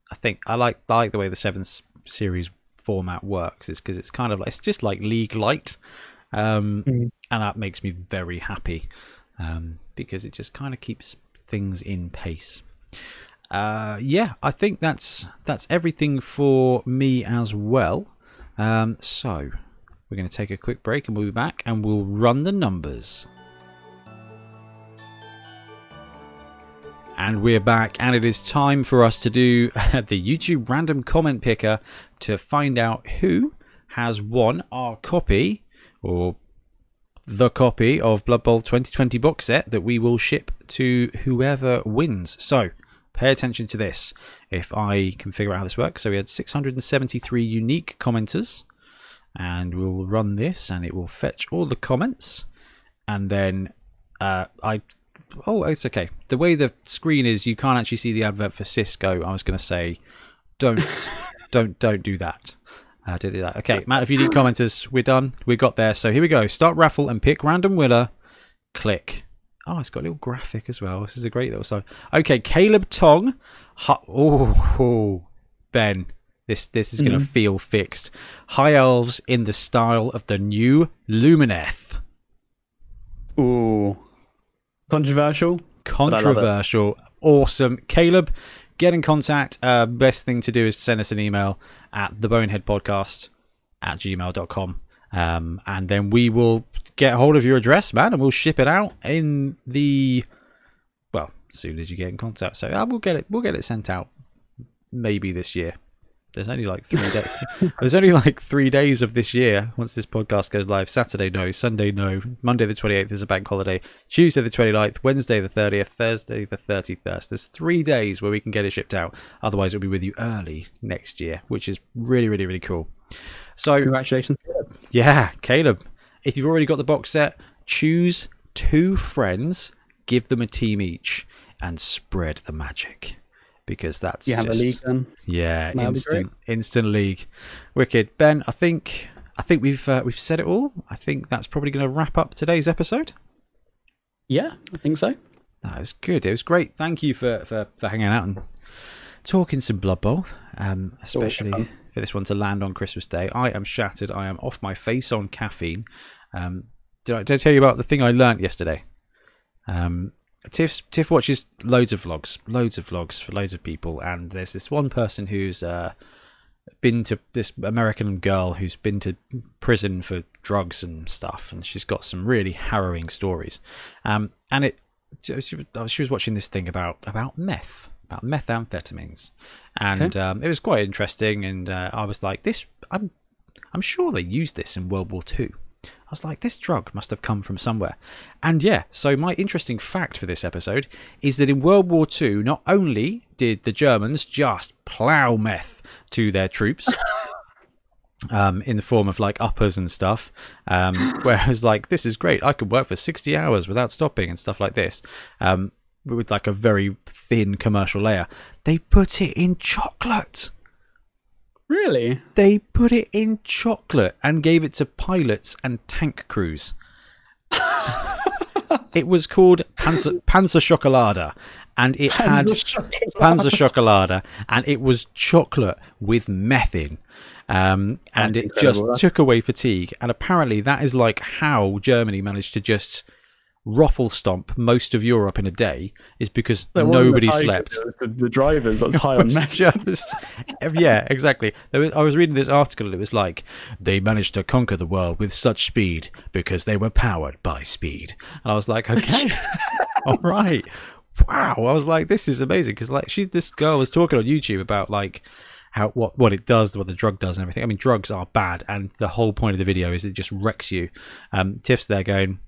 A: I think I like the way the 7 Series format works. It's because it's kind of like, it's just like League Light, and that makes me very happy, because it just kind of keeps things in pace. Yeah, I think that's everything for me as well. So we're going to take a quick break and we'll be back and we'll run the numbers. And we're back, and it is time for us to do the YouTube random comment picker to find out who has won our copy, or the copy of Blood Bowl 2020 box set that we will ship to whoever wins. So pay attention to this, if I can figure out how this works. So we had 673 unique commenters, and we'll run this and it will fetch all the comments, and then oh, it's okay. The way the screen is, you can't actually see the advert for Cisco. I was going to say, don't do that. Don't do that. Okay, Matt, if you need commenters, we're done. We got there. So here we go. Start raffle and pick random winner. Click. Oh, it's got a little graphic as well. This is a great little side. Okay, Caleb Tong. Ben, this is going to feel fixed. High elves in the style of the new Lumineth.
B: Ooh. Controversial.
A: Awesome. Caleb, get in contact. Best thing to do is to send us an email at theboneheadpodcast@gmail.com, and then we will get hold of your address, man, and we'll ship it out in the, well, as soon as you get in contact. So we'll get it sent out maybe this year. There's only like 3 days. There's only like 3 days of this year. Once this podcast goes live, Saturday no, Sunday no, Monday the 28th is a bank holiday, Tuesday the 29th, Wednesday the 30th, Thursday the 31st. There's 3 days where we can get it shipped out. Otherwise, it'll be with you early next year, which is really, really, really cool. So
B: congratulations, Caleb.
A: Yeah, Caleb. If you've already got the box set, choose 2 friends, give them a team each, and spread the magic. Because that's
B: have a league then.
A: Yeah, instant league. Wicked. Ben, I think we've said it all. I think that's probably going to wrap up today's episode.
B: Yeah, I think so.
A: That was good. It was great. Thank you for hanging out and talking some Blood Bowl, especially for this one to land on Christmas Day. I am shattered. I am off my face on caffeine. Did I tell you about the thing I learnt yesterday? Tiff watches loads of vlogs for loads of people, and there's this one person who's been to, this American girl who's been to prison for drugs and stuff, and she's got some really harrowing stories. And she was watching this thing about methamphetamines, and it was quite interesting. And I was like, I'm sure they used this in World War II. I was like, this drug must have come from somewhere. And yeah, so my interesting fact for this episode is that in World War II, not only did the Germans just plough meth to their troops, in the form of like uppers and stuff, where I was like, this is great, I could work for 60 hours without stopping and stuff like this, with like a very thin commercial layer. They put it in chocolate.
B: Really?
A: They put it in chocolate and gave it to pilots and tank crews. It was called Panzer Schokolade, and it had Panzer Schokolade, and it was chocolate with meth in. And it just took away fatigue. And apparently that is like how Germany managed to just Ruffle stomp most of Europe in a day is because nobody slept.
B: The drivers are high on meth.
A: Yeah, exactly. I was reading this article and it was like, they managed to conquer the world with such speed because they were powered by speed. And I was like, okay, all right. Wow. I was like, this is amazing, because like this girl was talking on YouTube about like how what it does, what the drug does and everything. I mean, drugs are bad, and the whole point of the video is it just wrecks you. Tiff's there going,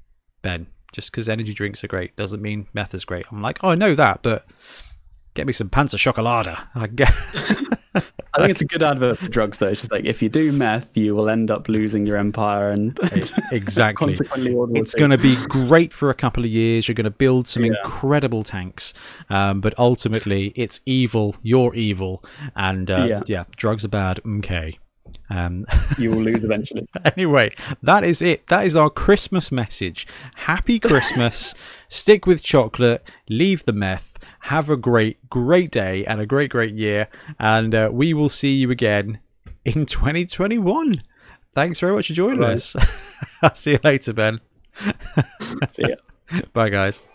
A: Ben, just because energy drinks are great doesn't mean meth is great. I'm like, oh, I know that, but get me some Panzer Chocolada.
B: I think it's a good advert for drugs, though. It's just like, if you do meth, you will end up losing your empire, and
A: exactly.
B: Consequently,
A: it's going to be great for a couple of years. You're going to build some incredible tanks, but ultimately, it's evil. You're evil, and drugs are bad. Okay.
B: You will lose eventually.
A: Anyway, that is it. That is our Christmas message. Happy Christmas. Stick with chocolate. Leave the meth. Have a great day and a great year. And we will see you again in 2021. Thanks very much for joining us. I'll see you later, Ben.
B: See ya.
A: Bye, guys.